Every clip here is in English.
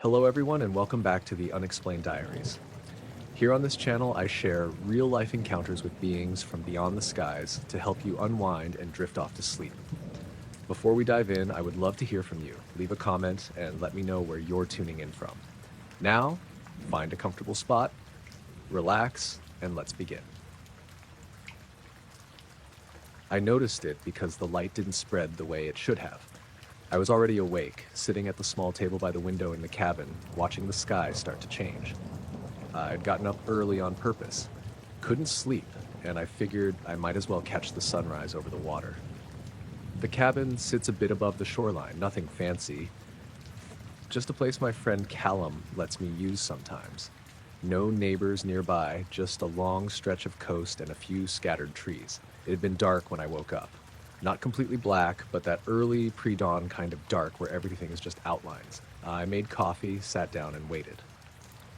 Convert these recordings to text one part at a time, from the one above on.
Hello everyone and welcome back to the Unexplained Diaries. Here on this channel I share real-life encounters with beings from beyond the skies to help you unwind and drift off to sleep. Before we dive in, I would love to hear from you. Leave a comment and let me know where you're tuning in from. Now, find a comfortable spot, relax, and let's begin. I noticed it because the light didn't spread the way it should have. I was already awake, sitting at the small table by the window in the cabin, watching the sky start to change. I'd gotten up early on purpose. Couldn't sleep, and I figured I might as well catch the sunrise over the water. The cabin sits a bit above the shoreline, nothing fancy. Just a place my friend Callum lets me use sometimes. No neighbors nearby, just a long stretch of coast and a few scattered trees. It had been dark when I woke up. Not completely black, but that early pre-dawn kind of dark where everything is just outlines. I made coffee, sat down, and waited.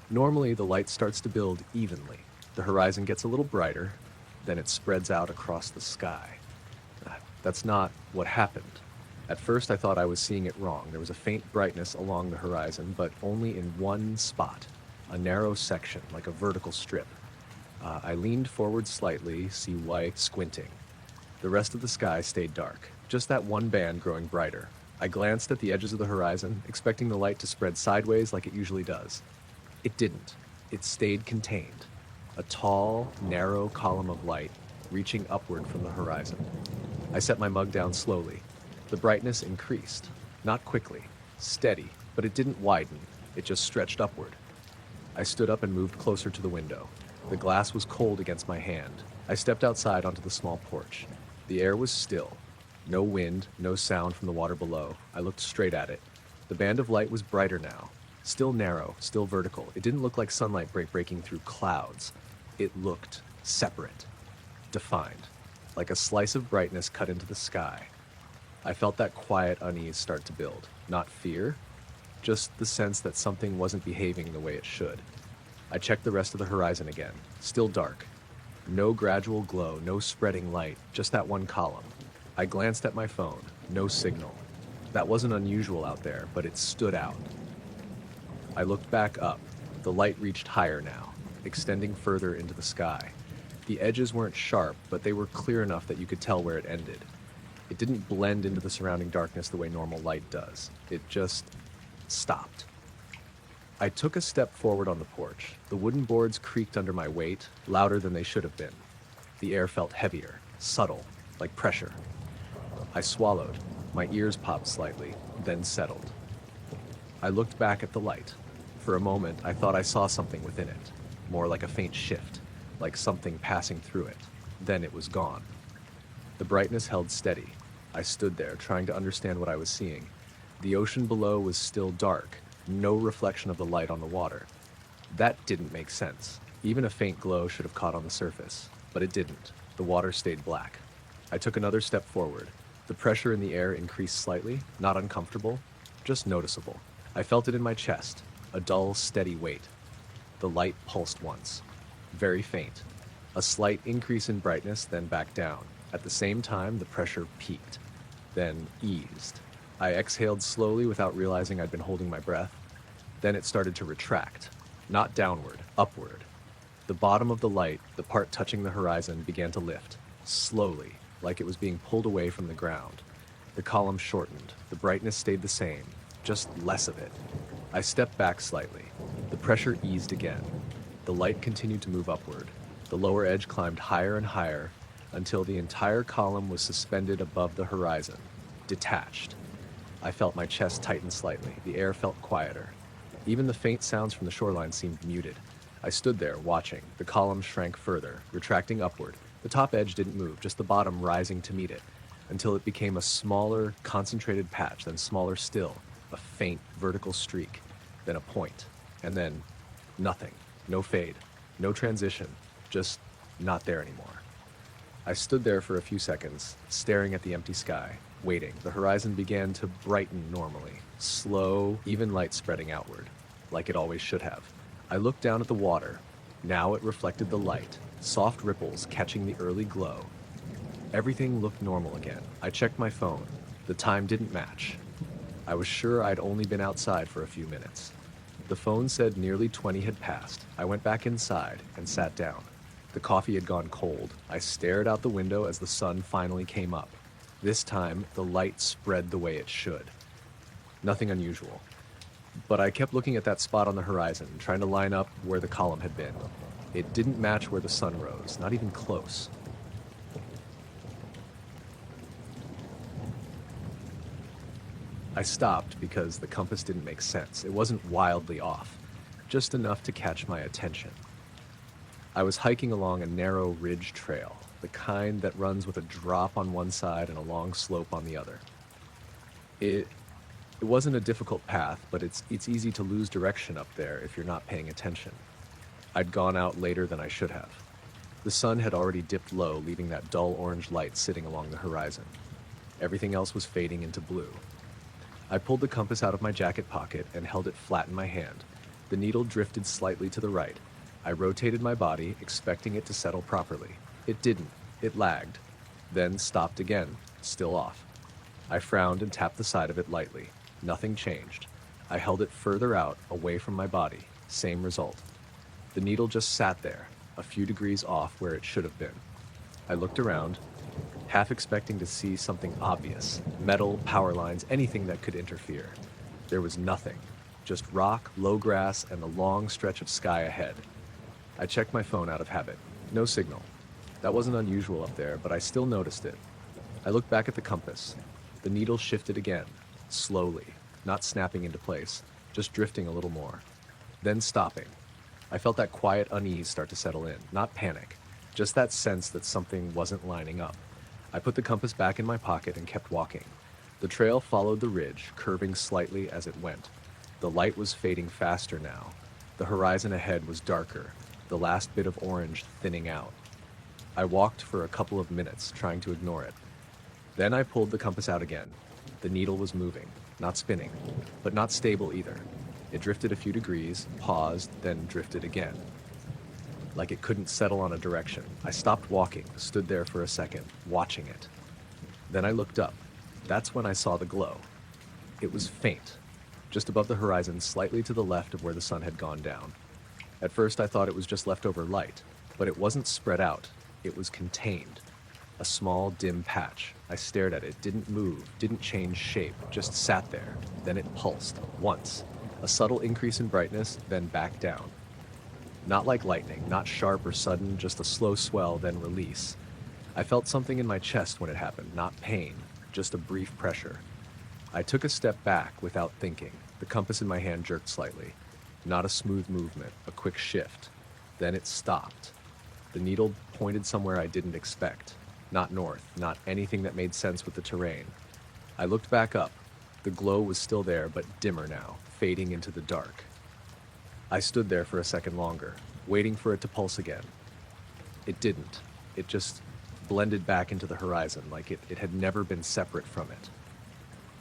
Normally, the light starts to build evenly. The horizon gets a little brighter, then it spreads out across the sky. That's not what happened. At first, I thought I was seeing it wrong. There was a faint brightness along the horizon, but only in one spot, a narrow section, like a vertical strip. I leaned forward slightly, see white squinting. The rest of the sky stayed dark, just that one band growing brighter. I glanced at the edges of the horizon, expecting the light to spread sideways like it usually does. It didn't. It stayed contained. A tall, narrow column of light reaching upward from the horizon. I set my mug down slowly. The brightness increased. Not quickly, steady, but it didn't widen. It just stretched upward. I stood up and moved closer to the window. The glass was cold against my hand. I stepped outside onto the small porch. The air was still. No wind, no sound from the water below. I looked straight at it. The band of light was brighter now. Still narrow, still vertical. It didn't look like sunlight breaking through clouds. It looked separate, defined, like a slice of brightness cut into the sky. I felt that quiet unease start to build. Not fear, just the sense that something wasn't behaving the way it should. I checked the rest of the horizon again. Still dark. No gradual glow, no spreading light, just that one column. I glanced at my phone. No signal. That wasn't unusual out there, but it stood out. I looked back up. The light reached higher now, extending further into the sky. The edges weren't sharp, but they were clear enough that you could tell where it ended. It didn't blend into the surrounding darkness the way normal light does. It just stopped. I took a step forward on the porch. The wooden boards creaked under my weight, louder than they should have been. The air felt heavier, subtle, like pressure. I swallowed. My ears popped slightly, then settled. I looked back at the light. For a moment, I thought I saw something within it, more like a faint shift, like something passing through it. Then it was gone. The brightness held steady. I stood there, trying to understand what I was seeing. The ocean below was still dark, no reflection of the light on the water. That didn't make sense. Even a faint glow should have caught on the surface, but it didn't. The water stayed black. I took another step forward. The pressure in the air increased slightly, not uncomfortable, just noticeable. I felt it in my chest, a dull, steady weight. The light pulsed once, very faint. A slight increase in brightness, then back down. At the same time, the pressure peaked, then eased. I exhaled slowly without realizing I'd been holding my breath. Then it started to retract, not downward, upward. The bottom of the light, the part touching the horizon, began to lift, slowly, like it was being pulled away from the ground. The column shortened. The brightness stayed the same, just less of it. I stepped back slightly. The pressure eased again. The light continued to move upward. The lower edge climbed higher and higher until the entire column was suspended above the horizon, detached. I felt my chest tighten slightly. The air felt quieter. Even the faint sounds from the shoreline seemed muted. I stood there, watching. The column shrank further, retracting upward. The top edge didn't move, just the bottom rising to meet it, until it became a smaller, concentrated patch, then smaller still, a faint vertical streak, then a point, and then nothing. No fade, no transition, just not there anymore. I stood there for a few seconds, staring at the empty sky, waiting. The horizon began to brighten normally, slow, even light spreading outward, like it always should have. I looked down at the water. Now it reflected the light, soft ripples catching the early glow. Everything looked normal again. I checked my phone. The time didn't match. I was sure I'd only been outside for a few minutes. The phone said nearly 20 had passed. I went back inside and sat down. The coffee had gone cold. I stared out the window as the sun finally came up. This time, the light spread the way it should. Nothing unusual. But I kept looking at that spot on the horizon, trying to line up where the column had been. It didn't match where the sun rose, not even close. I stopped because the compass didn't make sense. It wasn't wildly off, just enough to catch my attention. I was hiking along a narrow ridge trail, the kind that runs with a drop on one side and a long slope on the other. It wasn't a difficult path, but it's easy to lose direction up there if you're not paying attention. I'd gone out later than I should have. The sun had already dipped low, leaving that dull orange light sitting along the horizon. Everything else was fading into blue. I pulled the compass out of my jacket pocket and held it flat in my hand. The needle drifted slightly to the right. I rotated my body, expecting it to settle properly. It didn't. It lagged, then stopped again, still off. I frowned and tapped the side of it lightly. Nothing changed. I held it further out, away from my body. Same result. The needle just sat there, a few degrees off where it should have been. I looked around, half expecting to see something obvious. Metal, power lines, anything that could interfere. There was nothing. Just rock, low grass, and a long stretch of sky ahead. I checked my phone out of habit. No signal. That wasn't unusual up there, but I still noticed it. I looked back at the compass. The needle shifted again, slowly, not snapping into place, just drifting a little more. Then stopping. I felt that quiet unease start to settle in, not panic, just that sense that something wasn't lining up. I put the compass back in my pocket and kept walking. The trail followed the ridge, curving slightly as it went. The light was fading faster now. The horizon ahead was darker, the last bit of orange thinning out. I walked for a couple of minutes, trying to ignore it. Then I pulled the compass out again. The needle was moving, not spinning, but not stable either. It drifted a few degrees, paused, then drifted again. Like it couldn't settle on a direction. I stopped walking, stood there for a second, watching it. Then I looked up. That's when I saw the glow. It was faint, just above the horizon, slightly to the left of where the sun had gone down. At first I thought it was just leftover light, but it wasn't spread out. It was contained. A small, dim patch. I stared at it, didn't move, didn't change shape, just sat there. Then it pulsed, once. A subtle increase in brightness, then back down. Not like lightning, not sharp or sudden, just a slow swell, then release. I felt something in my chest when it happened, not pain, just a brief pressure. I took a step back without thinking. The compass in my hand jerked slightly. Not a smooth movement, a quick shift. Then it stopped. The needle pointed somewhere I didn't expect. Not north, not anything that made sense with the terrain. I looked back up. The glow was still there, but dimmer now, fading into the dark. I stood there for a second longer, waiting for it to pulse again. It didn't. It just blended back into the horizon like it had never been separate from it.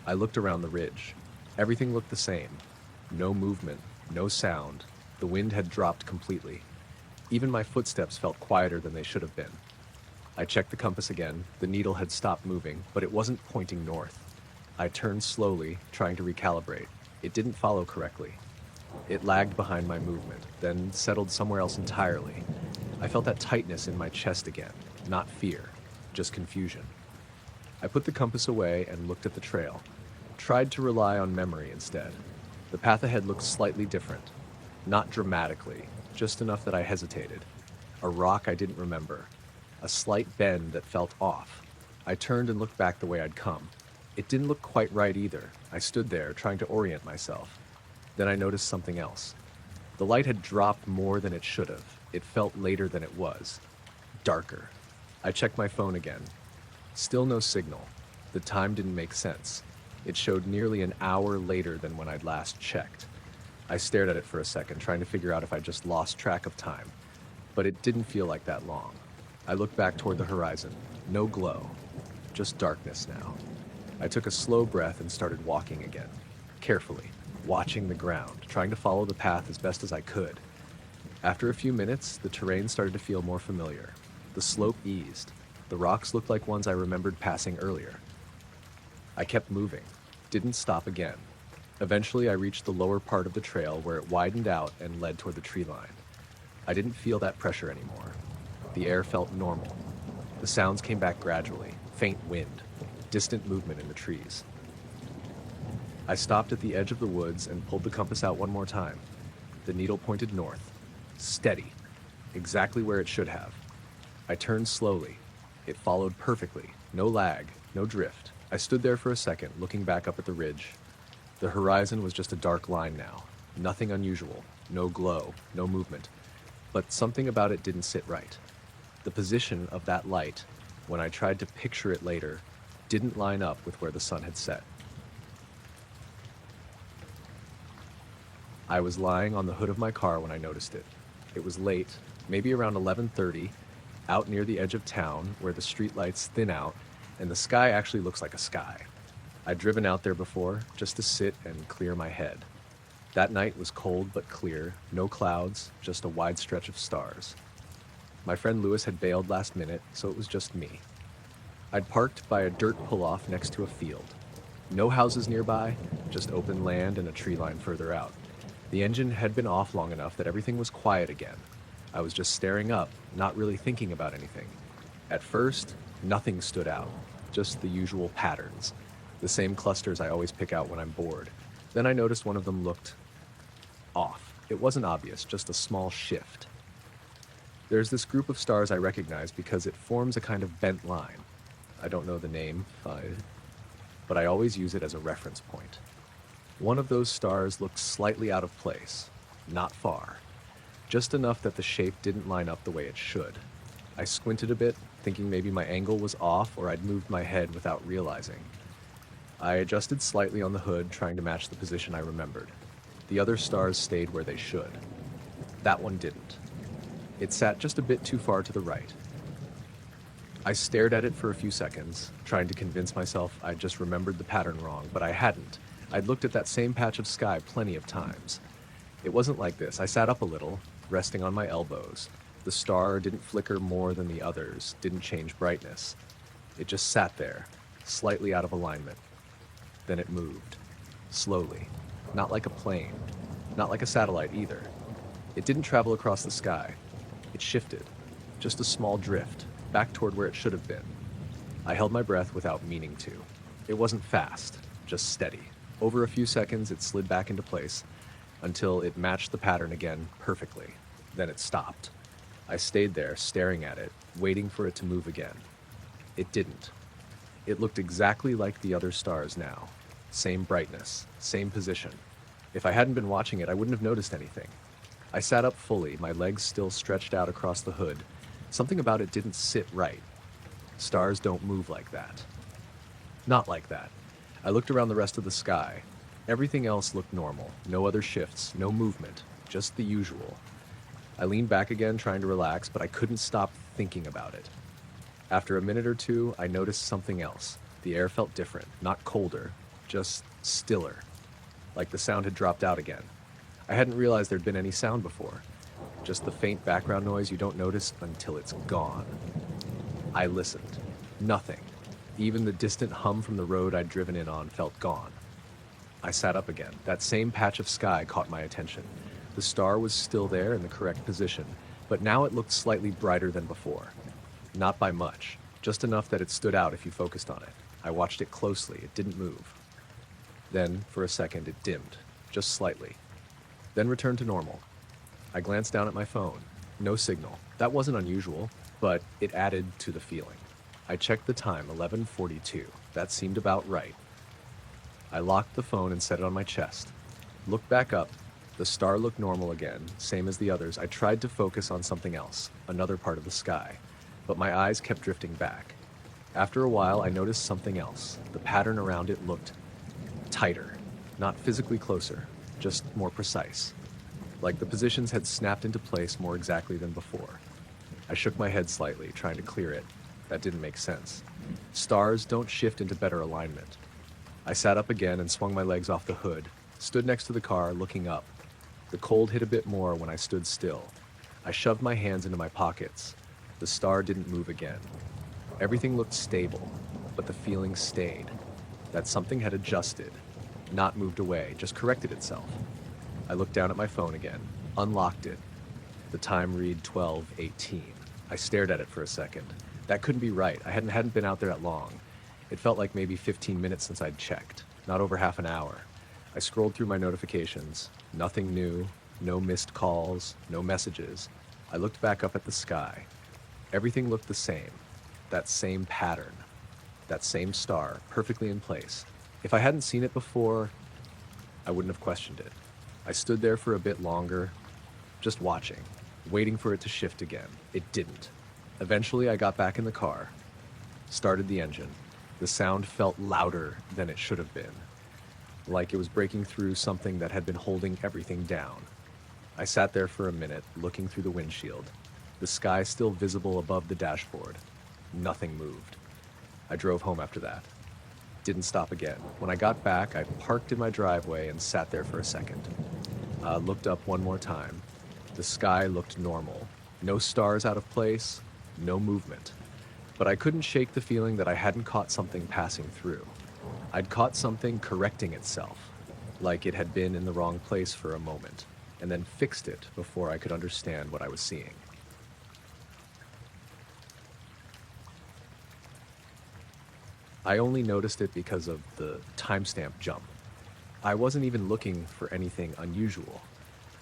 I looked around the ridge. Everything looked the same. No movement, no sound. The wind had dropped completely. Even my footsteps felt quieter than they should have been. I checked the compass again. The needle had stopped moving, but it wasn't pointing north. I turned slowly, trying to recalibrate. It didn't follow correctly. It lagged behind my movement, then settled somewhere else entirely. I felt that tightness in my chest again, not fear, just confusion. I put the compass away and looked at the trail. Tried to rely on memory instead. The path ahead looked slightly different. Not dramatically, just enough that I hesitated. A rock I didn't remember. A slight bend that felt off. I turned and looked back the way I'd come. It didn't look quite right either. I stood there, trying to orient myself. Then I noticed something else. The light had dropped more than it should have. It felt later than it was. Darker. I checked my phone again. Still no signal. The time didn't make sense. It showed nearly an hour later than when I'd last checked. I stared at it for a second, trying to figure out if I just lost track of time. But it didn't feel like that long. I looked back toward the horizon. No glow. Just darkness now. I took a slow breath and started walking again. Carefully, watching the ground, trying to follow the path as best as I could. After a few minutes, the terrain started to feel more familiar. The slope eased. The rocks looked like ones I remembered passing earlier. I kept moving. Didn't stop again. Eventually, I reached the lower part of the trail where it widened out and led toward the tree line. I didn't feel that pressure anymore. The air felt normal. The sounds came back gradually, faint wind, distant movement in the trees. I stopped at the edge of the woods and pulled the compass out one more time. The needle pointed north. Steady. Exactly where it should have. I turned slowly. It followed perfectly. No lag, no drift. I stood there for a second, looking back up at the ridge. The horizon was just a dark line now. Nothing unusual. No glow, no movement. But something about it didn't sit right. The position of that light, when I tried to picture it later, didn't line up with where the sun had set. I was lying on the hood of my car when I noticed it. It was late, maybe around 11:30, out near the edge of town where the streetlights thin out and the sky actually looks like a sky. I'd driven out there before just to sit and clear my head. That night was cold but clear, no clouds, just a wide stretch of stars. My friend Lewis had bailed last minute, so it was just me. I'd parked by a dirt pull-off next to a field. No houses nearby, just open land and a tree line further out. The engine had been off long enough that everything was quiet again. I was just staring up, not really thinking about anything. At first, nothing stood out, just the usual patterns, the same clusters I always pick out when I'm bored. Then I noticed one of them looked off. It wasn't obvious, just a small shift. There's this group of stars I recognize because it forms a kind of bent line. I don't know the name, but I always use it as a reference point. One of those stars looked slightly out of place, not far, just enough that the shape didn't line up the way it should. I squinted a bit, thinking maybe my angle was off or I'd moved my head without realizing. I adjusted slightly on the hood, trying to match the position I remembered. The other stars stayed where they should. That one didn't. It sat just a bit too far to the right. I stared at it for a few seconds, trying to convince myself I'd just remembered the pattern wrong, but I hadn't. I'd looked at that same patch of sky plenty of times. It wasn't like this. I sat up a little, resting on my elbows. The star didn't flicker more than the others, didn't change brightness. It just sat there, slightly out of alignment. Then it moved, slowly, not like a plane, not like a satellite either. It didn't travel across the sky. It shifted, just a small drift, back toward where it should have been. I held my breath without meaning to. It wasn't fast, just steady. Over a few seconds, it slid back into place until it matched the pattern again perfectly. Then it stopped. I stayed there, staring at it, waiting for it to move again. It didn't. It looked exactly like the other stars now. Same brightness, same position. If I hadn't been watching it, I wouldn't have noticed anything. I sat up fully, my legs still stretched out across the hood. Something about it didn't sit right. Stars don't move like that. Not like that. I looked around the rest of the sky. Everything else looked normal. No other shifts, no movement, just the usual. I leaned back again, trying to relax, but I couldn't stop thinking about it. After a minute or two, I noticed something else. The air felt different, not colder, just stiller, like the sound had dropped out again. I hadn't realized there'd been any sound before, just the faint background noise you don't notice until it's gone. I listened. Nothing. Even the distant hum from the road I'd driven in on felt gone. I sat up again. That same patch of sky caught my attention. The star was still there in the correct position, but now it looked slightly brighter than before. Not by much, just enough that it stood out if you focused on it. I watched it closely. It didn't move. Then, for a second, it dimmed, just slightly. Then returned to normal. I glanced down at my phone. No signal. That wasn't unusual, but it added to the feeling. I checked the time, 11:42. That seemed about right. I locked the phone and set it on my chest. Looked back up. The star looked normal again, same as the others. I tried to focus on something else, another part of the sky, but my eyes kept drifting back. After a while, I noticed something else. The pattern around it looked tighter, not physically closer, just more precise. Like the positions had snapped into place more exactly than before. I shook my head slightly, trying to clear it. That didn't make sense. Stars don't shift into better alignment. I sat up again and swung my legs off the hood, stood next to the car, looking up. The cold hit a bit more when I stood still. I shoved my hands into my pockets. The star didn't move again. Everything looked stable, but the feeling stayed. That something had adjusted. not moved away, just corrected itself. I looked down at my phone again, unlocked it. The time read 12:18. I stared at it for a second. That couldn't be right. I hadn't been out there that long. It felt like maybe 15 minutes since I'd checked, not over half an hour. I scrolled through my notifications. Nothing new, no missed calls, no messages. I looked back up at the sky. Everything looked the same. That same pattern. That same star, perfectly in place. If I hadn't seen it before, I wouldn't have questioned it. I stood there for a bit longer, just watching, waiting for it to shift again. It didn't. Eventually, I got back in the car, started the engine. The sound felt louder than it should have been, like it was breaking through something that had been holding everything down. I sat there for a minute, looking through the windshield. The sky still visible above the dashboard. Nothing moved. I drove home after that. Didn't stop again. When I got back, I parked in my driveway and sat there for a second. Looked up one more time. The sky looked normal. No stars out of place, no movement. But I couldn't shake the feeling that I hadn't caught something passing through. I'd caught something correcting itself, like it had been in the wrong place for a moment, and then fixed it before I could understand what I was seeing. I only noticed it because of the timestamp jump. I wasn't even looking for anything unusual.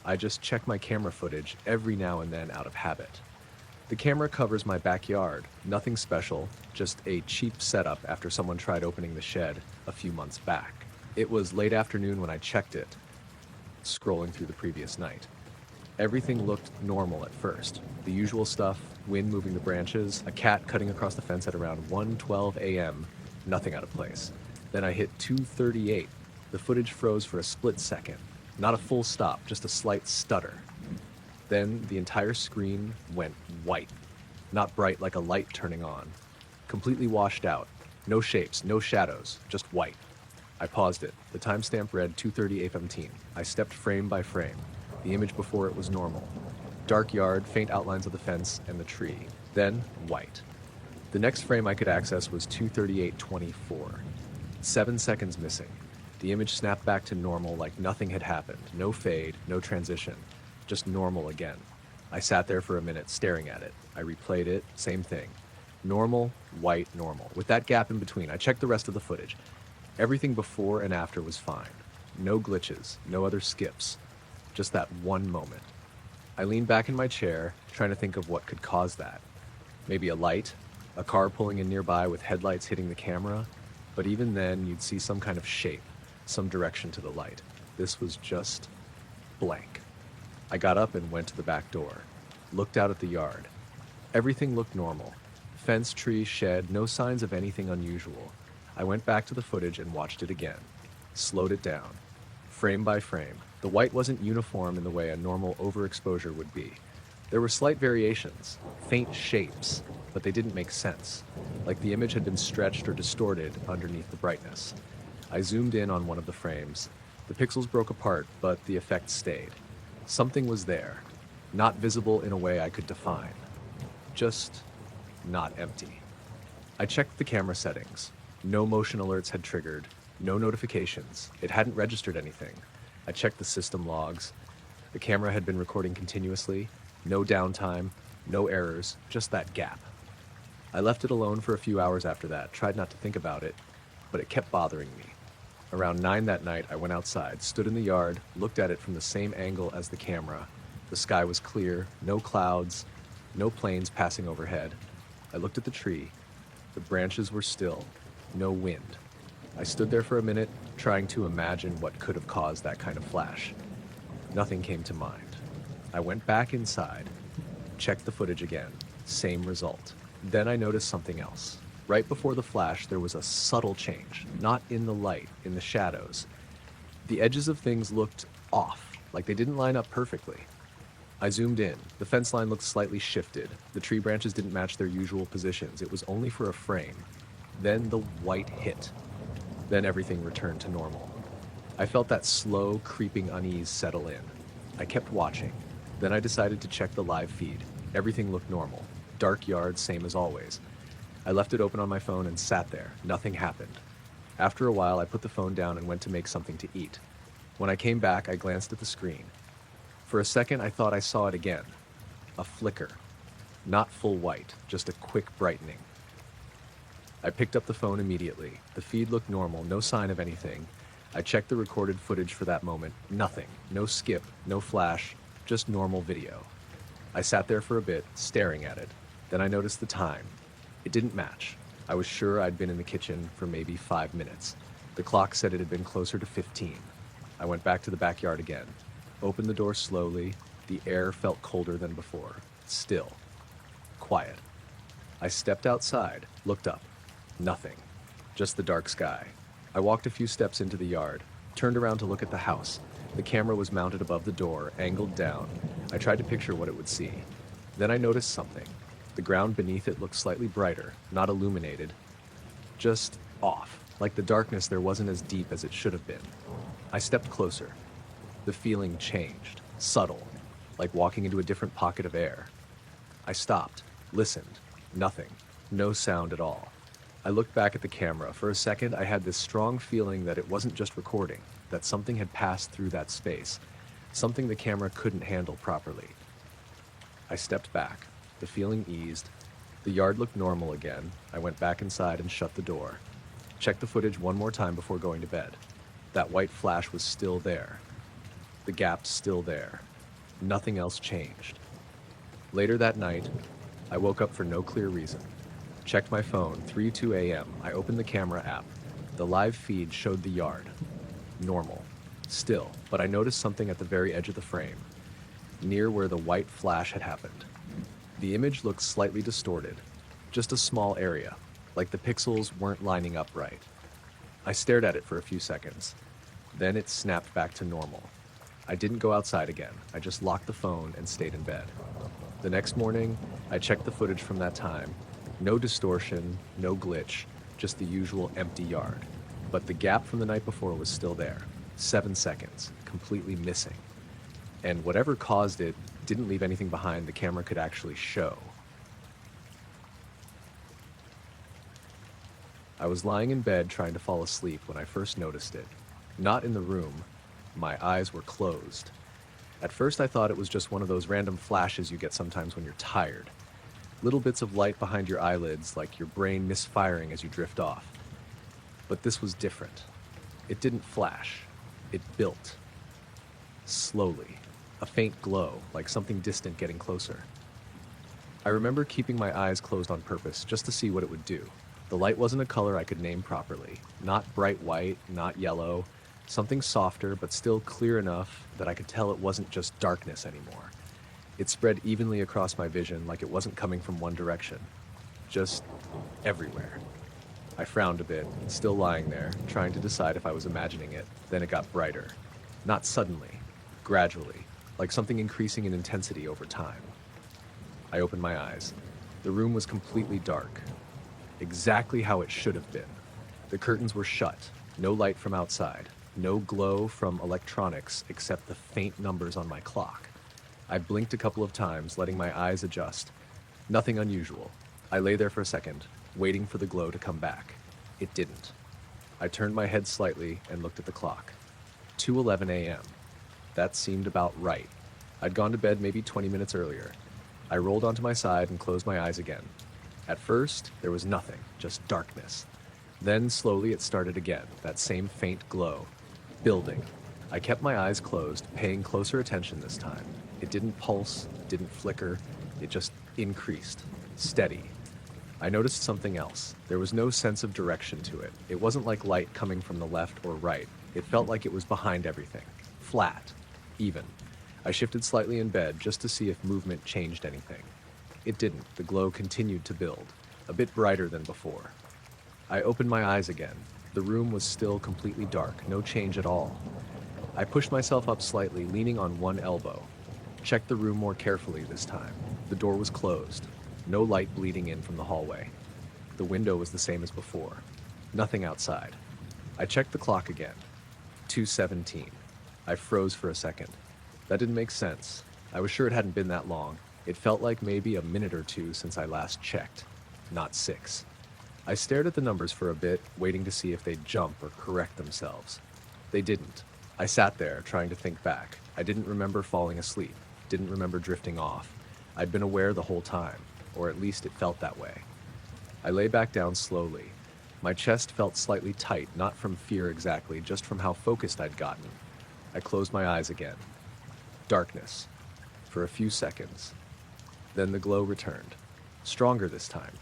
I just check my camera footage every now and then out of habit. The camera covers my backyard, nothing special, just a cheap setup after someone tried opening the shed a few months back. It was late afternoon when I checked it, scrolling through the previous night. Everything looked normal at first. The usual stuff, wind moving the branches, a cat cutting across the fence at around 1:12 a.m., nothing out of place. Then I hit 2:38. The footage froze for a split second. Not a full stop, just a slight stutter. Then the entire screen went white. Not bright like a light turning on. Completely washed out. No shapes, no shadows, just white. I paused it. The timestamp read 2:30 a.m. I stepped frame by frame. The image before it was normal. Dark yard, faint outlines of the fence and the tree. Then white. The next frame I could access was 2:38:24. 7 seconds missing. The image snapped back to normal like nothing had happened. No fade, no transition. Just normal again. I sat there for a minute staring at it. I replayed it, same thing. Normal, white, normal. With that gap in between, I checked the rest of the footage. Everything before and after was fine. No glitches, no other skips. Just that one moment. I leaned back in my chair, trying to think of what could cause that. Maybe a light, a car pulling in nearby with headlights hitting the camera, but even then you'd see some kind of shape, some direction to the light. This was just blank. I got up and went to the back door, looked out at the yard. Everything looked normal. Fence, tree, shed, no signs of anything unusual. I went back to the footage and watched it again, slowed it down, frame by frame. The white wasn't uniform in the way a normal overexposure would be. There were slight variations, faint shapes, but they didn't make sense, like the image had been stretched or distorted underneath the brightness. I zoomed in on one of the frames. The pixels broke apart, but the effect stayed. Something was there, not visible in a way I could define. Just not empty. I checked the camera settings. No motion alerts had triggered, no notifications. It hadn't registered anything. I checked the system logs. The camera had been recording continuously. No downtime, no errors, just that gap. I left it alone for a few hours after that, tried not to think about it, but it kept bothering me. Around 9 that night, I went outside, stood in the yard, looked at it from the same angle as the camera. The sky was clear, no clouds, no planes passing overhead. I looked at the tree. The branches were still, no wind. I stood there for a minute, trying to imagine what could have caused that kind of flash. Nothing came to mind. I went back inside, checked the footage again, same result. Then I noticed something else. Right before the flash, there was a subtle change, not in the light, in the shadows. The edges of things looked off, like they didn't line up perfectly. I zoomed in. The fence line looked slightly shifted. The tree branches didn't match their usual positions. It was only for a frame. Then the white hit. Then everything returned to normal. I felt that slow, creeping unease settle in. I kept watching. Then I decided to check the live feed. Everything looked normal. Dark yard, same as always. I left it open on my phone and sat there. Nothing happened. After a while, I put the phone down and went to make something to eat. When I came back, I glanced at the screen. For a second, I thought I saw it again. A flicker. Not full white, just a quick brightening. I picked up the phone immediately. The feed looked normal, no sign of anything. I checked the recorded footage for that moment. Nothing. No skip, no flash, just normal video. I sat there for a bit, staring at it. Then I noticed the time. It didn't match. I was sure I'd been in the kitchen for maybe 5 minutes. The clock said it had been closer to 15. I went back to the backyard again. Opened the door slowly. The air felt colder than before. Still. Quiet. I stepped outside, looked up. Nothing. Just the dark sky. I walked a few steps into the yard, turned around to look at the house. The camera was mounted above the door, angled down. I tried to picture what it would see. Then I noticed something. The ground beneath it looked slightly brighter, not illuminated. Just off, like the darkness there wasn't as deep as it should have been. I stepped closer. The feeling changed, subtle, like walking into a different pocket of air. I stopped, listened. Nothing. No sound at all. I looked back at the camera. For a second, I had this strong feeling that it wasn't just recording, that something had passed through that space, something the camera couldn't handle properly. I stepped back. The feeling eased. The yard looked normal again. I went back inside and shut the door. Checked the footage one more time before going to bed. That white flash was still there. The gap still there. Nothing else changed. Later that night, I woke up for no clear reason. Checked my phone, 3:02 a.m. I opened the camera app. The live feed showed the yard. Normal. Still, but I noticed something at the very edge of the frame, near where the white flash had happened. The image looked slightly distorted, just a small area, like the pixels weren't lining up right. I stared at it for a few seconds. Then it snapped back to normal. I didn't go outside again. I just locked the phone and stayed in bed. The next morning, I checked the footage from that time. No distortion, no glitch, just the usual empty yard. But the gap from the night before was still there. 7 seconds, completely missing. And whatever caused it didn't leave anything behind the camera could actually show. I was lying in bed trying to fall asleep when I first noticed it. Not in the room. My eyes were closed. At first I thought it was just one of those random flashes you get sometimes when you're tired. Little bits of light behind your eyelids, like your brain misfiring as you drift off. But this was different. It didn't flash. It built. Slowly. A faint glow, like something distant getting closer. I remember keeping my eyes closed on purpose, just to see what it would do. The light wasn't a color I could name properly. Not bright white, not yellow. Something softer, but still clear enough that I could tell it wasn't just darkness anymore. It spread evenly across my vision, like it wasn't coming from one direction. Just everywhere. I frowned a bit, still lying there, trying to decide if I was imagining it. Then it got brighter. Not suddenly, gradually, like something increasing in intensity over time. I opened my eyes. The room was completely dark. Exactly how it should have been. The curtains were shut, no light from outside, no glow from electronics except the faint numbers on my clock. I blinked a couple of times, letting my eyes adjust. Nothing unusual. I lay there for a second, waiting for the glow to come back. It didn't. I turned my head slightly and looked at the clock. 2:11 a.m. That seemed about right. I'd gone to bed maybe 20 minutes earlier. I rolled onto my side and closed my eyes again. At first, there was nothing, just darkness. Then slowly it started again, that same faint glow. Building. I kept my eyes closed, paying closer attention this time. It didn't pulse, didn't flicker, it just increased. Steady. I noticed something else. There was no sense of direction to it. It wasn't like light coming from the left or right. It felt like it was behind everything. Flat. Even. I shifted slightly in bed just to see if movement changed anything. It didn't. The glow continued to build, a bit brighter than before. I opened my eyes again. The room was still completely dark, no change at all. I pushed myself up slightly, leaning on one elbow. Checked the room more carefully this time. The door was closed. No light bleeding in from the hallway. The window was the same as before. Nothing outside. I checked the clock again. 2:17. I froze for a second. That didn't make sense. I was sure it hadn't been that long. It felt like maybe a minute or two since I last checked. Not 6. I stared at the numbers for a bit, waiting to see if they'd jump or correct themselves. They didn't. I sat there, trying to think back. I didn't remember falling asleep, didn't remember drifting off. I'd been aware the whole time, or at least it felt that way. I lay back down slowly. My chest felt slightly tight, not from fear exactly, just from how focused I'd gotten. I closed my eyes again. Darkness. For a few seconds. Then the glow returned. Stronger this time.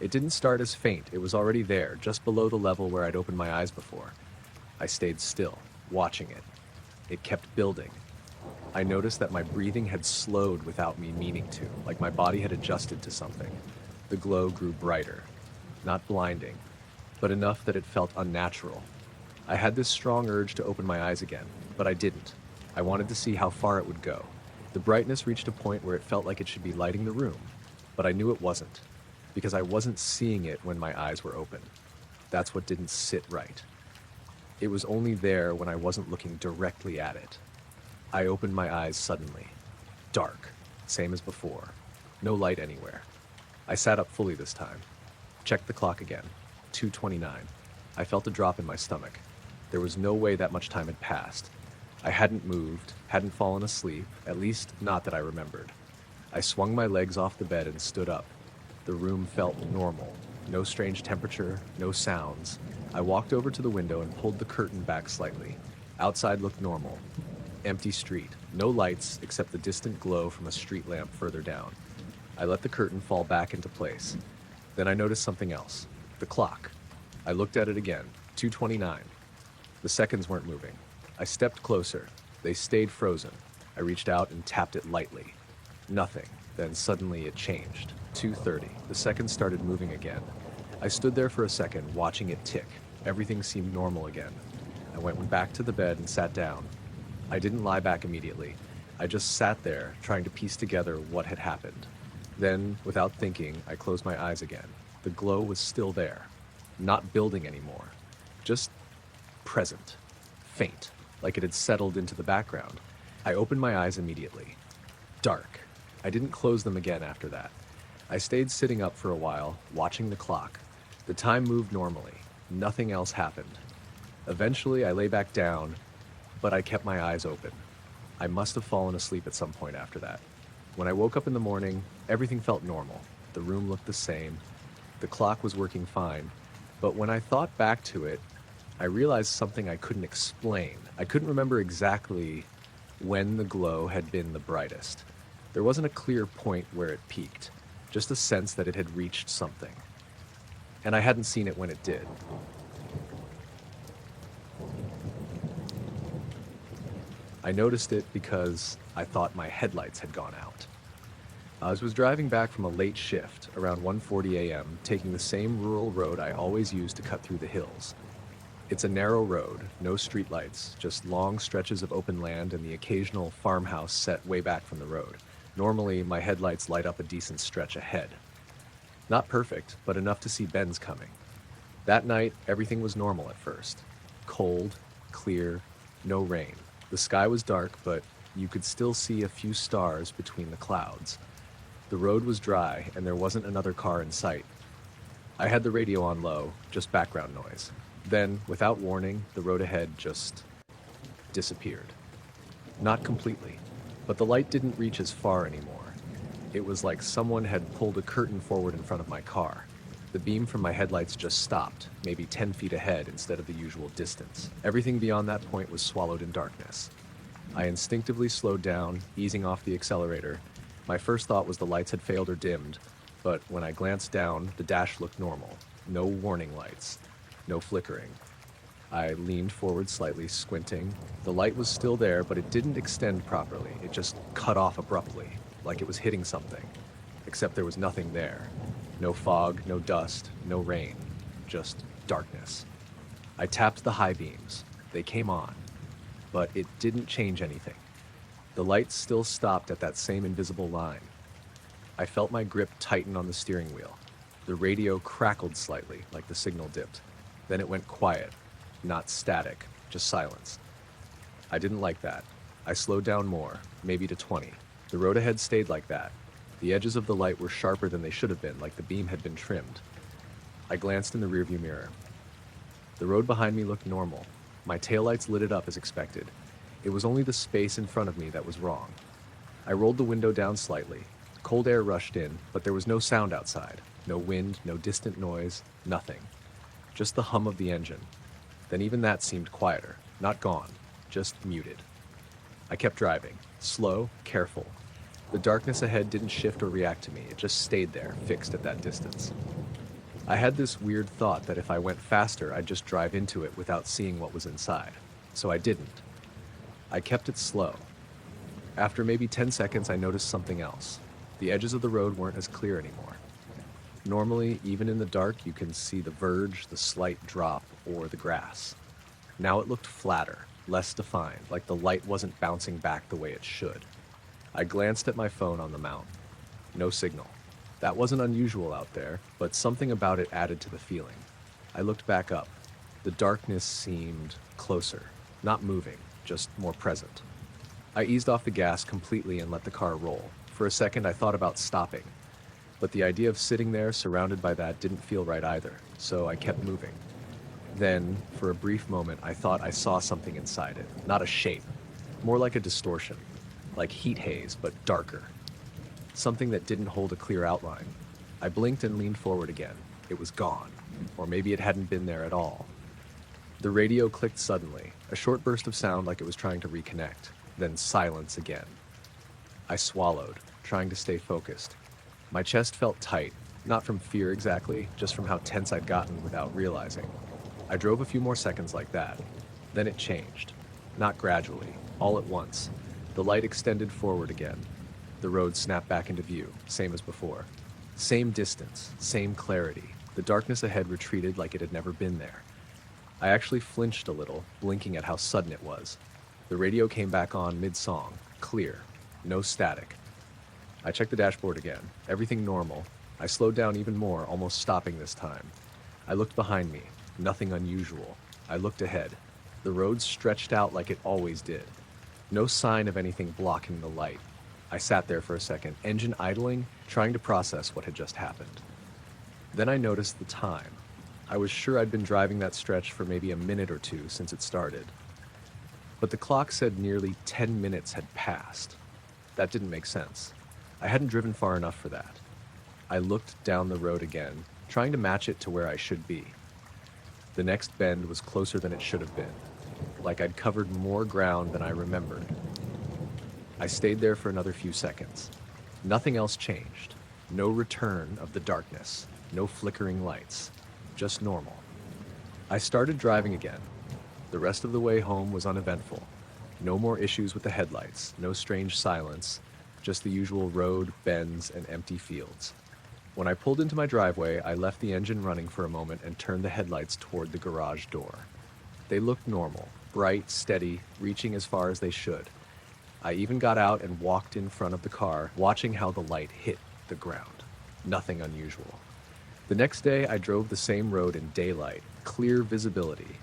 It didn't start as faint, it was already there, just below the level where I'd opened my eyes before. I stayed still, watching it. It kept building. I noticed that my breathing had slowed without me meaning to, like my body had adjusted to something. The glow grew brighter. Not blinding, but enough that it felt unnatural. I had this strong urge to open my eyes again, but I didn't. I wanted to see how far it would go. The brightness reached a point where it felt like it should be lighting the room, but I knew it wasn't, because I wasn't seeing it when my eyes were open. That's what didn't sit right. It was only there when I wasn't looking directly at it. I opened my eyes suddenly. Dark, same as before. No light anywhere. I sat up fully this time. Checked the clock again. 2:29. I felt a drop in my stomach. There was no way that much time had passed. I hadn't moved, hadn't fallen asleep, at least not that I remembered. I swung my legs off the bed and stood up. The room felt normal. No strange temperature, no sounds. I walked over to the window and pulled the curtain back slightly. Outside looked normal. Empty street. No lights except the distant glow from a street lamp further down. I let the curtain fall back into place. Then I noticed something else. The clock. I looked at it again. 2:29. The seconds weren't moving. I stepped closer. They stayed frozen. I reached out and tapped it lightly. Nothing. Then suddenly it changed. 2:30. The seconds started moving again. I stood there for a second, watching it tick. Everything seemed normal again. I went back to the bed and sat down. I didn't lie back immediately. I just sat there, trying to piece together what had happened. Then, without thinking, I closed my eyes again. The glow was still there. Not building anymore. Just present. Faint, like it had settled into the background. I opened my eyes immediately. Dark. I didn't close them again after that. I stayed sitting up for a while, watching the clock. The time moved normally. Nothing else happened. Eventually, I lay back down, but I kept my eyes open. I must have fallen asleep at some point after that. When I woke up in the morning, everything felt normal. The room looked the same. The clock was working fine. But when I thought back to it, I realized something I couldn't explain. I couldn't remember exactly when the glow had been the brightest. There wasn't a clear point where it peaked, just a sense that it had reached something. And I hadn't seen it when it did. I noticed it because I thought my headlights had gone out. I was driving back from a late shift around 1:40 a.m., taking the same rural road I always use to cut through the hills. It's a narrow road, no streetlights, just long stretches of open land and the occasional farmhouse set way back from the road. Normally, my headlights light up a decent stretch ahead. Not perfect, but enough to see bends coming. That night, everything was normal at first. Cold, clear, no rain. The sky was dark, but you could still see a few stars between the clouds. The road was dry, and there wasn't another car in sight. I had the radio on low, just background noise. Then, without warning, the road ahead just disappeared. Not completely, but the light didn't reach as far anymore. It was like someone had pulled a curtain forward in front of my car. The beam from my headlights just stopped, maybe 10 feet ahead instead of the usual distance. Everything beyond that point was swallowed in darkness. I instinctively slowed down, easing off the accelerator. My first thought was the lights had failed or dimmed, but when I glanced down, the dash looked normal. No warning lights, no flickering. I leaned forward slightly, squinting. The light was still there, but it didn't extend properly. It just cut off abruptly, like it was hitting something. Except there was nothing there. No fog, no dust, no rain. Just darkness. I tapped the high beams. They came on. But it didn't change anything. The lights still stopped at that same invisible line. I felt my grip tighten on the steering wheel. The radio crackled slightly, like the signal dipped. Then it went quiet. Not static, just silence. I didn't like that. I slowed down more, maybe to 20. The road ahead stayed like that. The edges of the light were sharper than they should have been, like the beam had been trimmed. I glanced in the rearview mirror. The road behind me looked normal. My taillights lit it up as expected. It was only the space in front of me that was wrong. I rolled the window down slightly. Cold air rushed in, but there was no sound outside. No wind, no distant noise, nothing. Just the hum of the engine. Then even that seemed quieter. Not gone, just muted. I kept driving, slow, careful. The darkness ahead didn't shift or react to me. It just stayed there, fixed at that distance. I had this weird thought that if I went faster, I'd just drive into it without seeing what was inside. So I didn't. I kept it slow. After maybe 10 seconds, I noticed something else. The edges of the road weren't as clear anymore. Normally, even in the dark, you can see the verge, the slight drop, or the grass. Now it looked flatter, less defined, like the light wasn't bouncing back the way it should. I glanced at my phone on the mount. No signal. That wasn't unusual out there, but something about it added to the feeling. I looked back up. The darkness seemed closer, not moving, just more present. I eased off the gas completely and let the car roll. For a second, I thought about stopping, but the idea of sitting there surrounded by that didn't feel right either, so I kept moving. Then, for a brief moment, I thought I saw something inside it. Not a shape, more like a distortion, like heat haze, but darker. Something that didn't hold a clear outline. I blinked and leaned forward again. It was gone, or maybe it hadn't been there at all. The radio clicked suddenly, a short burst of sound like it was trying to reconnect, then silence again. I swallowed, trying to stay focused. My chest felt tight, not from fear exactly, just from how tense I'd gotten without realizing. I drove a few more seconds like that. Then it changed. Not gradually, all at once. The light extended forward again. The road snapped back into view, same as before. Same distance, same clarity. The darkness ahead retreated like it had never been there. I actually flinched a little, blinking at how sudden it was. The radio came back on mid-song, clear, no static. I checked the dashboard again, everything normal. I slowed down even more, almost stopping this time. I looked behind me, nothing unusual. I looked ahead. The road stretched out like it always did. No sign of anything blocking the light. I sat there for a second, engine idling, trying to process what had just happened. Then I noticed the time. I was sure I'd been driving that stretch for maybe a minute or two since it started. But the clock said nearly 10 minutes had passed. That didn't make sense. I hadn't driven far enough for that. I looked down the road again, trying to match it to where I should be. The next bend was closer than it should have been, like I'd covered more ground than I remembered. I stayed there for another few seconds. Nothing else changed. No return of the darkness. No flickering lights. Just normal. I started driving again. The rest of the way home was uneventful. No more issues with the headlights. No strange silence. Just the usual road, bends, and empty fields. When I pulled into my driveway, I left the engine running for a moment and turned the headlights toward the garage door. They looked normal, bright, steady, reaching as far as they should. I even got out and walked in front of the car, watching how the light hit the ground. Nothing unusual. The next day, I drove the same road in daylight, clear visibility.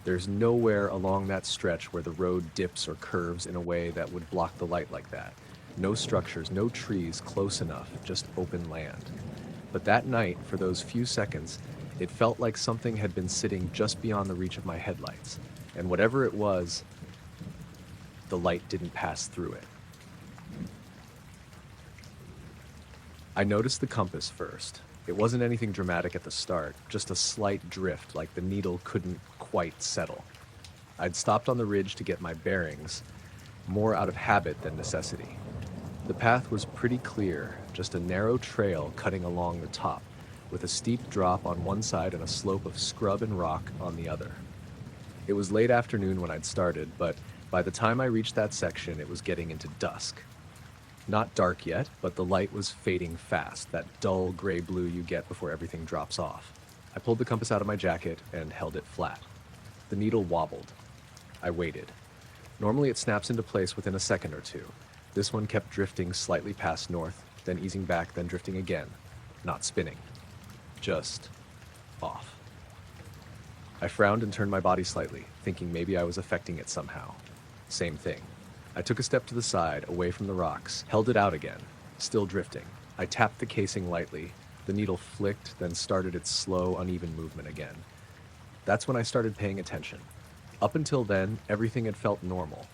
There's nowhere along that stretch where the road dips or curves in a way that would block the light like that. No structures, no trees close enough, just open land. But that night, for those few seconds, it felt like something had been sitting just beyond the reach of my headlights. And whatever it was, the light didn't pass through it. I noticed the compass first. It wasn't anything dramatic at the start, just a slight drift like the needle couldn't quite settle. I'd stopped on the ridge to get my bearings, more out of habit than necessity. The path was pretty clear, just a narrow trail cutting along the top, with a steep drop on one side and a slope of scrub and rock on the other. It was late afternoon when I'd started, but by the time I reached that section, it was getting into dusk. Not dark yet, but the light was fading fast, that dull gray-blue you get before everything drops off. I pulled the compass out of my jacket and held it flat. The needle wobbled. I waited. Normally it snaps into place within a second or two. This one kept drifting slightly past north, then easing back, then drifting again. Not spinning. Just off. I frowned and turned my body slightly, thinking maybe I was affecting it somehow. Same thing. I took a step to the side, away from the rocks, held it out again, still drifting. I tapped the casing lightly, The needle flicked, then started its slow, uneven movement again. That's when I started paying attention. Up until then, everything had felt normal.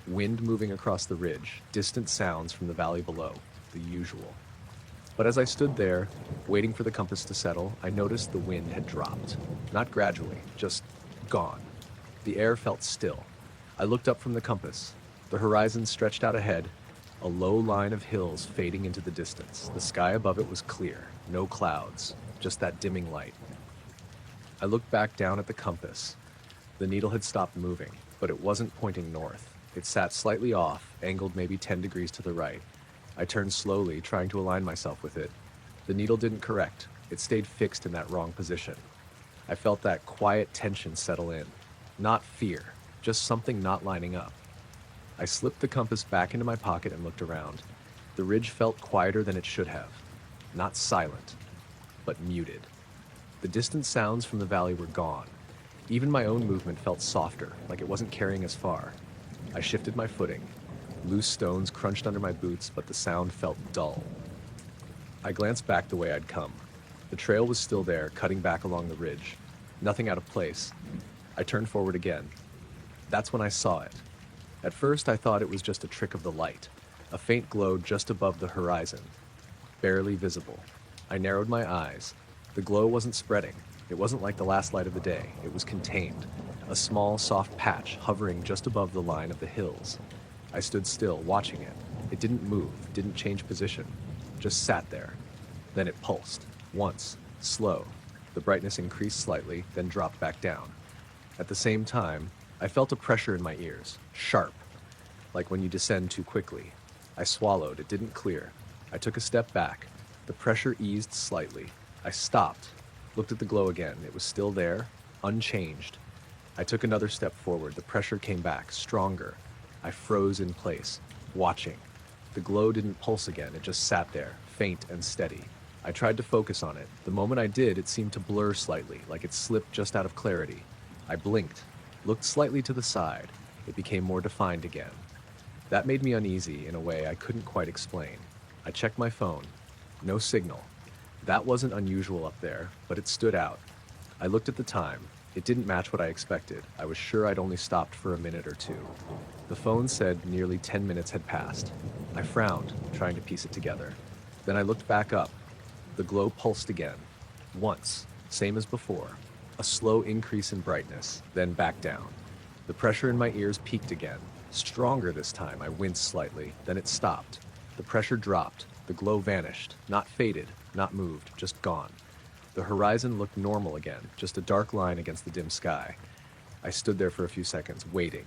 Wind moving across the ridge, distant sounds from the valley below, the usual. But as I stood there, waiting for the compass to settle, I noticed the wind had dropped. Not gradually, just gone. The air felt still. I looked up from the compass. The horizon stretched out ahead, a low line of hills fading into the distance. The sky above it was clear, no clouds, just that dimming light. I looked back down at the compass. The needle had stopped moving, but it wasn't pointing north. It sat slightly off, angled maybe 10 degrees to the right. I turned slowly, trying to align myself with it. The needle didn't correct. It stayed fixed in that wrong position. I felt that quiet tension settle in. Not fear, just something not lining up. I slipped the compass back into my pocket and looked around. The ridge felt quieter than it should have. Not silent, but muted. The distant sounds from the valley were gone. Even my own movement felt softer, like it wasn't carrying as far. I shifted my footing. Loose stones crunched under my boots, but the sound felt dull. I glanced back the way I'd come. The trail was still there, cutting back along the ridge. Nothing out of place. I turned forward again. That's when I saw it. At first, I thought it was just a trick of the light, a faint glow just above the horizon, barely visible. I narrowed my eyes. The glow wasn't spreading. It wasn't like the last light of the day. It was contained, a small, soft patch hovering just above the line of the hills. I stood still, watching it. It didn't move, didn't change position, just sat there. Then it pulsed, once, slow. The brightness increased slightly, then dropped back down. At the same time, I felt a pressure in my ears, sharp, like when you descend too quickly. I swallowed, it didn't clear. I took a step back. The pressure eased slightly. I stopped, looked at the glow again. It was still there, unchanged. I took another step forward. The pressure came back, stronger. I froze in place, watching. The glow didn't pulse again, it just sat there, faint and steady. I tried to focus on it. The moment I did, it seemed to blur slightly, like it slipped just out of clarity. I blinked, looked slightly to the side. It became more defined again. That made me uneasy in a way I couldn't quite explain. I checked my phone. No signal. That wasn't unusual up there, but it stood out. I looked at the time. It didn't match what I expected. I was sure I'd only stopped for a minute or two. The phone said nearly 10 minutes had passed. I frowned, trying to piece it together. Then I looked back up. The glow pulsed again. Once, same as before. A slow increase in brightness, then back down. The pressure in my ears peaked again. Stronger this time. I winced slightly. Then it stopped. The pressure dropped. The glow vanished. Not faded, not moved, just gone. The horizon looked normal again, just a dark line against the dim sky. I stood there for a few seconds, waiting.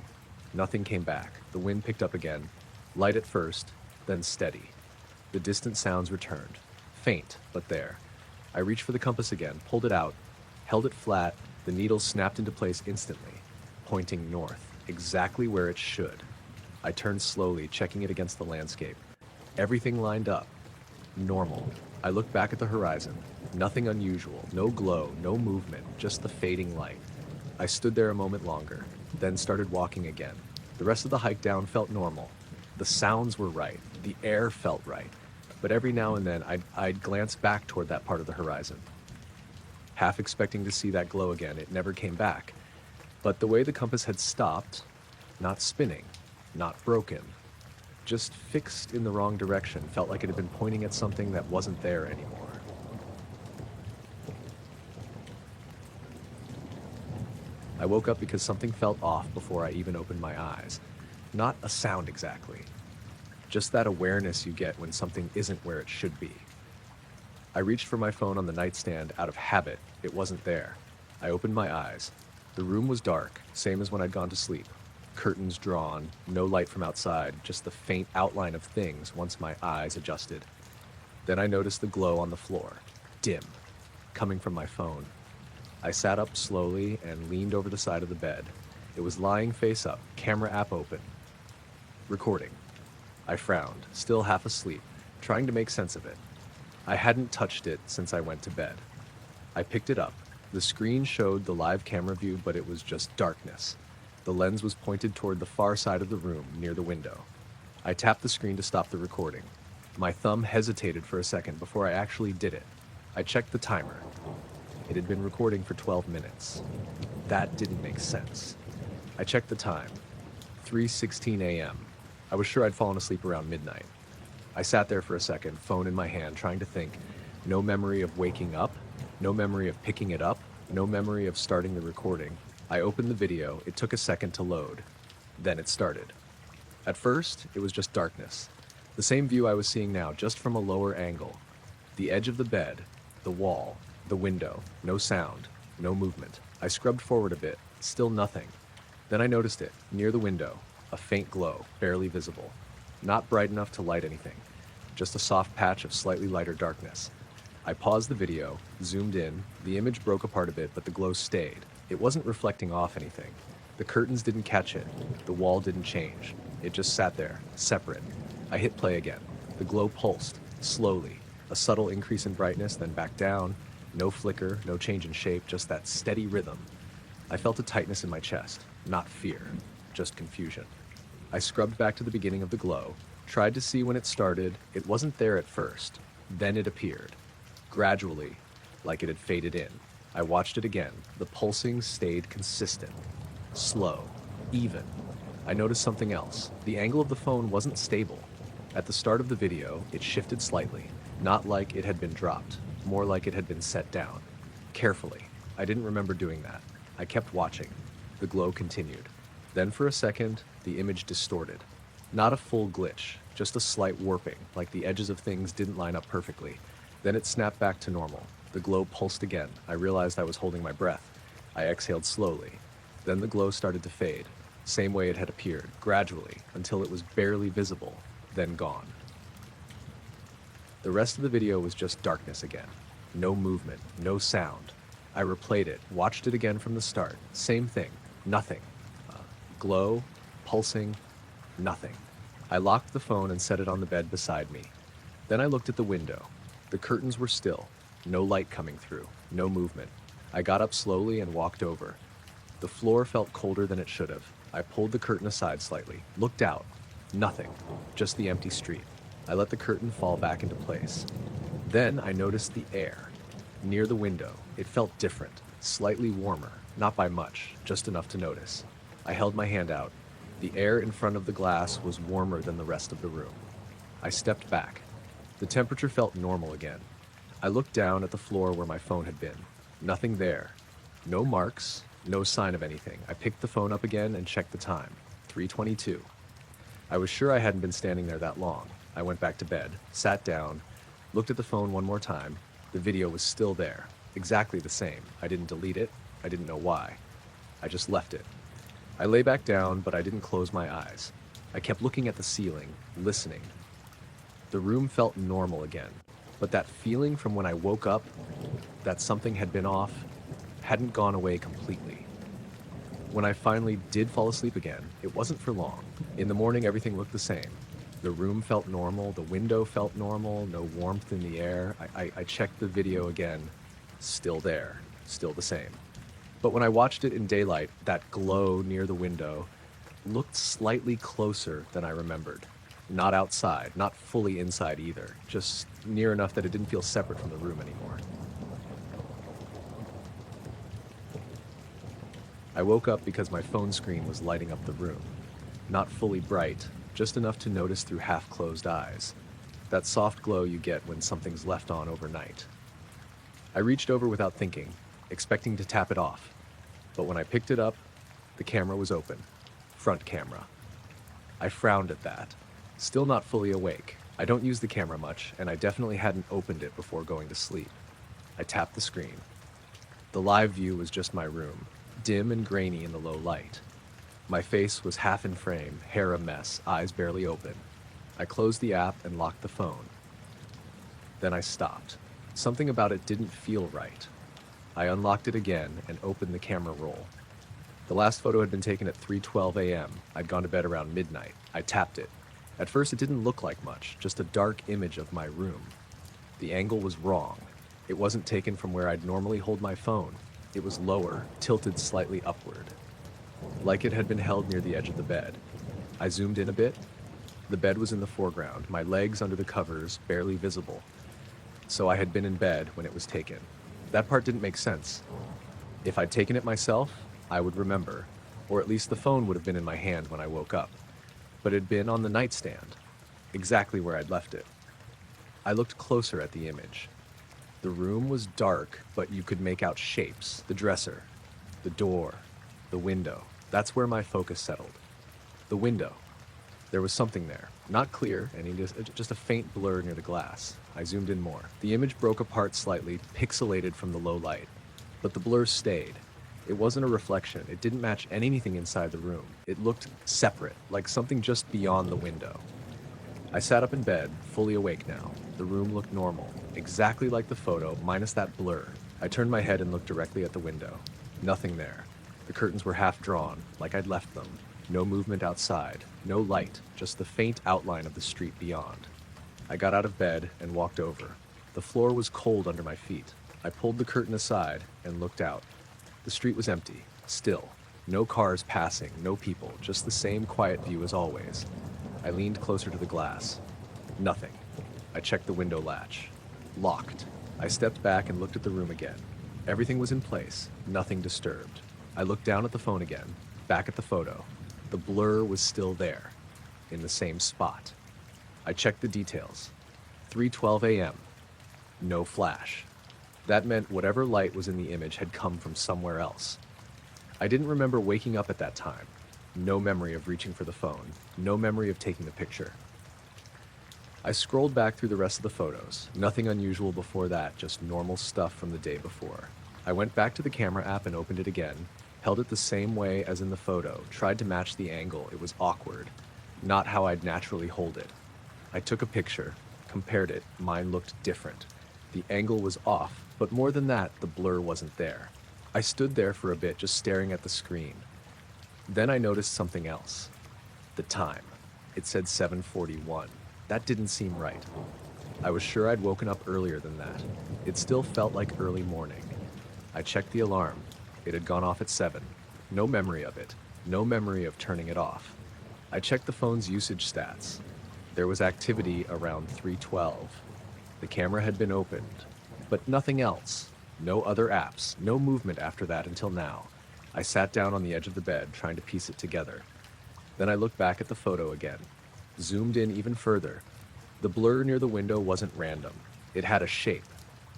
Nothing came back. The wind picked up again. Light at first, then steady. The distant sounds returned. Faint, but there. I reached for the compass again, pulled it out, held it flat. The needle snapped into place instantly, pointing north, exactly where it should. I turned slowly, checking it against the landscape. Everything lined up. Normal. I looked back at the horizon. Nothing unusual, no glow, no movement, just the fading light. I stood there a moment longer, then started walking again. The rest of the hike down felt normal. The sounds were right, the air felt right, but every now and then I'd glance back toward that part of the horizon. Half expecting to see that glow again, it never came back. But the way the compass had stopped, not spinning, not broken, just fixed in the wrong direction, felt like it had been pointing at something that wasn't there anymore. I woke up because something felt off before I even opened my eyes. Not a sound exactly. Just that awareness you get when something isn't where it should be. I reached for my phone on the nightstand out of habit. It wasn't there. I opened my eyes. The room was dark, same as when I'd gone to sleep. Curtains drawn, no light from outside, just the faint outline of things once my eyes adjusted. Then I noticed the glow on the floor, dim, coming from my phone. I sat up slowly and leaned over the side of the bed. It was lying face up, camera app open. Recording. I frowned, still half asleep, trying to make sense of it. I hadn't touched it since I went to bed. I picked it up. The screen showed the live camera view, but it was just darkness. The lens was pointed toward the far side of the room, near the window. I tapped the screen to stop the recording. My thumb hesitated for a second before I actually did it. I checked the timer. It had been recording for 12 minutes. That didn't make sense. I checked the time. 3:16 a.m. I was sure I'd fallen asleep around midnight. I sat there for a second, phone in my hand, trying to think. No memory of waking up, no memory of picking it up, no memory of starting the recording. I opened the video. It took a second to load. Then it started. At first, it was just darkness. The same view I was seeing now, just from a lower angle. The edge of the bed, the wall, the window, no sound, no movement. I scrubbed forward a bit, still nothing. Then I noticed it, near the window, a faint glow, barely visible. Not bright enough to light anything, just a soft patch of slightly lighter darkness. I paused the video, zoomed in. The image broke apart a bit, but the glow stayed. It wasn't reflecting off anything. The curtains didn't catch it. The wall didn't change. It just sat there, separate. I hit play again. The glow pulsed, slowly. A subtle increase in brightness, then back down. No flicker, no change in shape, just that steady rhythm. I felt a tightness in my chest. Not fear, just confusion. I scrubbed back to the beginning of the glow, tried to see when it started. It wasn't there at first. Then it appeared. Gradually, like it had faded in. I watched it again. The pulsing stayed consistent. Slow. Even. I noticed something else. The angle of the phone wasn't stable. At the start of the video, it shifted slightly. Not like it had been dropped. More like it had been set down. Carefully. I didn't remember doing that. I kept watching. The glow continued. Then for a second, the image distorted. Not a full glitch, just a slight warping, like the edges of things didn't line up perfectly. Then it snapped back to normal. The glow pulsed again. I realized I was holding my breath. I exhaled slowly. Then the glow started to fade, same way it had appeared, gradually, until it was barely visible, then gone. The rest of the video was just darkness again. No movement, no sound. I replayed it, watched it again from the start. Same thing, nothing. Glow, pulsing, nothing. I locked the phone and set it on the bed beside me. Then I looked at the window. The curtains were still, no light coming through, no movement. I got up slowly and walked over. The floor felt colder than it should have. I pulled the curtain aside slightly, looked out. Nothing, just the empty street. I let the curtain fall back into place. Then I noticed the air. Near the window, it felt different, slightly warmer, not by much, just enough to notice. I held my hand out. The air in front of the glass was warmer than the rest of the room. I stepped back. The temperature felt normal again. I looked down at the floor where my phone had been. Nothing there. No marks, no sign of anything. I picked the phone up again and checked the time. 3:22. I was sure I hadn't been standing there that long. I went back to bed, sat down, looked at the phone one more time. The video was still there, exactly the same. I didn't delete it. I didn't know why. I just left it. I lay back down, but I didn't close my eyes. I kept looking at the ceiling, listening. The room felt normal again, but that feeling from when I woke up, that something had been off, hadn't gone away completely. When I finally did fall asleep again, it wasn't for long. In the morning, everything looked the same. The room felt normal, the window felt normal, no warmth in the air. I checked the video again, still there, still the same. But when I watched it in daylight, that glow near the window looked slightly closer than I remembered. Not outside, not fully inside either, just near enough that it didn't feel separate from the room anymore. I woke up because my phone screen was lighting up the room. Not fully bright, just enough to notice through half-closed eyes. That soft glow you get when something's left on overnight. I reached over without thinking, expecting to tap it off. But when I picked it up, the camera was open. Front camera. I frowned at that. Still not fully awake. I don't use the camera much, and I definitely hadn't opened it before going to sleep. I tapped the screen. The live view was just my room, dim and grainy in the low light. My face was half in frame, hair a mess, eyes barely open. I closed the app and locked the phone. Then I stopped. Something about it didn't feel right. I unlocked it again and opened the camera roll. The last photo had been taken at 3:12 a.m. I'd gone to bed around midnight. I tapped it. At first it didn't look like much, just a dark image of my room. The angle was wrong. It wasn't taken from where I'd normally hold my phone. It was lower, tilted slightly upward, like it had been held near the edge of the bed. I zoomed in a bit. The bed was in the foreground, my legs under the covers, barely visible. so I had been in bed when it was taken. That part didn't make sense. If I'd taken it myself, I would remember, or at least the phone would have been in my hand when I woke up. But it had been on the nightstand, exactly where I'd left it. I looked closer at the image. The room was dark, but you could make out shapes. The dresser, the door, the window. That's where my focus settled. The window. There was something there. Not clear, and just a faint blur near the glass. I zoomed in more. The image broke apart slightly, pixelated from the low light. But the blur stayed. It wasn't a reflection. It didn't match anything inside the room. It looked separate, like something just beyond the window. I sat up in bed, fully awake now. The room looked normal, exactly like the photo, minus that blur. I turned my head and looked directly at the window. Nothing there. The curtains were half drawn, like I'd left them. No movement outside, no light, just the faint outline of the street beyond. I got out of bed and walked over. The floor was cold under my feet. I pulled the curtain aside and looked out. The street was empty, still. No cars passing, no people, just the same quiet view as always. I leaned closer to the glass. Nothing. I checked the window latch. Locked. I stepped back and looked at the room again. Everything was in place, nothing disturbed. I looked down at the phone again, back at the photo. The blur was still there, in the same spot. I checked the details. 3:12 a.m. No flash. That meant whatever light was in the image had come from somewhere else. I didn't remember waking up at that time. No memory of reaching for the phone. No memory of taking the picture. I scrolled back through the rest of the photos. Nothing unusual before that, just normal stuff from the day before. I went back to the camera app and opened it again, held it the same way as in the photo, tried to match the angle. It was awkward. Not how I'd naturally hold it. I took a picture, compared it. Mine looked different. The angle was off, but more than that, the blur wasn't there. I stood there for a bit, just staring at the screen. Then I noticed something else. The time. It said 7:41. That didn't seem right. I was sure I'd woken up earlier than that. It still felt like early morning. I checked the alarm. It had gone off at 7. No memory of it. No memory of turning it off. I checked the phone's usage stats. There was activity around 3:12. The camera had been opened, but nothing else. No other apps, no movement after that until now. I sat down on the edge of the bed, trying to piece it together. Then I looked back at the photo again, zoomed in even further. The blur near the window wasn't random. It had a shape,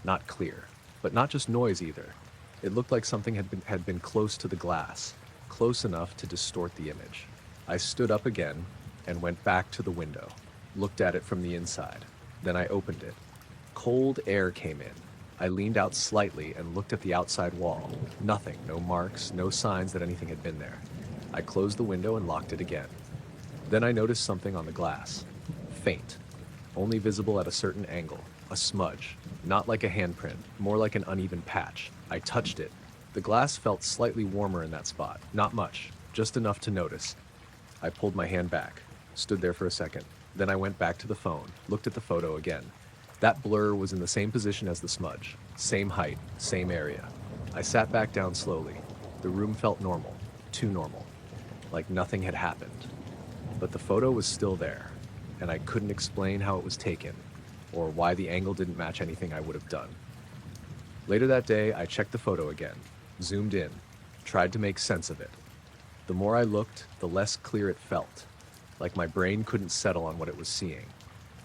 not clear, but not just noise either. It looked like something had been close to the glass, close enough to distort the image. I stood up again and went back to the window, looked at it from the inside. Then I opened it. Cold air came in. I leaned out slightly and looked at the outside wall. Nothing, no marks, no signs that anything had been there. I closed the window and locked it again. Then I noticed something on the glass. Faint. Only visible at a certain angle. A smudge. Not like a handprint, more like an uneven patch. I touched it. The glass felt slightly warmer in that spot. Not much, just enough to notice. I pulled my hand back, stood there for a second. Then I went back to the phone, looked at the photo again. That blur was in the same position as the smudge. Same height, same area. I sat back down slowly. The room felt normal. Too normal. Like nothing had happened. But the photo was still there, and I couldn't explain how it was taken, or why the angle didn't match anything I would have done. Later that day, I checked the photo again, zoomed in, tried to make sense of it. The more I looked, the less clear it felt, like my brain couldn't settle on what it was seeing.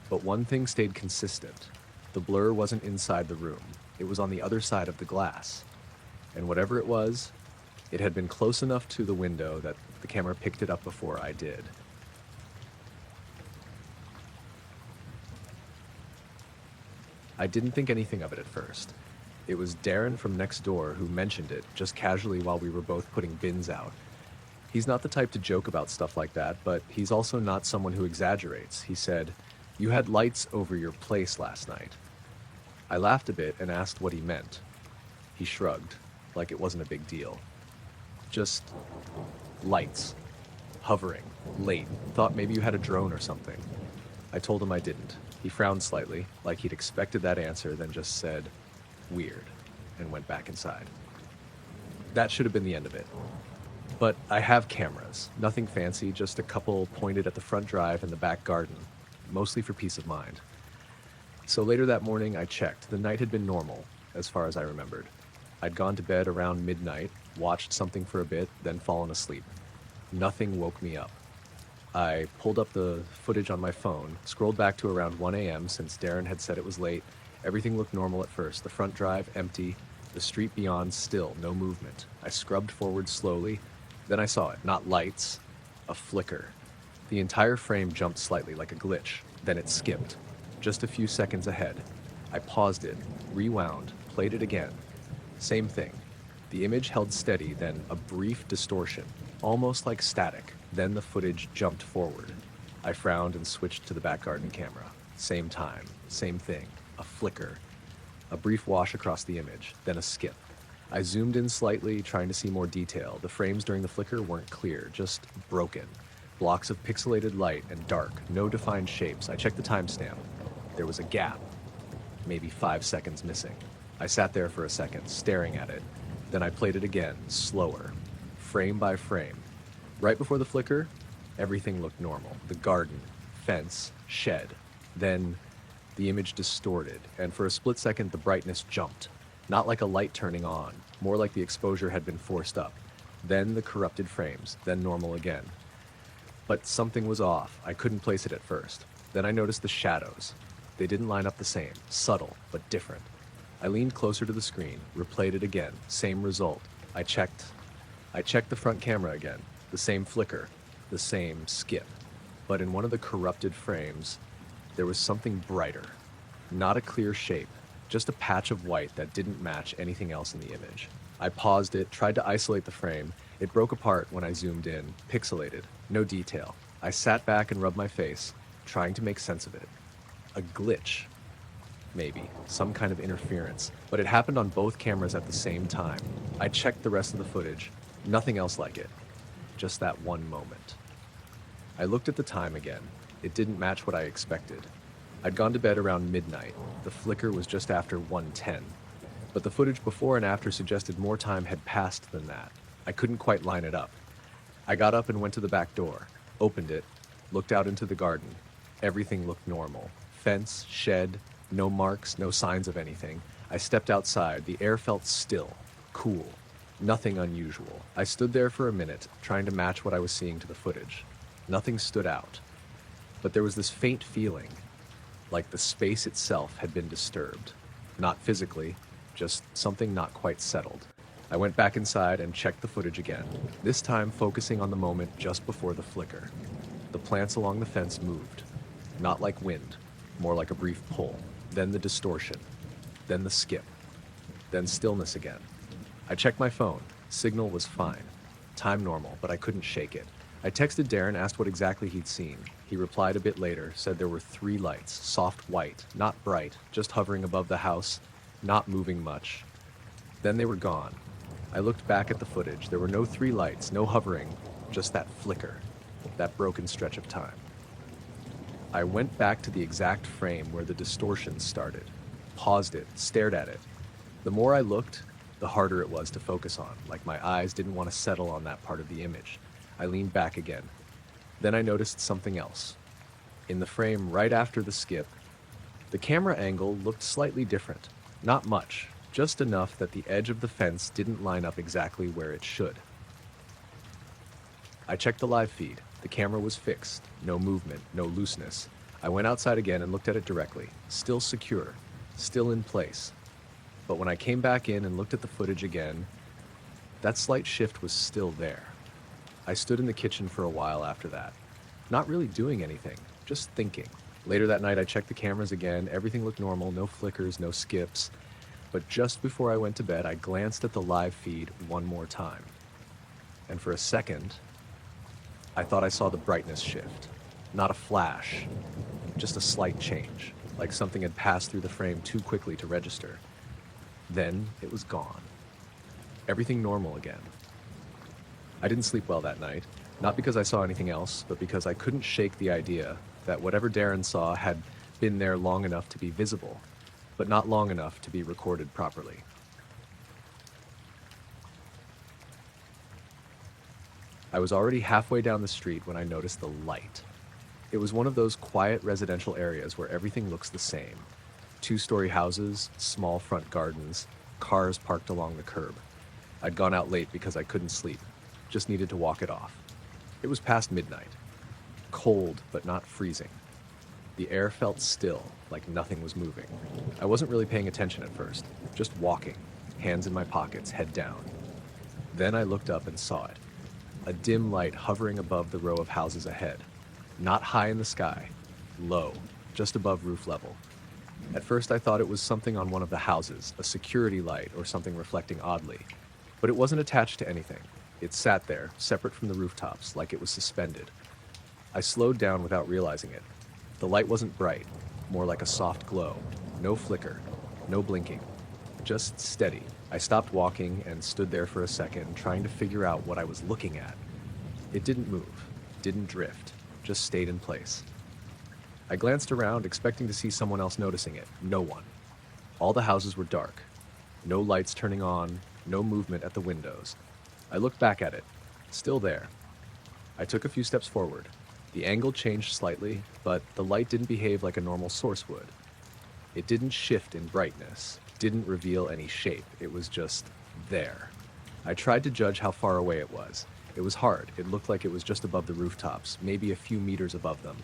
But one thing stayed consistent. The blur wasn't inside the room. It was on the other side of the glass. And whatever it was, it had been close enough to the window that the camera picked it up before I did. I didn't think anything of it at first. It was Darren from next door who mentioned it, just casually while we were both putting bins out. He's not the type to joke about stuff like that, but he's also not someone who exaggerates. He said, "You had lights over your place last night." I laughed a bit and asked what he meant. He shrugged, like it wasn't a big deal. Just lights. Hovering. Late. Thought maybe you had a drone or something. I told him I didn't. He frowned slightly, like he'd expected that answer, then just said, "Weird," and went back inside. That should have been the end of it. But I have cameras. Nothing fancy, just a couple pointed at the front drive and the back garden, mostly for peace of mind. So later that morning, I checked. The night had been normal, as far as I remembered. I'd gone to bed around midnight, watched something for a bit, then fallen asleep. Nothing woke me up. I pulled up the footage on my phone, scrolled back to around 1 a.m. since Darren had said it was late. Everything looked normal at first. The front drive, empty. The street beyond, still, no movement. I scrubbed forward slowly. Then I saw it. Not lights. A flicker. The entire frame jumped slightly, like a glitch. Then it skipped. Just a few seconds ahead. I paused it, rewound, played it again. Same thing. The image held steady, then a brief distortion, almost like static. Then the footage jumped forward. I frowned and switched to the back garden camera. Same time, same thing. A flicker. A brief wash across the image, then a skip. I zoomed in slightly, trying to see more detail. The frames during the flicker weren't clear, just broken. Blocks of pixelated light and dark, no defined shapes. I checked the timestamp. There was a gap, maybe 5 seconds missing. I sat there for a second, staring at it. Then I played it again, slower, frame by frame. Right before the flicker, everything looked normal. The garden, fence, shed. Then the image distorted, and for a split second the brightness jumped. Not like a light turning on, more like the exposure had been forced up. Then the corrupted frames, then normal again. But something was off. I couldn't place it at first. Then I noticed the shadows. They didn't line up the same, subtle, but different. I leaned closer to the screen, replayed it again, same result. I checked the front camera again, the same flicker, the same skip. But in one of the corrupted frames, there was something brighter. Not a clear shape, just a patch of white that didn't match anything else in the image. I paused it, tried to isolate the frame. It broke apart when I zoomed in, pixelated, no detail. I sat back and rubbed my face, trying to make sense of it. A glitch. Maybe, some kind of interference, but it happened on both cameras at the same time. I checked the rest of the footage, nothing else like it, just that one moment. I looked at the time again. It didn't match what I expected. I'd gone to bed around midnight. The flicker was just after 1:10, but the footage before and after suggested more time had passed than that. I couldn't quite line it up. I got up and went to the back door, opened it, looked out into the garden. Everything looked normal. Fence, shed, no marks, no signs of anything. I stepped outside. The air felt still, cool, nothing unusual. I stood there for a minute, trying to match what I was seeing to the footage. Nothing stood out. But there was this faint feeling, like the space itself had been disturbed. Not physically, just something not quite settled. I went back inside and checked the footage again, this time focusing on the moment just before the flicker. The plants along the fence moved, not like wind, more like a brief pull. Then the distortion, then the skip, then stillness again. I checked my phone. Signal was fine. Time normal, but I couldn't shake it. I texted Darren, asked what exactly he'd seen. He replied a bit later, said there were 3 lights, soft white, not bright, just hovering above the house, not moving much. Then they were gone. I looked back at the footage. There were no 3 lights, no hovering, just that flicker, that broken stretch of time. I went back to the exact frame where the distortion started, paused it, stared at it. The more I looked, the harder it was to focus on, like my eyes didn't want to settle on that part of the image. I leaned back again. Then I noticed something else. In the frame right after the skip, the camera angle looked slightly different. Not much, just enough that the edge of the fence didn't line up exactly where it should. I checked the live feed. The camera was fixed, no movement, no looseness. I went outside again and looked at it directly. Still secure, still in place. But when I came back in and looked at the footage again, that slight shift was still there. I stood in the kitchen for a while after that, not really doing anything, just thinking. Later that night I checked the cameras again. Everything looked normal, no flickers, no skips. But just before I went to bed, I glanced at the live feed one more time. And for a second, I thought I saw the brightness shift. Not a flash, just a slight change, like something had passed through the frame too quickly to register. Then it was gone. Everything normal again. I didn't sleep well that night, not because I saw anything else, but because I couldn't shake the idea that whatever Darren saw had been there long enough to be visible, but not long enough to be recorded properly. I was already halfway down the street when I noticed the light. It was one of those quiet residential areas where everything looks the same. Two-story houses, small front gardens, cars parked along the curb. I'd gone out late because I couldn't sleep, just needed to walk it off. It was past midnight. Cold, but not freezing. The air felt still, like nothing was moving. I wasn't really paying attention at first, just walking, hands in my pockets, head down. Then I looked up and saw it. A dim light hovering above the row of houses ahead. Not high in the sky, low, just above roof level. At first I thought it was something on one of the houses, a security light or something reflecting oddly. But it wasn't attached to anything. It sat there, separate from the rooftops, like it was suspended. I slowed down without realizing it. The light wasn't bright, more like a soft glow. No flicker, no blinking. Just steady. I stopped walking and stood there for a second, trying to figure out what I was looking at. It didn't move, didn't drift, just stayed in place. I glanced around, expecting to see someone else noticing it. No one. All the houses were dark. No lights turning on, no movement at the windows. I looked back at it. Still there. I took a few steps forward. The angle changed slightly, but the light didn't behave like a normal source would. It didn't shift in brightness, didn't reveal any shape. It was just there. I tried to judge how far away it was. It was hard. It looked like it was just above the rooftops, maybe a few meters above them.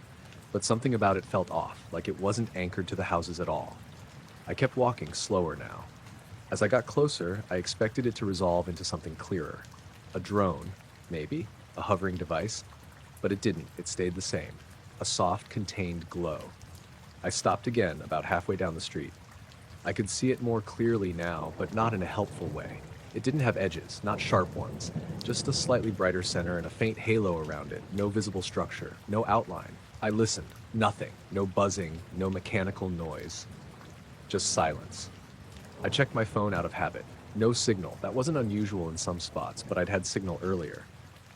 But something about it felt off, like it wasn't anchored to the houses at all. I kept walking, slower now. As I got closer, I expected it to resolve into something clearer. A drone, maybe, a hovering device. But it didn't. It stayed the same. A soft, contained glow. I stopped again, about halfway down the street. I could see it more clearly now, but not in a helpful way. It didn't have edges, not sharp ones. Just a slightly brighter center and a faint halo around it. No visible structure, no outline. I listened. Nothing. No buzzing, no mechanical noise. Just silence. I checked my phone out of habit. No signal. That wasn't unusual in some spots, but I'd had signal earlier.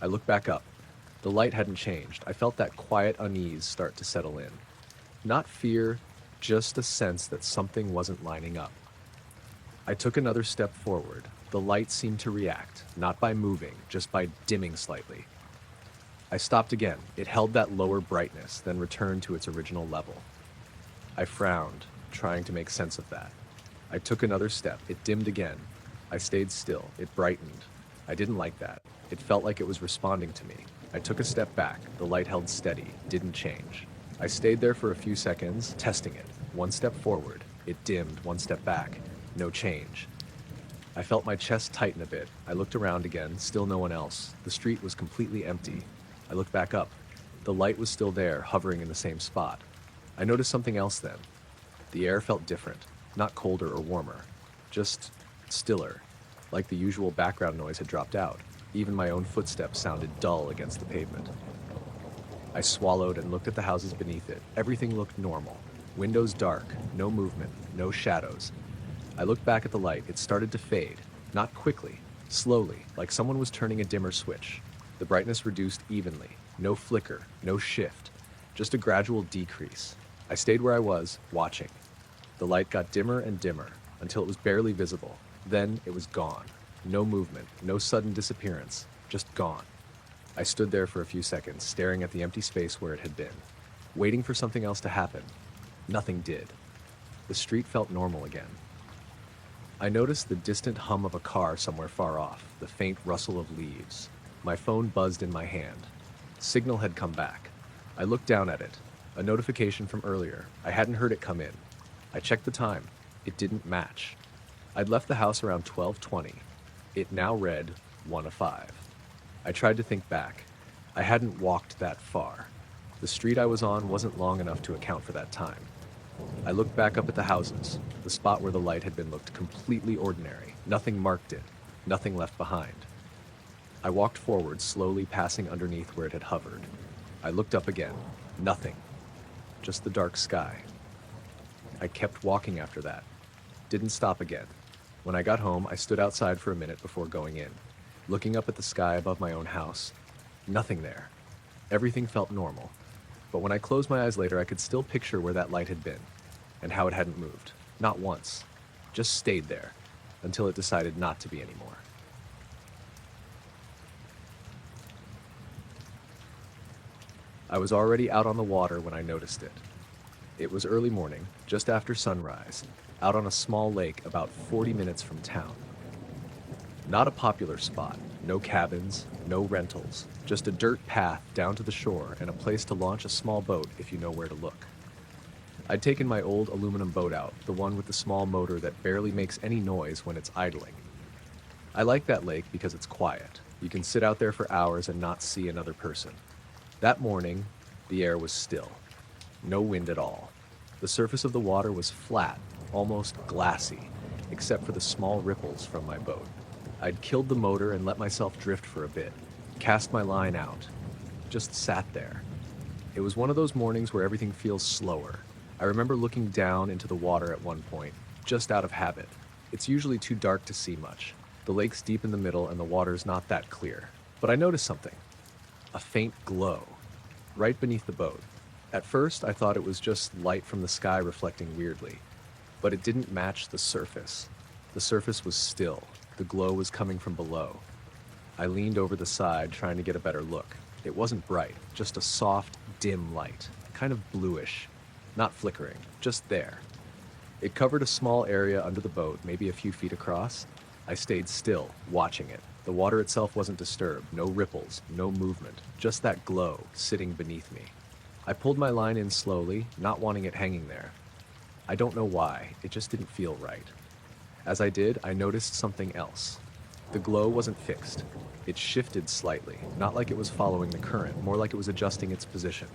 I looked back up. The light hadn't changed. I felt that quiet unease start to settle in. Not fear, just a sense that something wasn't lining up. I took another step forward. The light seemed to react, not by moving, just by dimming slightly. I stopped again. It held that lower brightness, then returned to its original level. I frowned, trying to make sense of that. I took another step. It dimmed again. I stayed still. It brightened. I didn't like that. It felt like it was responding to me. I took a step back. The light held steady, didn't change. I stayed there for a few seconds, testing it. One step forward. It dimmed. One step back. No change. I felt my chest tighten a bit. I looked around again. Still no one else. The street was completely empty. I looked back up. The light was still there, hovering in the same spot. I noticed something else then. The air felt different. Not colder or warmer. Just stiller. Like the usual background noise had dropped out. Even my own footsteps sounded dull against the pavement. I swallowed and looked at the houses beneath it. Everything looked normal. Windows dark, no movement, no shadows. I looked back at the light. It started to fade. Not quickly, slowly, like someone was turning a dimmer switch. The brightness reduced evenly. No flicker, no shift. Just a gradual decrease. I stayed where I was, watching. The light got dimmer and dimmer, until it was barely visible. Then it was gone. No movement, no sudden disappearance, just gone. I stood there for a few seconds, staring at the empty space where it had been, waiting for something else to happen. Nothing did. The street felt normal again. I noticed the distant hum of a car somewhere far off, the faint rustle of leaves. My phone buzzed in my hand. Signal had come back. I looked down at it. A notification from earlier. I hadn't heard it come in. I checked the time. It didn't match. I'd left the house around 12:20. It now read 1:05. I tried to think back. I hadn't walked that far. The street I was on wasn't long enough to account for that time. I looked back up at the houses. The spot where the light had been looked completely ordinary. Nothing marked it. Nothing left behind. I walked forward, slowly passing underneath where it had hovered. I looked up again. Nothing. Just the dark sky. I kept walking after that. Didn't stop again. When I got home, I stood outside for a minute before going in, looking up at the sky above my own house. Nothing there. Everything felt normal. But when I closed my eyes later, I could still picture where that light had been, and how it hadn't moved. Not once. Just stayed there, until it decided not to be anymore. I was already out on the water when I noticed it. It was early morning, just after sunrise, out on a small lake about 40 minutes from town. Not a popular spot, no cabins, no rentals, just a dirt path down to the shore and a place to launch a small boat if you know where to look. I'd taken my old aluminum boat out, the one with the small motor that barely makes any noise when it's idling. I like that lake because it's quiet. You can sit out there for hours and not see another person. That morning, the air was still. No wind at all. The surface of the water was flat, almost glassy, except for the small ripples from my boat. I'd killed the motor and let myself drift for a bit, cast my line out, just sat there. It was one of those mornings where everything feels slower. I remember looking down into the water at one point, just out of habit. It's usually too dark to see much. The lake's deep in the middle and the water's not that clear. But I noticed something. A faint glow, right beneath the boat. At first, I thought it was just light from the sky reflecting weirdly. But it didn't match the surface. The surface was still. The glow was coming from below. I leaned over the side, trying to get a better look. It wasn't bright, just a soft, dim light, kind of bluish. Not flickering, just there. It covered a small area under the boat, maybe a few feet across. I stayed still, watching it. The water itself wasn't disturbed, no ripples, no movement, just that glow sitting beneath me. I pulled my line in slowly, not wanting it hanging there. I don't know why, it just didn't feel right. As I did, I noticed something else. The glow wasn't fixed. It shifted slightly, not like it was following the current, more like it was adjusting its position.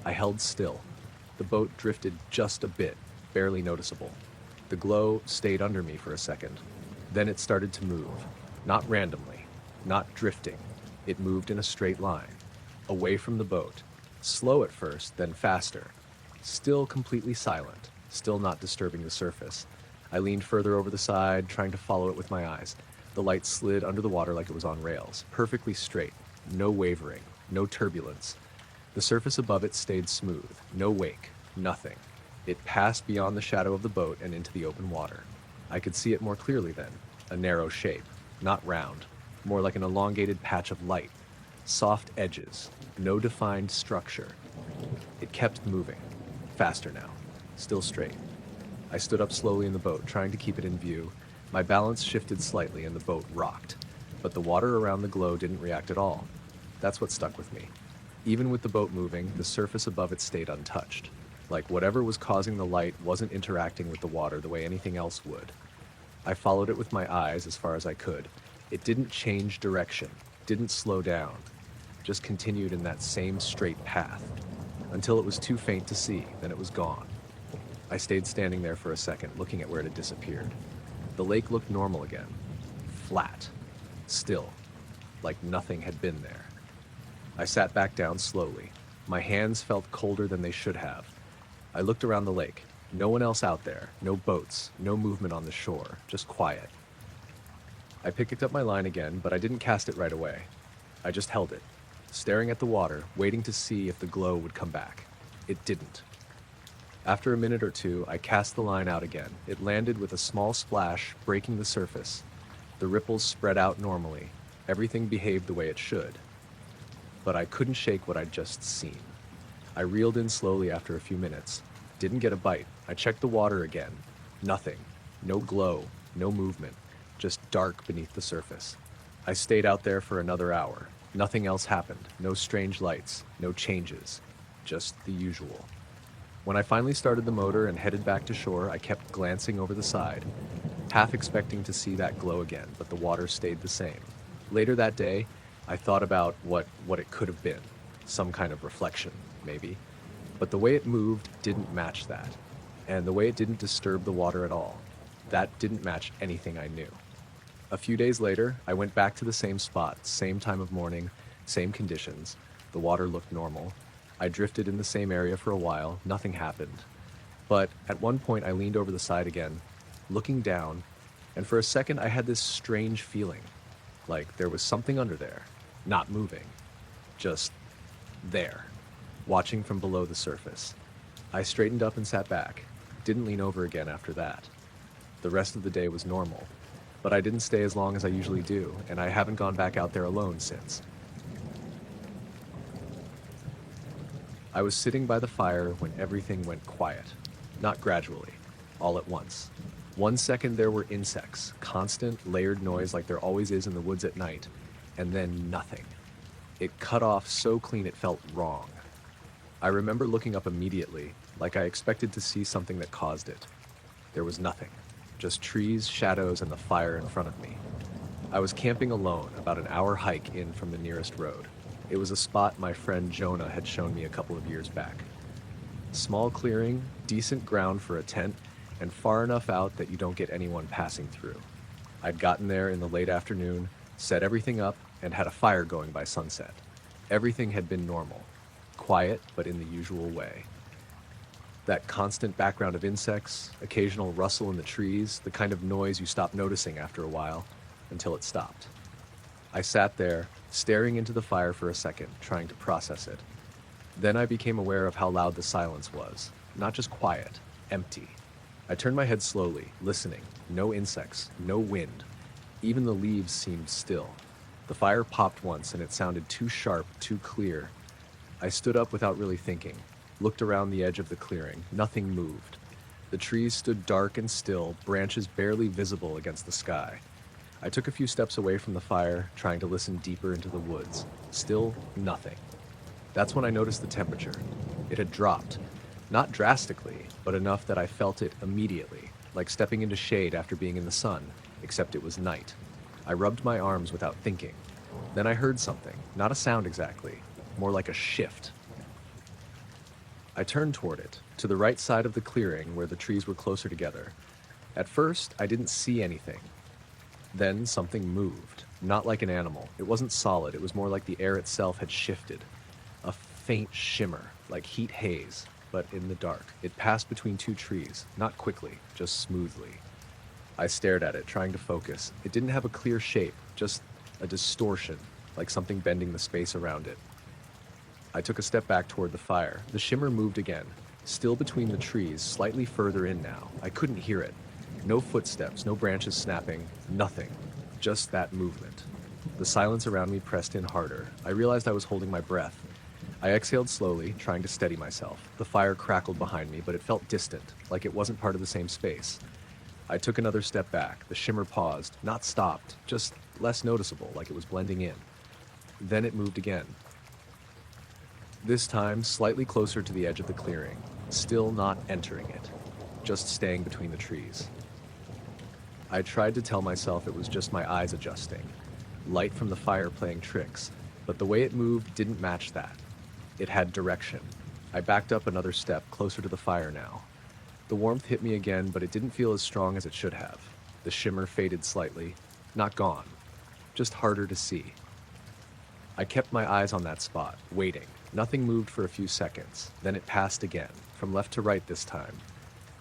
I held still. The boat drifted just a bit, barely noticeable. The glow stayed under me for a second. Then it started to move. Not randomly, not drifting. It moved in a straight line, away from the boat. Slow at first, then faster. Still completely silent, still not disturbing the surface. I leaned further over the side, trying to follow it with my eyes. The light slid under the water like it was on rails, perfectly straight, no wavering, no turbulence. The surface above it stayed smooth, no wake, nothing. It passed beyond the shadow of the boat and into the open water. I could see it more clearly then, a narrow shape, not round, more like an elongated patch of light. Soft edges, no defined structure. It kept moving, faster now, still straight. I stood up slowly in the boat, trying to keep it in view. My balance shifted slightly and the boat rocked, but the water around the glow didn't react at all. That's what stuck with me. Even with the boat moving, the surface above it stayed untouched. Like whatever was causing the light wasn't interacting with the water the way anything else would. I followed it with my eyes as far as I could. It didn't change direction, didn't slow down, just continued in that same straight path, until it was too faint to see, then it was gone. I stayed standing there for a second, looking at where it had disappeared. The lake looked normal again, flat, still, like nothing had been there. I sat back down slowly. My hands felt colder than they should have. I looked around the lake. No one else out there, no boats, no movement on the shore, just quiet. I picked up my line again, but I didn't cast it right away. I just held it, staring at the water, waiting to see if the glow would come back. It didn't. After a minute or two, I cast the line out again. It landed with a small splash, breaking the surface. The ripples spread out normally. Everything behaved the way it should. But I couldn't shake what I'd just seen. I reeled in slowly after a few minutes. Didn't get a bite. I checked the water again. Nothing. No glow. No movement. Just dark beneath the surface. I stayed out there for another hour. Nothing else happened. No strange lights. No changes. Just the usual. When I finally started the motor and headed back to shore, I kept glancing over the side, half expecting to see that glow again, but the water stayed the same. Later that day, I thought about what it could have been. Some kind of reflection, maybe. But the way it moved didn't match that. And the way it didn't disturb the water at all. That didn't match anything I knew. A few days later, I went back to the same spot, same time of morning, same conditions. The water looked normal. I drifted in the same area for a while. Nothing happened. But at one point, I leaned over the side again, looking down, and for a second, I had this strange feeling. Like there was something under there, not moving, just there, watching from below the surface. I straightened up and sat back, didn't lean over again after that. The rest of the day was normal, but I didn't stay as long as I usually do, and I haven't gone back out there alone since. I was sitting by the fire when everything went quiet. Not gradually, all at once. 1 second there were insects, constant, layered noise like there always is in the woods at night, and then nothing. It cut off so clean it felt wrong. I remember looking up immediately, like I expected to see something that caused it. There was nothing, just trees, shadows, and the fire in front of me. I was camping alone, about an hour hike in from the nearest road. It was a spot my friend Jonah had shown me a couple of years back. Small clearing, decent ground for a tent, and far enough out that you don't get anyone passing through. I'd gotten there in the late afternoon, set everything up, and had a fire going by sunset. Everything had been normal, quiet, but in the usual way. That constant background of insects, occasional rustle in the trees, the kind of noise you stop noticing after a while, until it stopped. I sat there, staring into the fire for a second, trying to process it. Then I became aware of how loud the silence was. Not just quiet, empty. I turned my head slowly, listening. No insects, no wind. Even the leaves seemed still. The fire popped once, and it sounded too sharp, too clear. I stood up without really thinking, looked around the edge of the clearing. Nothing moved. The trees stood dark and still, branches barely visible against the sky. I took a few steps away from the fire, trying to listen deeper into the woods. Still nothing. That's when I noticed the temperature. It had dropped. Not drastically, but enough that I felt it immediately, like stepping into shade after being in the sun, except it was night. I rubbed my arms without thinking. Then I heard something, not a sound exactly, more like a shift. I turned toward it, to the right side of the clearing where the trees were closer together. At first, I didn't see anything. Then something moved, not like an animal. It wasn't solid, it was more like the air itself had shifted. A faint shimmer, like heat haze, but in the dark. It passed between two trees, not quickly, just smoothly. I stared at it, trying to focus. It didn't have a clear shape, just a distortion, like something bending the space around it. I took a step back toward the fire. The shimmer moved again, still between the trees, slightly further in now. I couldn't hear it. No footsteps, no branches snapping, nothing. Just that movement. The silence around me pressed in harder. I realized I was holding my breath. I exhaled slowly, trying to steady myself. The fire crackled behind me, but it felt distant, like it wasn't part of the same space. I took another step back. The shimmer paused, not stopped, just less noticeable, like it was blending in. Then it moved again. This time, slightly closer to the edge of the clearing, still not entering it, just staying between the trees. I tried to tell myself it was just my eyes adjusting, light from the fire playing tricks, but the way it moved didn't match that. It had direction. I backed up another step, closer to the fire now. The warmth hit me again, but it didn't feel as strong as it should have. The shimmer faded slightly, not gone, just harder to see. I kept my eyes on that spot, waiting. Nothing moved for a few seconds. Then it passed again, from left to right this time.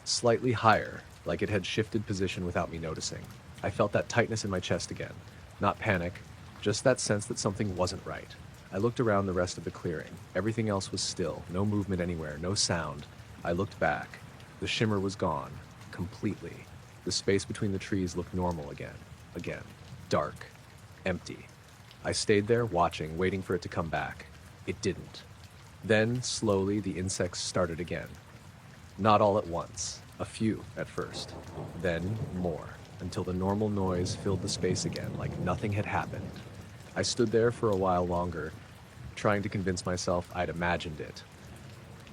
Slightly higher, like it had shifted position without me noticing. I felt that tightness in my chest again. Not panic, just that sense that something wasn't right. I looked around the rest of the clearing. Everything else was still, no movement anywhere, no sound. I looked back. The shimmer was gone, completely. The space between the trees looked normal again. Again. Dark. Empty. I stayed there, watching, waiting for it to come back. It didn't. Then, slowly, the insects started again. Not all at once. A few at first. Then, more, until the normal noise filled the space again, like nothing had happened. I stood there for a while longer, trying to convince myself I'd imagined it.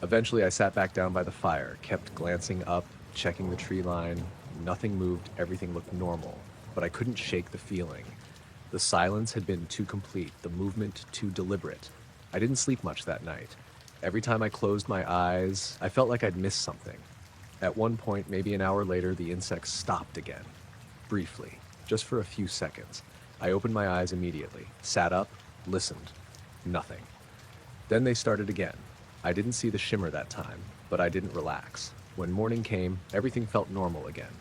Eventually, I sat back down by the fire, kept glancing up, checking the tree line. Nothing moved, everything looked normal, but I couldn't shake the feeling. The silence had been too complete, the movement too deliberate. I didn't sleep much that night. Every time I closed my eyes, I felt like I'd missed something. At one point, maybe an hour later, the insects stopped again. Briefly, just for a few seconds. I opened my eyes immediately, sat up, listened. Nothing. Then they started again. I didn't see the shimmer that time, but I didn't relax. When morning came, everything felt normal again.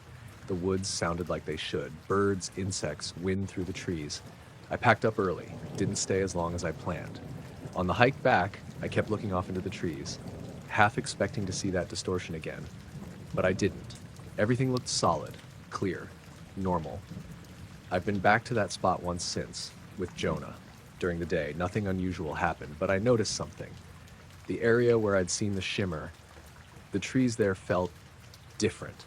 The woods sounded like they should. Birds, insects, wind through the trees. I packed up early, didn't stay as long as I planned. On the hike back, I kept looking off into the trees, half expecting to see that distortion again. But I didn't. Everything looked solid, clear, normal. I've been back to that spot once since, with Jonah. During the day, nothing unusual happened, but I noticed something. The area where I'd seen the shimmer, the trees there felt different.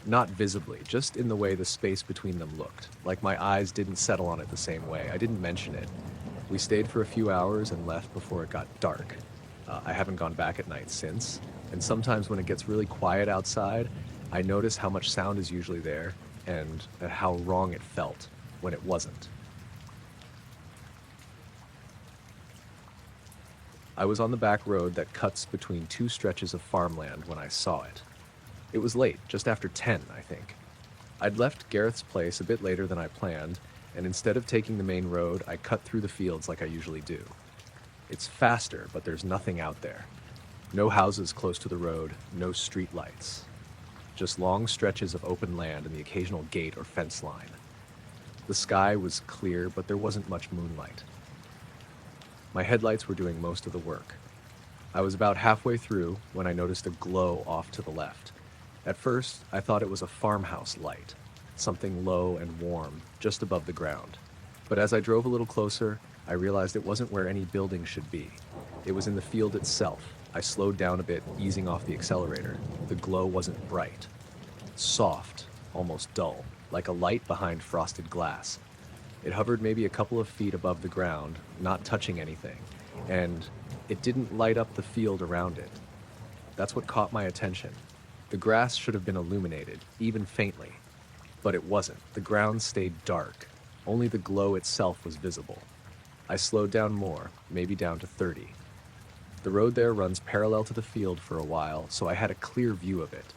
Not visibly, just in the way the space between them looked. Like my eyes didn't settle on it the same way. I didn't mention it. We stayed for a few hours and left before it got dark. I haven't gone back at night since, and sometimes when it gets really quiet outside, I notice how much sound is usually there and how wrong it felt when it wasn't. I was on the back road that cuts between two stretches of farmland when I saw it. It was late, just after 10, I think. I'd left Gareth's place a bit later than I planned, and instead of taking the main road, I cut through the fields like I usually do. It's faster, but there's nothing out there. No houses close to the road, no street lights. Just long stretches of open land and the occasional gate or fence line. The sky was clear, but there wasn't much moonlight. My headlights were doing most of the work. I was about halfway through when I noticed a glow off to the left. At first, I thought it was a farmhouse light, something low and warm, just above the ground. But as I drove a little closer, I realized it wasn't where any building should be. It was in the field itself. I slowed down a bit, easing off the accelerator. The glow wasn't bright. Soft, almost dull, like a light behind frosted glass. It hovered maybe a couple of feet above the ground, not touching anything, and it didn't light up the field around it. That's what caught my attention. The grass should have been illuminated, even faintly, but it wasn't. The ground stayed dark. Only the glow itself was visible. I slowed down more, maybe down to 30. The road there runs parallel to the field for a while, so I had a clear view of it.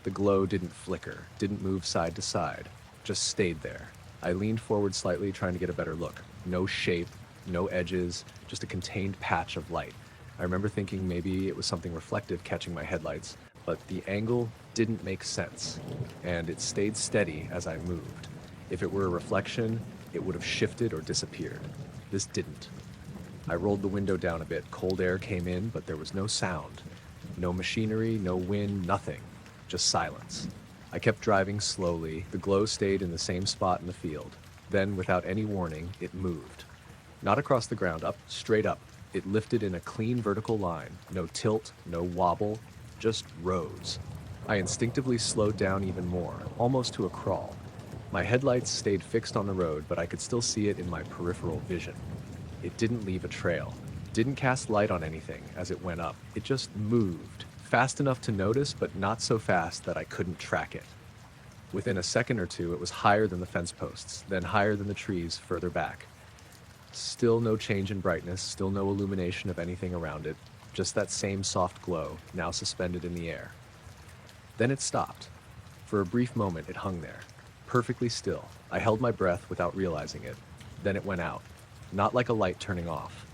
The glow didn't flicker, didn't move side to side, just stayed there. I leaned forward slightly, trying to get a better look. No shape, no edges, just a contained patch of light. I remember thinking maybe it was something reflective catching my headlights, but the angle didn't make sense, and it stayed steady as I moved. If it were a reflection, it would have shifted or disappeared. This didn't. I rolled the window down a bit. Cold air came in, but there was no sound. No machinery, no wind, nothing. Just silence. I kept driving slowly. The glow stayed in the same spot in the field. Then, without any warning, it moved. Not across the ground, up, straight up. It lifted in a clean vertical line. No tilt, no wobble, just rose. I instinctively slowed down even more, almost to a crawl. My headlights stayed fixed on the road, but I could still see it in my peripheral vision. It didn't leave a trail, didn't cast light on anything as it went up. It just moved, fast enough to notice, but not so fast that I couldn't track it. Within a second or two, it was higher than the fence posts, then higher than the trees further back. Still no change in brightness, still no illumination of anything around it, just that same soft glow, now suspended in the air. Then it stopped. For a brief moment, it hung there, perfectly still. I held my breath without realizing it. Then it went out. Not like a light turning off.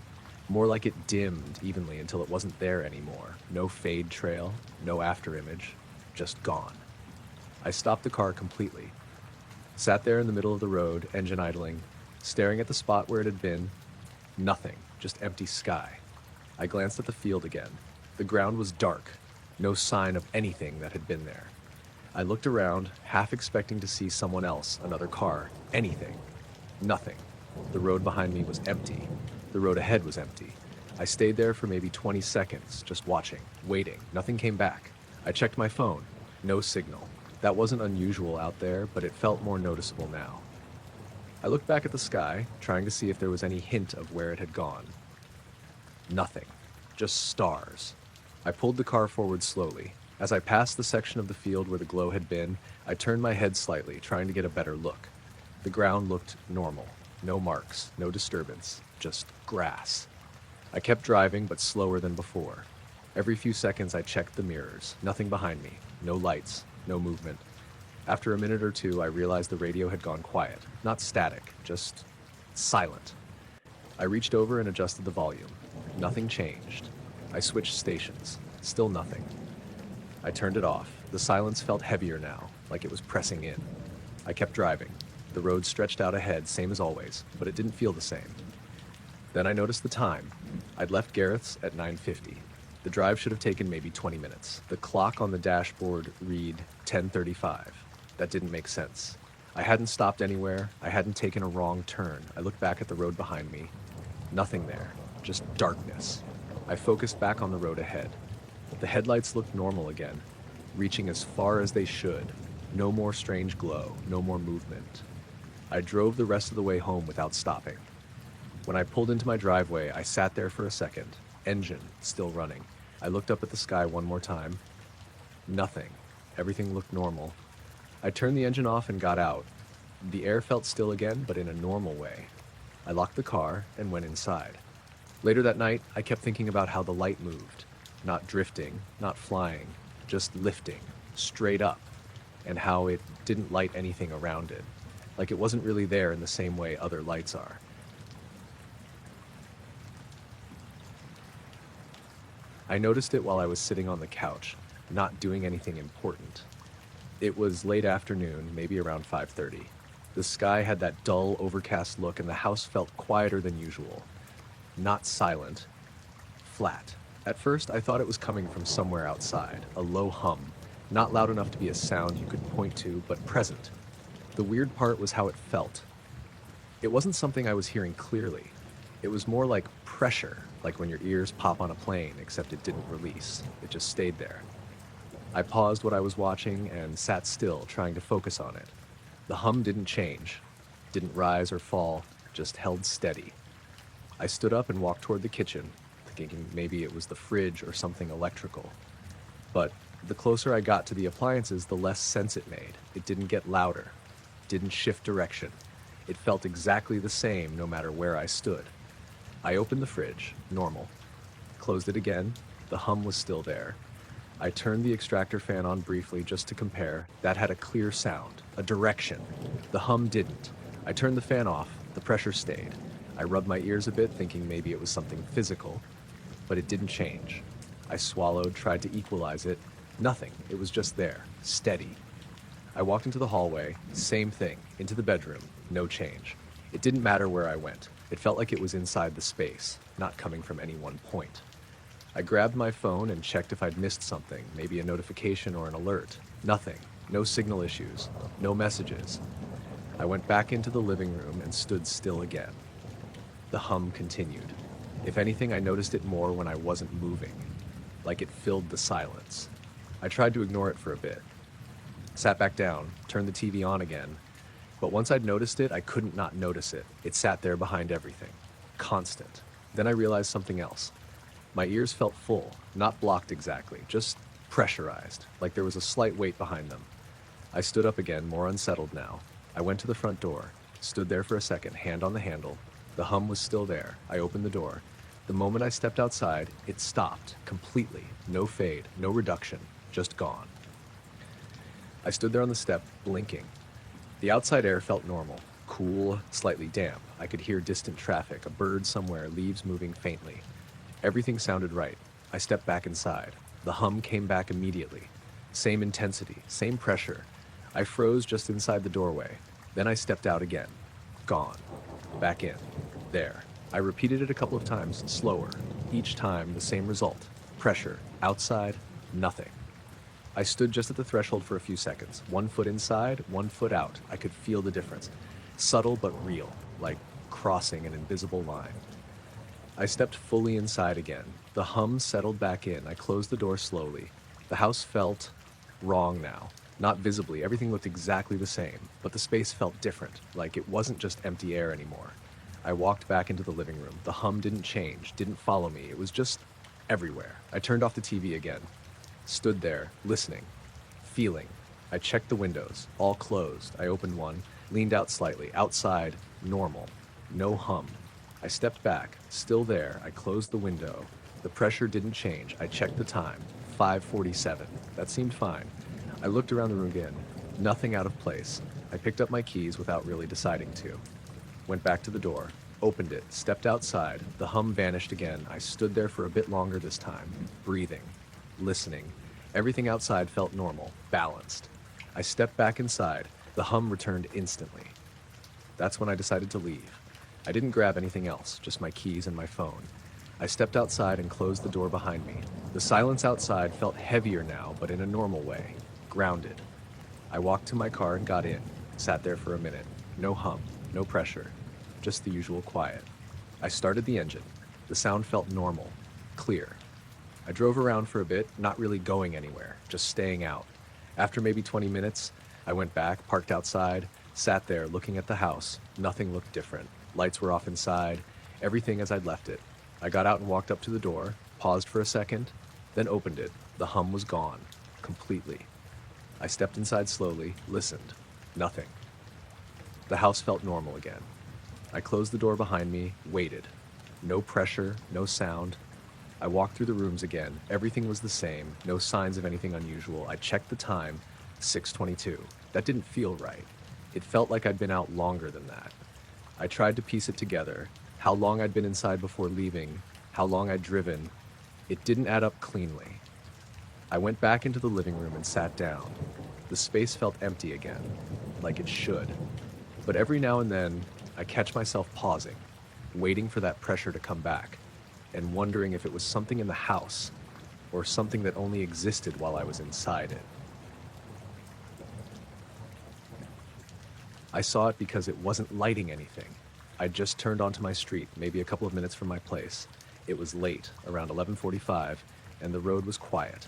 More like it dimmed evenly until it wasn't there anymore. No fade trail, no afterimage, just gone. I stopped the car completely. Sat there in the middle of the road, engine idling, staring at the spot where it had been. Nothing, just empty sky. I glanced at the field again. The ground was dark, no sign of anything that had been there. I looked around, half expecting to see someone else, another car, anything. Nothing. The road behind me was empty. The road ahead was empty. I stayed there for maybe 20 seconds, just watching, waiting. Nothing came back. I checked my phone. No signal. That wasn't unusual out there, but it felt more noticeable now. I looked back at the sky, trying to see if there was any hint of where it had gone. Nothing. Just stars. I pulled the car forward slowly. As I passed the section of the field where the glow had been, I turned my head slightly, trying to get a better look. The ground looked normal. No marks, no disturbance, just grass. I kept driving, but slower than before. Every few seconds I checked the mirrors. Nothing behind me. No lights, no movement. After a minute or two, I realized the radio had gone quiet. Not static, just silent. I reached over and adjusted the volume. Nothing changed. I switched stations. Still nothing. I turned it off. The silence felt heavier now, like it was pressing in. I kept driving. The road stretched out ahead, same as always, but it didn't feel the same. Then I noticed the time. I'd left Gareth's at 9:50. The drive should have taken maybe 20 minutes. The clock on the dashboard read 10:35. That didn't make sense. I hadn't stopped anywhere. I hadn't taken a wrong turn. I looked back at the road behind me. Nothing there. Just darkness. I focused back on the road ahead. The headlights looked normal again, reaching as far as they should. No more strange glow, no more movement. I drove the rest of the way home without stopping. When I pulled into my driveway, I sat there for a second, engine still running. I looked up at the sky one more time. Nothing. Everything looked normal. I turned the engine off and got out. The air felt still again, but in a normal way. I locked the car and went inside. Later that night, I kept thinking about how the light moved. Not drifting, not flying, just lifting, straight up, and how it didn't light anything around it. Like it wasn't really there in the same way other lights are. I noticed it while I was sitting on the couch, not doing anything important. It was late afternoon, maybe around 5:30. The sky had that dull, overcast look, and the house felt quieter than usual. Not silent, flat. At first, I thought it was coming from somewhere outside, a low hum, not loud enough to be a sound you could point to, but present. The weird part was how it felt. It wasn't something I was hearing clearly. It was more like pressure, like when your ears pop on a plane, except it didn't release. It just stayed there. I paused what I was watching and sat still, trying to focus on it. The hum didn't change, didn't rise or fall, just held steady. I stood up and walked toward the kitchen, thinking maybe it was the fridge or something electrical. But the closer I got to the appliances, the less sense it made. It didn't get louder, didn't shift direction. It felt exactly the same no matter where I stood. I opened the fridge, normal. Closed it again, the hum was still there. I turned the extractor fan on briefly just to compare. That had a clear sound, a direction. The hum didn't. I turned the fan off, the pressure stayed. I rubbed my ears a bit, thinking maybe it was something physical, but it didn't change. I swallowed, tried to equalize it. Nothing. It was just there, steady. I walked into the hallway, same thing, into the bedroom, no change. It didn't matter where I went. It felt like it was inside the space, not coming from any one point. I grabbed my phone and checked if I'd missed something, maybe a notification or an alert. Nothing. No signal issues. No messages. I went back into the living room and stood still again. The hum continued. If anything, I noticed it more when I wasn't moving, like it filled the silence. I tried to ignore it for a bit. Sat back down, turned the TV on again, but once I'd noticed it, I couldn't not notice it. It sat there behind everything. Constant. Then I realized something else. My ears felt full, not blocked exactly, just pressurized, like there was a slight weight behind them. I stood up again, more unsettled now. I went to the front door, stood there for a second, hand on the handle. The hum was still there. I opened the door. The moment I stepped outside, it stopped, completely. No fade, no reduction, just gone. I stood there on the step, blinking. The outside air felt normal, cool, slightly damp. I could hear distant traffic, a bird somewhere, leaves moving faintly. Everything sounded right. I stepped back inside. The hum came back immediately. Same intensity, same pressure. I froze just inside the doorway. Then I stepped out again. Gone. Back in. There. I repeated it a couple of times, slower. Each time, the same result. Pressure. Outside. Nothing. I stood just at the threshold for a few seconds. 1 foot inside, 1 foot out. I could feel the difference. Subtle but real, like crossing an invisible line. I stepped fully inside again. The hum settled back in. I closed the door slowly. The house felt wrong now. Not visibly, everything looked exactly the same, but the space felt different, like it wasn't just empty air anymore. I walked back into the living room. The hum didn't change, didn't follow me. It was just everywhere. I turned off the TV again. Stood there, listening, feeling. I checked the windows, all closed. I opened one, leaned out slightly. Outside, normal. No hum. I stepped back, still there. I closed the window. The pressure didn't change. I checked the time, 5:47. That seemed fine. I looked around the room again. Nothing out of place. I picked up my keys without really deciding to. Went back to the door, opened it, stepped outside. The hum vanished again. I stood there for a bit longer this time, breathing, listening. Everything outside felt normal, balanced. I stepped back inside. The hum returned instantly. That's when I decided to leave. I didn't grab anything else, just my keys and my phone. I stepped outside and closed the door behind me. The silence outside felt heavier now, but in a normal way, grounded. I walked to my car and got in, sat there for a minute. No hum, no pressure, just the usual quiet. I started the engine. The sound felt normal. clear. I drove around for a bit, not really going anywhere, just staying out. After maybe 20 minutes, I went back, parked outside, sat there looking at the house. Nothing looked different. Lights were off inside, everything as I'd left it. I got out and walked up to the door, paused for a second, then opened it. The hum was gone, completely. I stepped inside slowly, listened. Nothing. The house felt normal again. I closed the door behind me, waited. No pressure, no sound. I walked through the rooms again. Everything was the same, no signs of anything unusual. I checked the time, 6:22. That didn't feel right. It felt like I'd been out longer than that. I tried to piece it together, how long I'd been inside before leaving, how long I'd driven. It didn't add up cleanly. I went back into the living room and sat down. The space felt empty again, like it should. But every now and then, I catch myself pausing, waiting for that pressure to come back, and wondering if it was something in the house, or something that only existed while I was inside it. I saw it because it wasn't lighting anything. I'd just turned onto my street, maybe a couple of minutes from my place. It was late, around 11:45, and the road was quiet.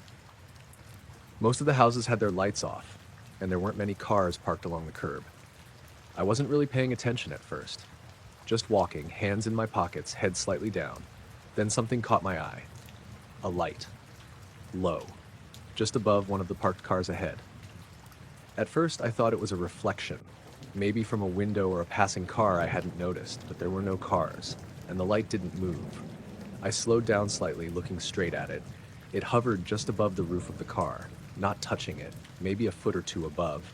Most of the houses had their lights off, and there weren't many cars parked along the curb. I wasn't really paying attention at first. Just walking, hands in my pockets, head slightly down. Then something caught my eye. A light. Low. Just above one of the parked cars ahead. At first, I thought it was a reflection. Maybe from a window or a passing car I hadn't noticed, but there were no cars, and the light didn't move. I slowed down slightly, looking straight at it. It hovered just above the roof of the car, not touching it, maybe a foot or two above.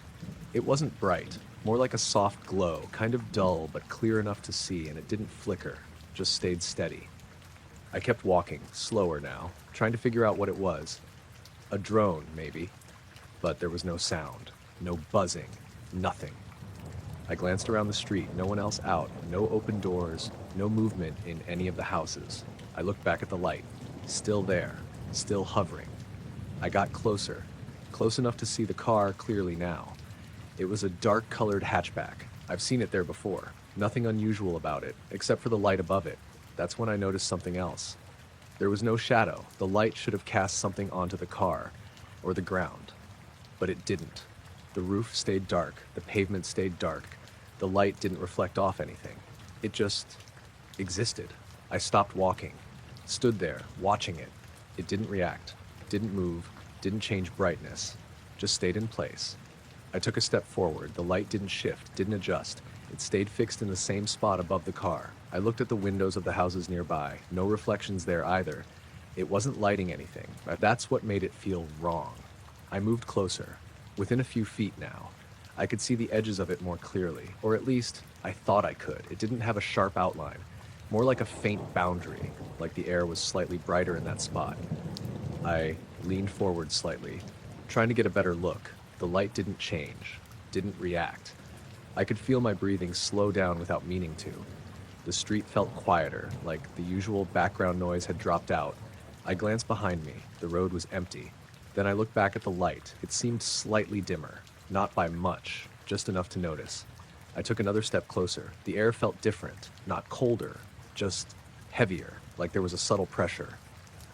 It wasn't bright, more like a soft glow, kind of dull but clear enough to see, and it didn't flicker, just stayed steady. I kept walking, slower now, trying to figure out what it was. A drone, maybe. But there was no sound, no buzzing, nothing. I glanced around the street, no one else out, no open doors, no movement in any of the houses. I looked back at the light, still there, still hovering. I got closer, close enough to see the car clearly now. It was a dark-colored hatchback. I've seen it there before. Nothing unusual about it, except for the light above it. That's when I noticed something else. There was no shadow. The light should have cast something onto the car, or the ground. But it didn't. The roof stayed dark, the pavement stayed dark. The light didn't reflect off anything. It just existed. I stopped walking, stood there, watching it. It didn't react, didn't move, didn't change brightness, just stayed in place. I took a step forward. The light didn't shift, didn't adjust. It stayed fixed in the same spot above the car. I looked at the windows of the houses nearby. No reflections there either. It wasn't lighting anything. That's what made it feel wrong. I moved closer, within a few feet now. I could see the edges of it more clearly, or at least I thought I could. It didn't have a sharp outline, more like a faint boundary, like the air was slightly brighter in that spot. I leaned forward slightly, trying to get a better look. The light didn't change, didn't react. I could feel my breathing slow down without meaning to. The street felt quieter, like the usual background noise had dropped out. I glanced behind me. The road was empty. Then I looked back at the light. It seemed slightly dimmer, not by much, just enough to notice. I took another step closer. The air felt different, not colder, just heavier, like there was a subtle pressure.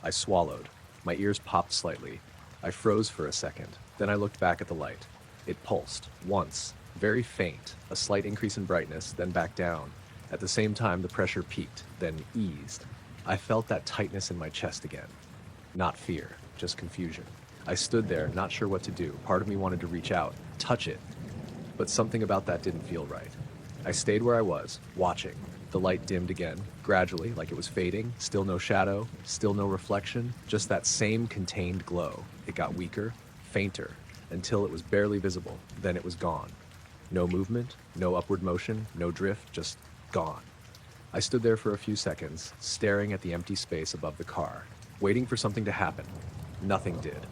I swallowed. My ears popped slightly. I froze for a second. Then I looked back at the light. It pulsed, once, very faint, a slight increase in brightness, then back down. At the same time, the pressure peaked, then eased. I felt that tightness in my chest again. Not fear, just confusion. I stood there, not sure what to do. Part of me wanted to reach out, touch it, but something about that didn't feel right. I stayed where I was, watching. The light dimmed again, gradually, like it was fading. Still no shadow, still no reflection, just that same contained glow. It got weaker, fainter, until it was barely visible. Then it was gone. No movement, no upward motion, no drift, just gone. I stood there for a few seconds, staring at the empty space above the car, waiting for something to happen. Nothing did.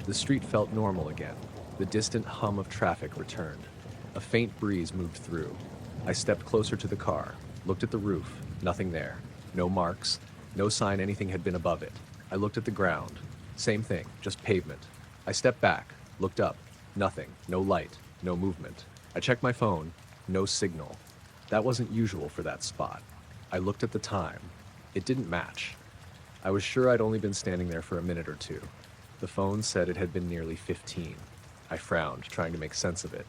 The street felt normal again. The distant hum of traffic returned. A faint breeze moved through. I stepped closer to the car, looked at the roof. Nothing there. No marks, no sign anything had been above it. I looked at the ground. Same thing, just pavement. I stepped back, looked up. Nothing, no light, no movement. I checked my phone. No signal. That wasn't usual for that spot. I looked at the time. It didn't match. I was sure I'd only been standing there for a minute or two. The phone said it had been nearly 15. I frowned, trying to make sense of it.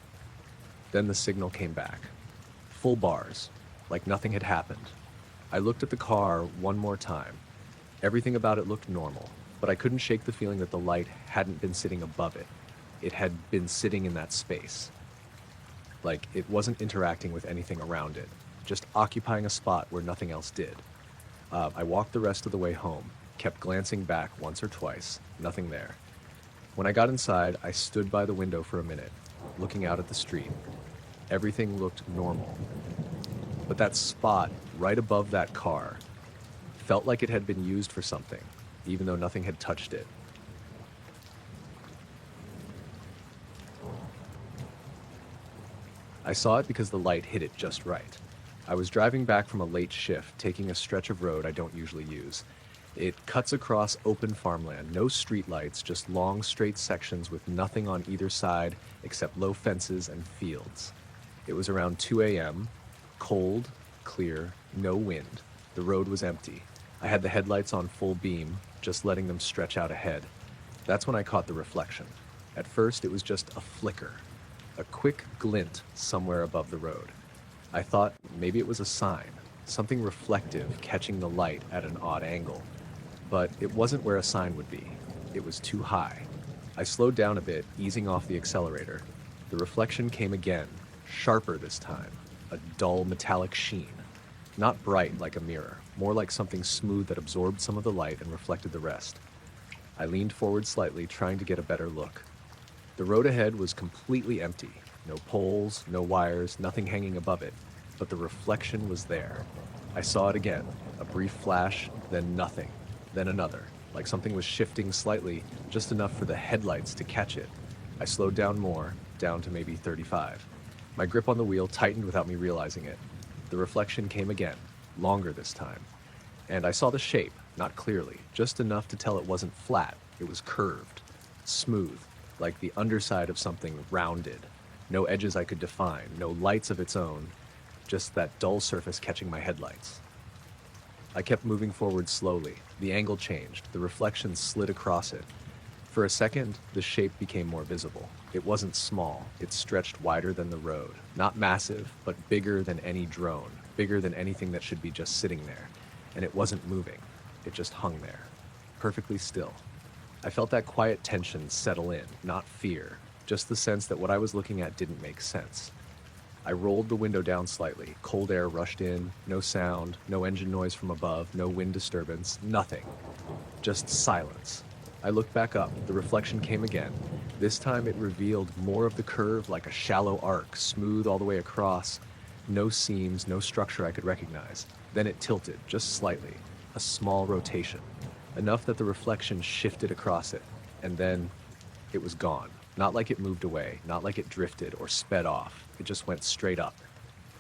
Then the signal came back. Full bars, like nothing had happened. I looked at the car one more time. Everything about it looked normal, but I couldn't shake the feeling that the light hadn't been sitting above it. It had been sitting in that space. Like it wasn't interacting with anything around it, just occupying a spot where nothing else did. I walked the rest of the way home, kept glancing back once or twice, nothing there. When I got inside, I stood by the window for a minute, looking out at the street. Everything looked normal. But that spot right above that car felt like it had been used for something, even though nothing had touched it. I saw it because the light hit it just right. I was driving back from a late shift, taking a stretch of road I don't usually use. It cuts across open farmland, no streetlights, just long, straight sections with nothing on either side except low fences and fields. It was around 2 a.m., cold, clear, no wind. The road was empty. I had the headlights on full beam, just letting them stretch out ahead. That's when I caught the reflection. At first, it was just a flicker, a quick glint somewhere above the road. I thought maybe it was a sign, something reflective catching the light at an odd angle. But it wasn't where a sign would be. It was too high. I slowed down a bit, easing off the accelerator. The reflection came again, sharper this time, a dull metallic sheen. Not bright like a mirror, more like something smooth that absorbed some of the light and reflected the rest. I leaned forward slightly, trying to get a better look. The road ahead was completely empty. No poles, no wires, nothing hanging above it. But the reflection was there. I saw it again, a brief flash, then nothing, then another, like something was shifting slightly, just enough for the headlights to catch it. I slowed down more, down to maybe 35. My grip on the wheel tightened without me realizing it. The reflection came again, longer this time. And I saw the shape, not clearly, just enough to tell it wasn't flat. It was curved, smooth, like the underside of something rounded. No edges I could define, no lights of its own, just that dull surface catching my headlights. I kept moving forward slowly. The angle changed, the reflection slid across it. For a second, the shape became more visible. It wasn't small, it stretched wider than the road. Not massive, but bigger than any drone, bigger than anything that should be just sitting there. And it wasn't moving, it just hung there, perfectly still. I felt that quiet tension settle in, not fear, just the sense that what I was looking at didn't make sense. I rolled the window down slightly. Cold air rushed in, no sound, no engine noise from above, no wind disturbance, nothing. Just silence. I looked back up. The reflection came again. This time it revealed more of the curve like a shallow arc, smooth all the way across. No seams, no structure I could recognize. Then it tilted, just slightly. A small rotation. Enough that the reflection shifted across it. And then it was gone. Not like it moved away, not like it drifted or sped off. It just went straight up,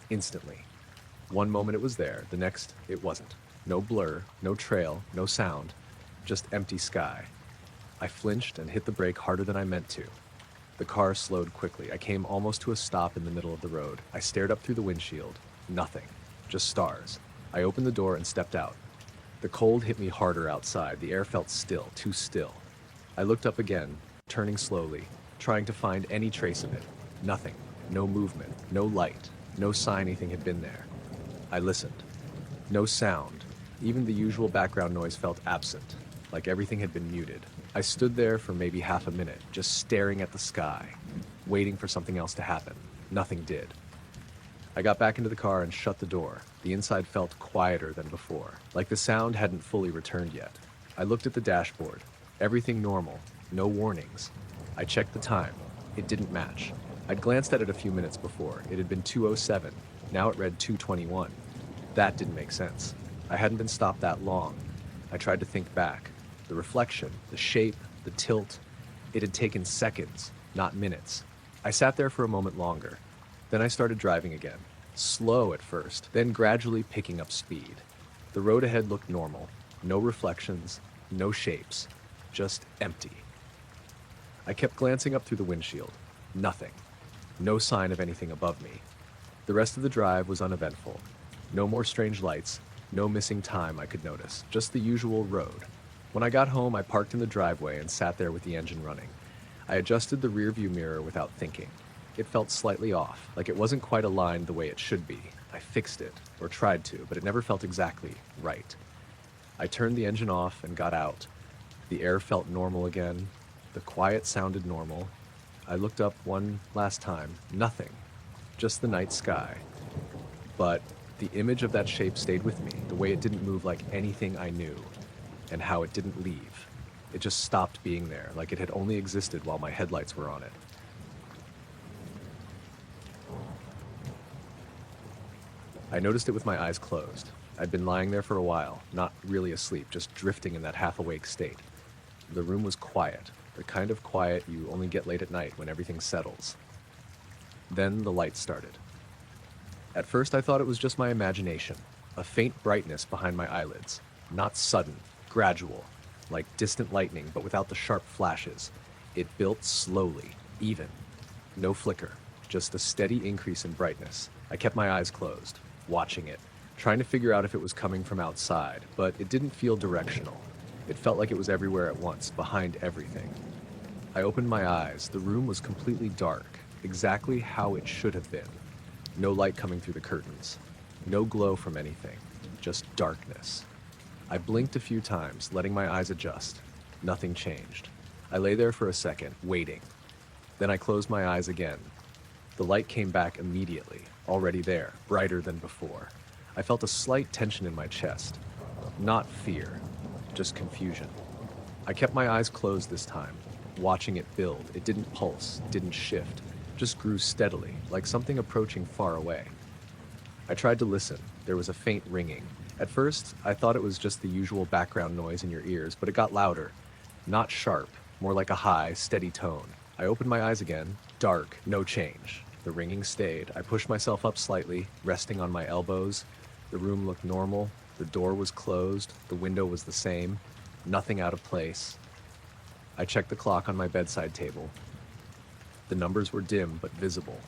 instantly. One moment it was there, the next it wasn't. No blur, no trail, no sound, just empty sky. I flinched and hit the brake harder than I meant to. The car slowed quickly. I came almost to a stop in the middle of the road. I stared up through the windshield. Nothing, just stars. I opened the door and stepped out. The cold hit me harder outside. The air felt still, too still. I looked up again, turning slowly, trying to find any trace of it. Nothing. No movement. No light. No sign anything had been there. I listened. No sound. Even the usual background noise felt absent, like everything had been muted. I stood there for maybe half a minute, just staring at the sky, waiting for something else to happen. Nothing did. I got back into the car and shut the door. The inside felt quieter than before, like the sound hadn't fully returned yet. I looked at the dashboard. Everything normal. No warnings. I checked the time. It didn't match. I'd glanced at it a few minutes before. It had been 2:07. Now it read 2:21. That didn't make sense. I hadn't been stopped that long. I tried to think back. The reflection, the shape, the tilt. It had taken seconds, not minutes. I sat there for a moment longer. Then I started driving again. Slow at first, then gradually picking up speed. The road ahead looked normal. No reflections, no shapes. Just empty. I kept glancing up through the windshield. Nothing. No sign of anything above me. The rest of the drive was uneventful. No more strange lights, No missing time I could notice, just the usual road. When I got home, I parked in the driveway and sat there with the engine running. I adjusted the rearview mirror without thinking. It felt slightly off, like it wasn't quite aligned the way it should be. I fixed it, or tried to, but it never felt exactly right. I turned the engine off and got out. The air felt normal again. The quiet sounded normal. I looked up one last time. Nothing. Just the night sky. But the image of that shape stayed with me, the way it didn't move like anything I knew, and how it didn't leave. It just stopped being there, like it had only existed while my headlights were on it. I noticed it with my eyes closed. I'd been lying there for a while, not really asleep, just drifting in that half-awake state. The room was quiet, the kind of quiet you only get late at night when everything settles. Then the light started. At first I thought it was just my imagination, a faint brightness behind my eyelids. Not sudden, gradual, like distant lightning, but without the sharp flashes. It built slowly, even. No flicker, just a steady increase in brightness. I kept my eyes closed, watching it, trying to figure out if it was coming from outside, but it didn't feel directional. It felt like it was everywhere at once, behind everything. I opened my eyes. The room was completely dark, exactly how it should have been. No light coming through the curtains. No glow from anything, just darkness. I blinked a few times, letting my eyes adjust. Nothing changed. I lay there for a second, waiting. Then I closed my eyes again. The light came back immediately, already there, brighter than before. I felt a slight tension in my chest. Not fear, just confusion. I kept my eyes closed this time, watching it build. It didn't pulse, didn't shift, just grew steadily, like something approaching far away. I tried to listen. There was a faint ringing. At first, I thought it was just the usual background noise in your ears, but it got louder. Not sharp, more like a high, steady tone. I opened my eyes again. Dark, no change. The ringing stayed. I pushed myself up slightly, resting on my elbows. The room looked normal. The door was closed. The window was the same. Nothing out of place. I checked the clock on my bedside table. The numbers were dim but visible.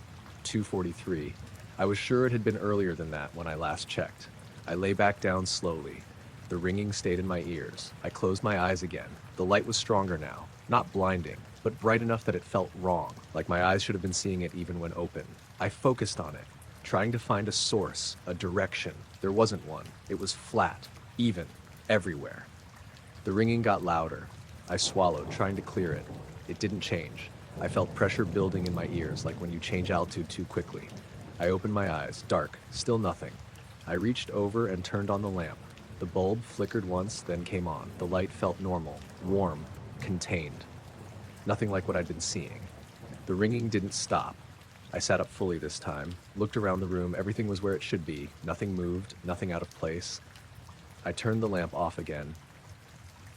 2:43. I was sure it had been earlier than that when I last checked. I lay back down slowly. The ringing stayed in my ears. I closed my eyes again. The light was stronger now. Not blinding, but bright enough that it felt wrong, like my eyes should have been seeing it even when open. I focused on it, trying to find a source, a direction. There wasn't one. It was flat, even, everywhere. The ringing got louder. I swallowed, trying to clear it. It didn't change. I felt pressure building in my ears, like when you change altitude too quickly. I opened my eyes, dark, still nothing. I reached over and turned on the lamp. The bulb flickered once, then came on. The light felt normal, warm, contained. Nothing like what I'd been seeing. The ringing didn't stop. I sat up fully this time, looked around the room. Everything was where it should be. Nothing moved, nothing out of place. I turned the lamp off again.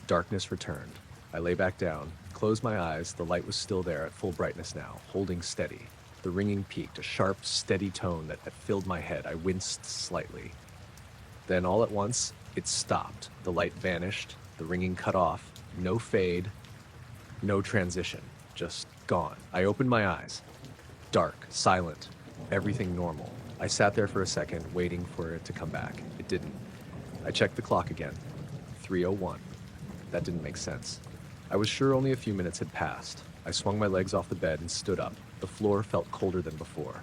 Darkness returned. I lay back down, closed my eyes. The light was still there at full brightness now, holding steady. The ringing peaked, a sharp, steady tone that filled my head. I winced slightly. Then all at once, it stopped. The light vanished, the ringing cut off. No fade, no transition, just gone. I opened my eyes. Dark, silent, everything normal. I sat there for a second, waiting for it to come back. It didn't. I checked the clock again. 3:01. That didn't make sense. I was sure only a few minutes had passed. I swung my legs off the bed and stood up. The floor felt colder than before.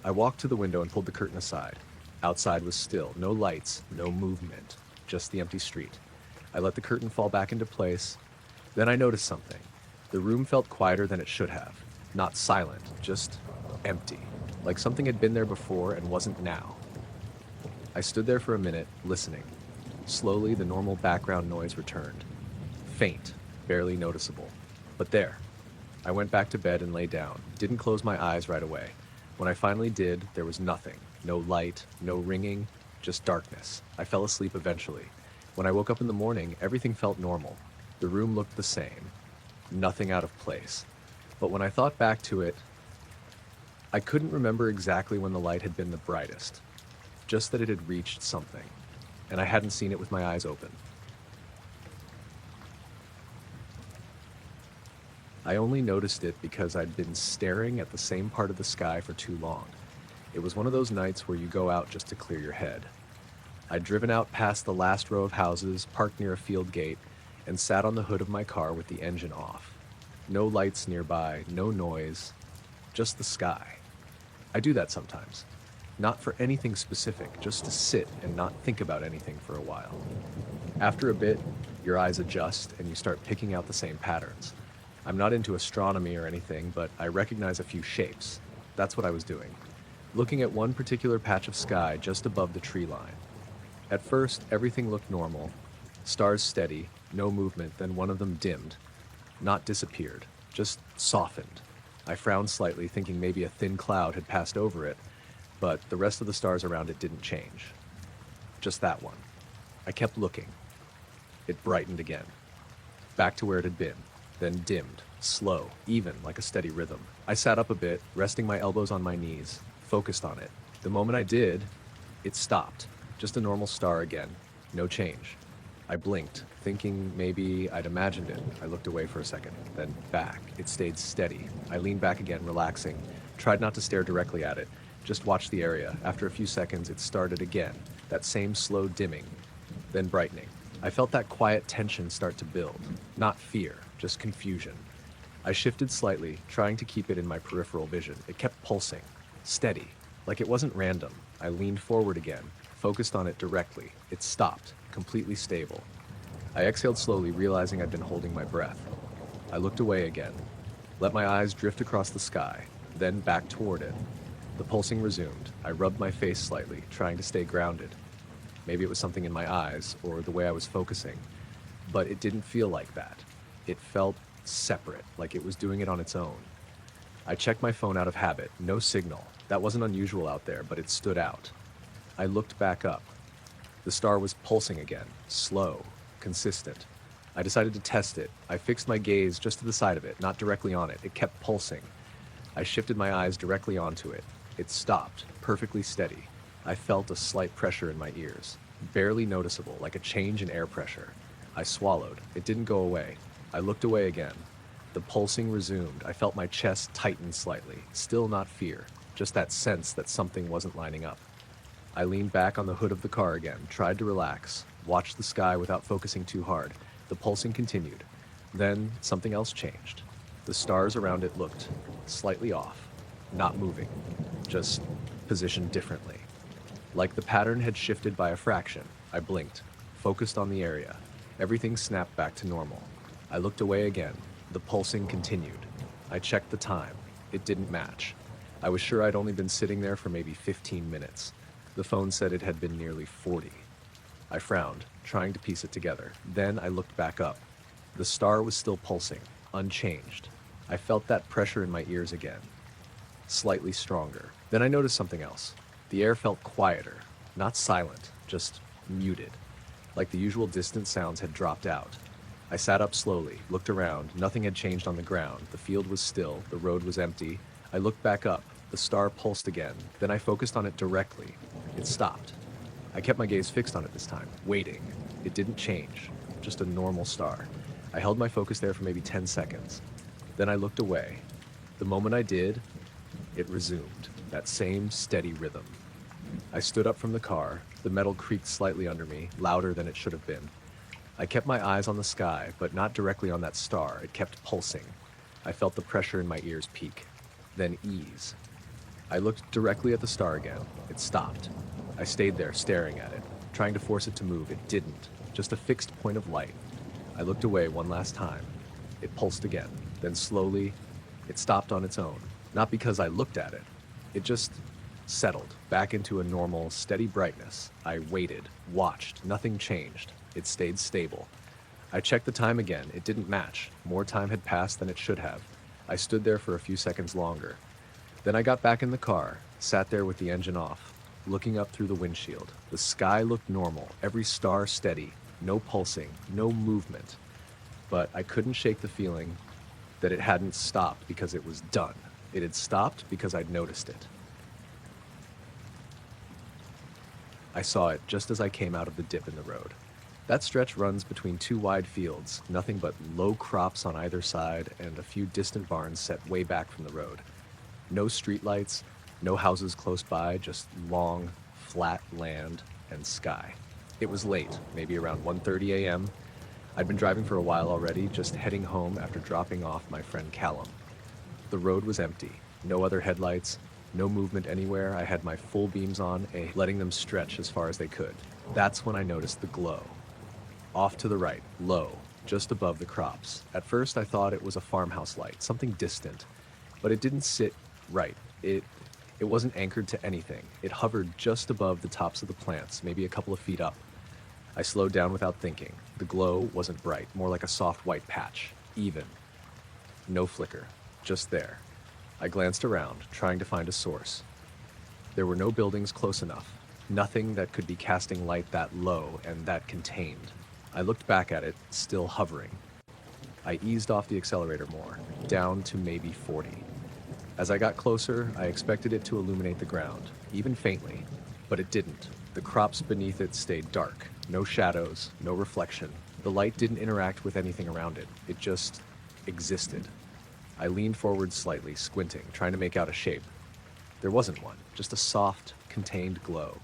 I walked to the window and pulled the curtain aside. Outside was still, no lights, no movement, just the empty street. I let the curtain fall back into place. Then I noticed something. The room felt quieter than it should have. Not silent, just empty, like something had been there before and wasn't now. I stood there for a minute, listening. Slowly, the normal background noise returned. Faint, barely noticeable, but there. I went back to bed and lay down. Didn't close my eyes right away. When I finally did, there was nothing. No light, no ringing, just darkness. I fell asleep eventually. When I woke up in the morning, everything felt normal. The room looked the same. Nothing out of place. But when I thought back to it, I couldn't remember exactly when the light had been the brightest. Just that it had reached something, and I hadn't seen it with my eyes open. I only noticed it because I'd been staring at the same part of the sky for too long. It was one of those nights where you go out just to clear your head. I'd driven out past the last row of houses, parked near a field gate, and sat on the hood of my car with the engine off. No lights nearby, no noise, just the sky. I do that sometimes. Not for anything specific, just to sit and not think about anything for a while. After a bit, your eyes adjust and you start picking out the same patterns. I'm not into astronomy or anything, but I recognize a few shapes. That's what I was doing. Looking at one particular patch of sky just above the tree line. At first, everything looked normal. Stars steady, no movement, then one of them dimmed. Not disappeared, just softened. I frowned slightly, thinking maybe a thin cloud had passed over it, but the rest of the stars around it didn't change. Just that one. I kept looking. It brightened again. Back to where it had been, then dimmed, slow, even, like a steady rhythm. I sat up a bit, resting my elbows on my knees, focused on it. The moment I did, it stopped. Just a normal star again, no change. I blinked, thinking maybe I'd imagined it. I looked away for a second, then back. It stayed steady. I leaned back again, relaxing, tried not to stare directly at it, just watched the area. After a few seconds, it started again, that same slow dimming, then brightening. I felt that quiet tension start to build. Not fear, just confusion. I shifted slightly, trying to keep it in my peripheral vision. It kept pulsing, steady, like it wasn't random. I leaned forward again, focused on it directly. It stopped, completely stable. I exhaled slowly, realizing I'd been holding my breath. I looked away again, let my eyes drift across the sky, then back toward it. The pulsing resumed. I rubbed my face slightly, trying to stay grounded. Maybe it was something in my eyes, or the way I was focusing, but it didn't feel like that. It felt separate, like it was doing it on its own. I checked my phone out of habit, no signal. That wasn't unusual out there, but it stood out. I looked back up. The star was pulsing again, slow, consistent. I decided to test it. I fixed my gaze just to the side of it, not directly on it. It kept pulsing. I shifted my eyes directly onto it. It stopped, perfectly steady. I felt a slight pressure in my ears, barely noticeable, like a change in air pressure. I swallowed. It didn't go away. I looked away again. The pulsing resumed. I felt my chest tighten slightly. Still not fear, just that sense that something wasn't lining up. I leaned back on the hood of the car again, tried to relax, watched the sky without focusing too hard. The pulsing continued. Then something else changed. The stars around it looked slightly off, not moving, just positioned differently. Like the pattern had shifted by a fraction. I blinked, focused on the area. Everything snapped back to normal. I looked away again. The pulsing continued. I checked the time. It didn't match. I was sure I'd only been sitting there for maybe 15 minutes. The phone said it had been nearly 40. I frowned, trying to piece it together. Then I looked back up. The star was still pulsing, unchanged. I felt that pressure in my ears again, slightly stronger. Then I noticed something else. The air felt quieter, not silent, just muted, like the usual distant sounds had dropped out. I sat up slowly, looked around. Nothing had changed on the ground. The field was still, the road was empty. I looked back up. The star pulsed again. Then I focused on it directly. It stopped. I kept my gaze fixed on it this time, waiting. It didn't change, just a normal star. I held my focus there for maybe 10 seconds. Then I looked away. The moment I did, it resumed, that same steady rhythm. I stood up from the car. The metal creaked slightly under me, louder than it should have been. I kept my eyes on the sky, but not directly on that star. It kept pulsing. I felt the pressure in my ears peak, then ease. I looked directly at the star again. It stopped. I stayed there, staring at it, trying to force it to move. It didn't, just a fixed point of light. I looked away one last time. It pulsed again. Then slowly, it stopped on its own. Not because I looked at it. It just settled back into a normal, steady brightness. I waited, watched. Nothing changed. It stayed stable. I checked the time again. It didn't match. More time had passed than it should have. I stood there for a few seconds longer. Then I got back in the car, sat there with the engine off, looking up through the windshield. The sky looked normal, every star steady, no pulsing, no movement. But I couldn't shake the feeling that it hadn't stopped because it was done. It had stopped because I'd noticed it. I saw it just as I came out of the dip in the road. That stretch runs between two wide fields, nothing but low crops on either side and a few distant barns set way back from the road. No streetlights, no houses close by, just long, flat land. and sky. It was late, maybe around 1:30 a.m. I'd been driving for a while already, just heading home after dropping off my friend Callum. The road was empty, no other headlights, no movement anywhere. I had my full beams on, letting them stretch as far as they could. That's when I noticed the glow. Off to the right, low, just above the crops. At first I thought it was a farmhouse light, something distant, but it didn't sit right. It wasn't anchored to anything. It hovered just above the tops of the plants, maybe a couple of feet up. I slowed down without thinking. The glow wasn't bright, more like a soft white patch, even. No flicker, just there. I glanced around, trying to find a source. There were no buildings close enough, nothing that could be casting light that low and that contained. I looked back at it, still hovering. I eased off the accelerator more, down to maybe 40. As I got closer, I expected it to illuminate the ground, even faintly, but it didn't. The crops beneath it stayed dark, no shadows, no reflection. The light didn't interact with anything around it. It just existed. I leaned forward slightly, squinting, trying to make out a shape. There wasn't one, just a soft, contained glow.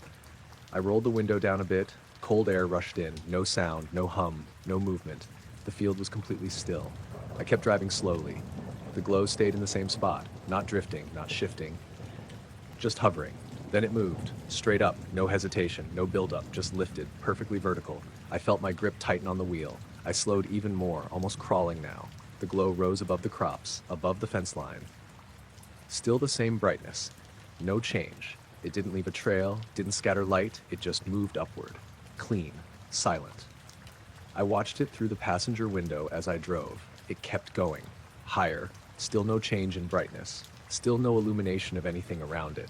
I rolled the window down a bit. Cold air rushed in, no sound, no hum, no movement. The field was completely still. I kept driving slowly. The glow stayed in the same spot, not drifting, not shifting, just hovering. Then it moved, straight up, no hesitation, no buildup, just lifted, perfectly vertical. I felt my grip tighten on the wheel. I slowed even more, almost crawling now. The glow rose above the crops, above the fence line. Still the same brightness, no change. It didn't leave a trail, didn't scatter light, it just moved upward. Clean, silent. I watched it through the passenger window as I drove. It kept going, higher, still no change in brightness, still no illumination of anything around it.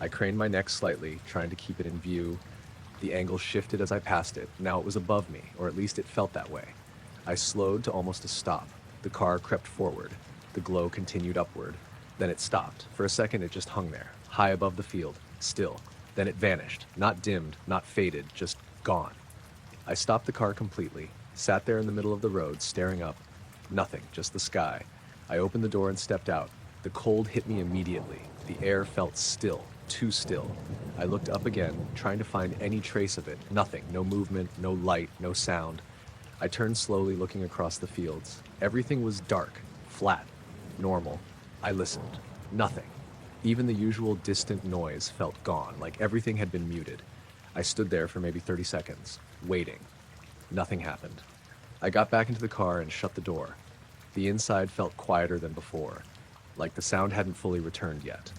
I craned my neck slightly, trying to keep it in view. The angle shifted as I passed it. Now it was above me, or at least it felt that way. I slowed to almost a stop. The car crept forward. The glow continued upward. Then it stopped. For a second it just hung there, high above the field, still. Then it vanished, not dimmed, not faded, just gone. I stopped the car completely, sat there in the middle of the road, staring up. Nothing, just the sky. I opened the door and stepped out. The cold hit me immediately. The air felt still, too still. I looked up again, trying to find any trace of it. Nothing, no movement, no light, no sound. I turned slowly, looking across the fields. Everything was dark, flat, normal. I listened. Nothing. Even the usual distant noise felt gone, like everything had been muted. I stood there for maybe 30 seconds, waiting. Nothing happened. I got back into the car and shut the door. The inside felt quieter than before, like the sound hadn't fully returned yet.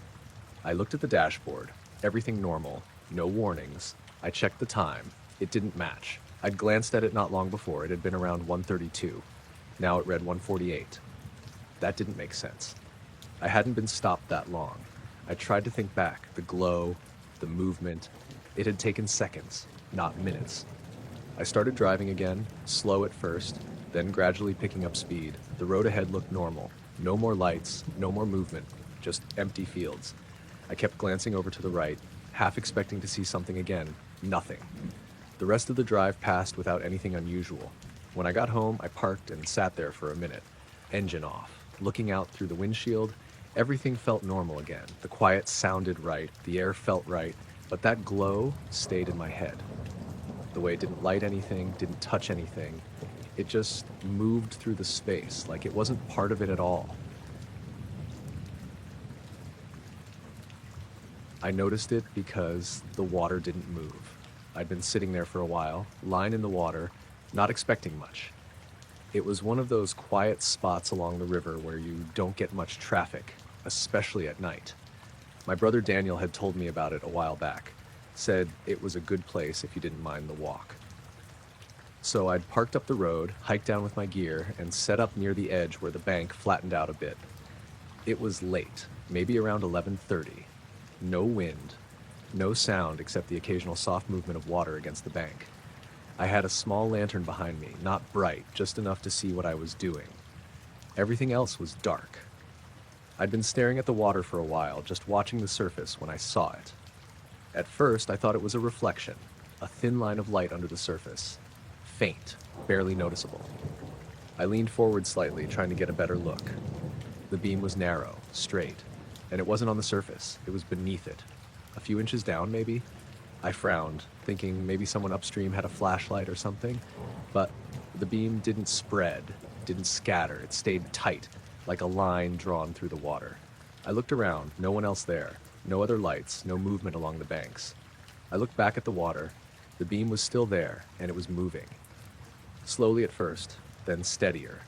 I looked at the dashboard. Everything normal, no warnings. I checked the time. It didn't match. I'd glanced at it not long before. It had been around 1:32. Now it read 1:48. That didn't make sense. I hadn't been stopped that long. I tried to think back. The glow, the movement. It had taken seconds, not minutes. I started driving again, slow at first, then gradually picking up speed. The road ahead looked normal. No more lights, no more movement, just empty fields. I kept glancing over to the right, half expecting to see something again. Nothing. The rest of the drive passed without anything unusual. When I got home, I parked and sat there for a minute, engine off. Looking out through the windshield, everything felt normal again. The quiet sounded right, the air felt right, but that glow stayed in my head. The way it didn't light anything, didn't touch anything. It just moved through the space, like it wasn't part of it at all. I noticed it because the water didn't move. I'd been sitting there for a while, lying in the water, not expecting much. It was one of those quiet spots along the river where you don't get much traffic, especially at night. My brother Daniel had told me about it a while back, said it was a good place if you didn't mind the walk. So I'd parked up the road, hiked down with my gear, and set up near the edge where the bank flattened out a bit. It was late, maybe around 11:30. No wind, no sound except the occasional soft movement of water against the bank. I had a small lantern behind me, not bright, just enough to see what I was doing. Everything else was dark. I'd been staring at the water for a while, just watching the surface when I saw it. At first, I thought it was a reflection, a thin line of light under the surface. Faint, barely noticeable. I leaned forward slightly, trying to get a better look. The beam was narrow, straight, and it wasn't on the surface. It was beneath it. A few inches down, maybe? I frowned, thinking maybe someone upstream had a flashlight or something, but the beam didn't spread, didn't scatter, it stayed tight, like a line drawn through the water. I looked around, no one else there, no other lights, no movement along the banks. I looked back at the water. The beam was still there, and it was moving. Slowly at first, then steadier,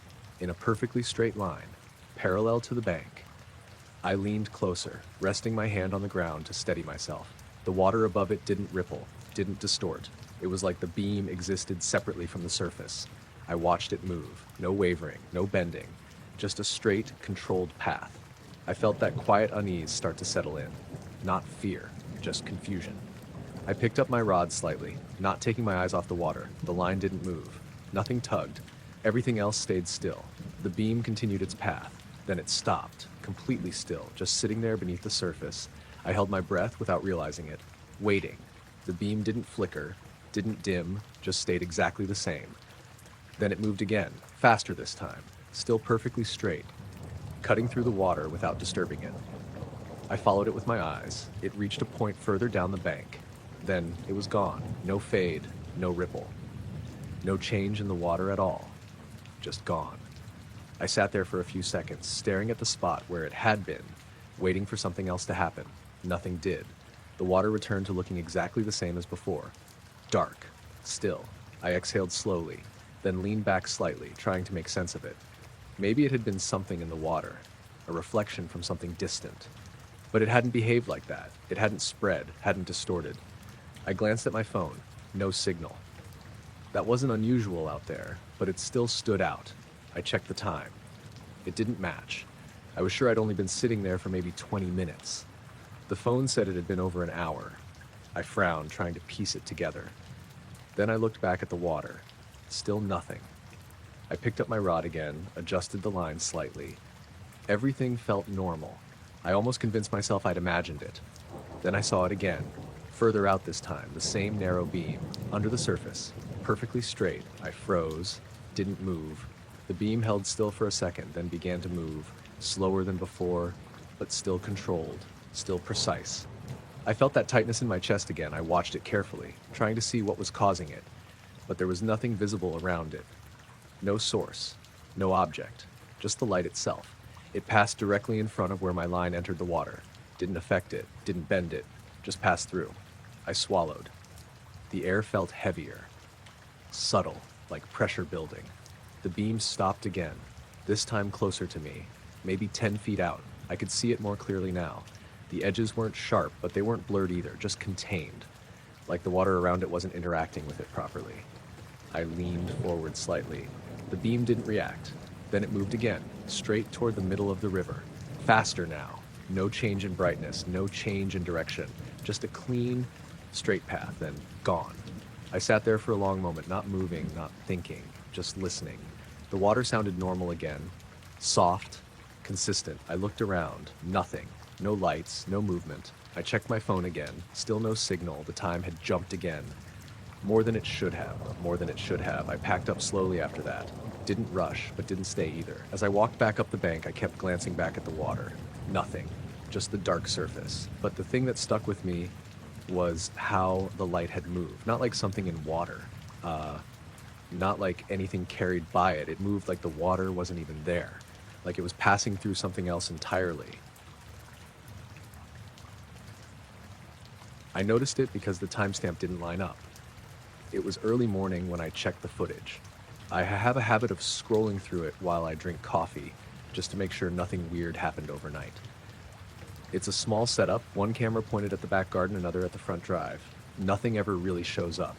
in a perfectly straight line, parallel to the bank. I leaned closer, resting my hand on the ground to steady myself. The water above it didn't ripple, didn't distort. It was like the beam existed separately from the surface. I watched it move, no wavering, no bending, just a straight, controlled path. I felt that quiet unease start to settle in. Not fear, just confusion. I picked up my rod slightly, not taking my eyes off the water. The line didn't move. Nothing tugged. Everything else stayed still. The beam continued its path. Then it stopped, completely still, just sitting there beneath the surface. I held my breath without realizing it, waiting. The beam didn't flicker, didn't dim, just stayed exactly the same. Then it moved again, faster this time, still perfectly straight, cutting through the water without disturbing it. I followed it with my eyes. It reached a point further down the bank. Then it was gone. No fade, no ripple. No change in the water at all. Just gone. I sat there for a few seconds, staring at the spot where it had been, waiting for something else to happen. Nothing did. The water returned to looking exactly the same as before. Dark. Still. I exhaled slowly, then leaned back slightly, trying to make sense of it. Maybe it had been something in the water, a reflection from something distant. But it hadn't behaved like that. It hadn't spread, hadn't distorted. I glanced at my phone. No signal. That wasn't unusual out there, but it still stood out. I checked the time. It didn't match. I was sure I'd only been sitting there for maybe 20 minutes. The phone said it had been over an hour. I frowned, trying to piece it together. Then I looked back at the water. Still nothing. I picked up my rod again, adjusted the line slightly. Everything felt normal. I almost convinced myself I'd imagined it. Then I saw it again. Further out this time, the same narrow beam, under the surface, perfectly straight. I froze, didn't move. The beam held still for a second, then began to move, slower than before, but still controlled, still precise. I felt that tightness in my chest again. I watched it carefully, trying to see what was causing it, but there was nothing visible around it. No source, no object, just the light itself. It passed directly in front of where my line entered the water. Didn't affect it, didn't bend it, just passed through. I swallowed. The air felt heavier, subtle, like pressure building. The beam stopped again, this time closer to me, maybe 10 feet out. I could see it more clearly now. The edges weren't sharp, but they weren't blurred either, just contained, like the water around it wasn't interacting with it properly. I leaned forward slightly. The beam didn't react. Then it moved again, straight toward the middle of the river. Faster now. No change in brightness, no change in direction. Just a clean, straight path, then gone. I sat there for a long moment, not moving, not thinking, just listening. The water sounded normal again, soft, consistent. I looked around, nothing, no lights, no movement. I checked my phone again, still no signal. The time had jumped again. More than it should have, more than it should have. I packed up slowly after that. Didn't rush, but didn't stay either. As I walked back up the bank, I kept glancing back at the water. Nothing, just the dark surface. But the thing that stuck with me was how the light had moved. Not like something in water. Not like anything carried by it. It moved like the water wasn't even there. Like it was passing through something else entirely. I noticed it because the timestamp didn't line up. It was early morning when I checked the footage. I have a habit of scrolling through it while I drink coffee, just to make sure nothing weird happened overnight. It's a small setup, one camera pointed at the back garden, another at the front drive. Nothing ever really shows up.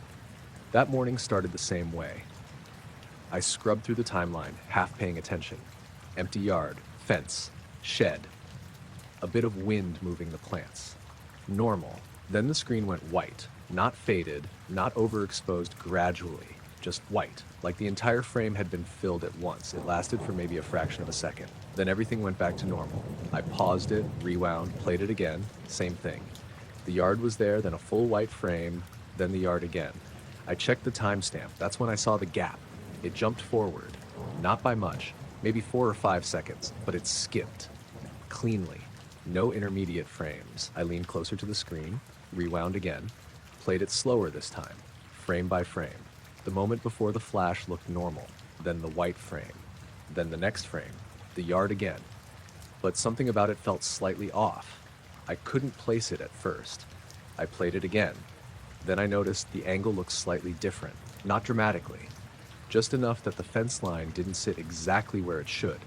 That morning started the same way. I scrubbed through the timeline, half paying attention. Empty yard, fence, shed. A bit of wind moving the plants. Normal. Then the screen went white, not faded, not overexposed, gradually. Just white, like the entire frame had been filled at once. It lasted for maybe a fraction of a second. Then everything went back to normal. I paused it, rewound, played it again, same thing. The yard was there, then a full white frame, then the yard again. I checked the timestamp. That's when I saw the gap. It jumped forward, not by much, maybe 4 or 5 seconds, but it skipped, cleanly. No intermediate frames. I leaned closer to the screen, rewound again, played it slower this time, frame by frame. The moment before the flash looked normal, then the white frame, then the next frame, the yard again. But something about it felt slightly off. I couldn't place it at first. I played it again. Then I noticed the angle looked slightly different, not dramatically, just enough that the fence line didn't sit exactly where it should,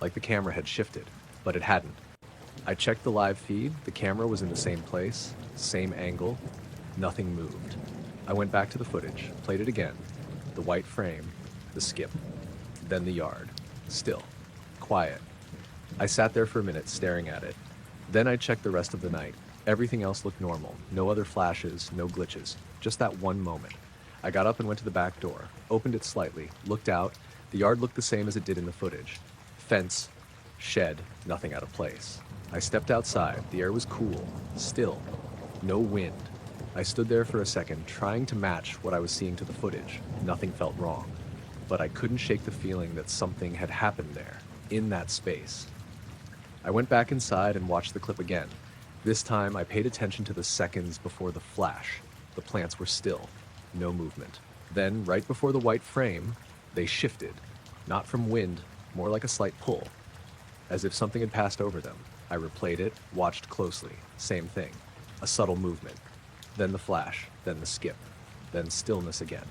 like the camera had shifted, but it hadn't. I checked the live feed, the camera was in the same place, same angle, nothing moved. I went back to the footage, played it again, the white frame, the skip, then the yard, still, quiet. I sat there for a minute staring at it. Then I checked the rest of the night. Everything else looked normal, no other flashes, no glitches, just that one moment. I got up and went to the back door, opened it slightly, looked out. The yard looked the same as it did in the footage. Fence, shed, nothing out of place. I stepped outside. The air was cool, still, no wind. I stood there for a second, trying to match what I was seeing to the footage. Nothing felt wrong, but I couldn't shake the feeling that something had happened there, in that space. I went back inside and watched the clip again. This time, I paid attention to the seconds before the flash. The plants were still, no movement. Then, right before the white frame, they shifted. Not from wind, more like a slight pull, as if something had passed over them. I replayed it, watched closely. Same thing. A subtle movement. Then the flash, then the skip, then stillness again.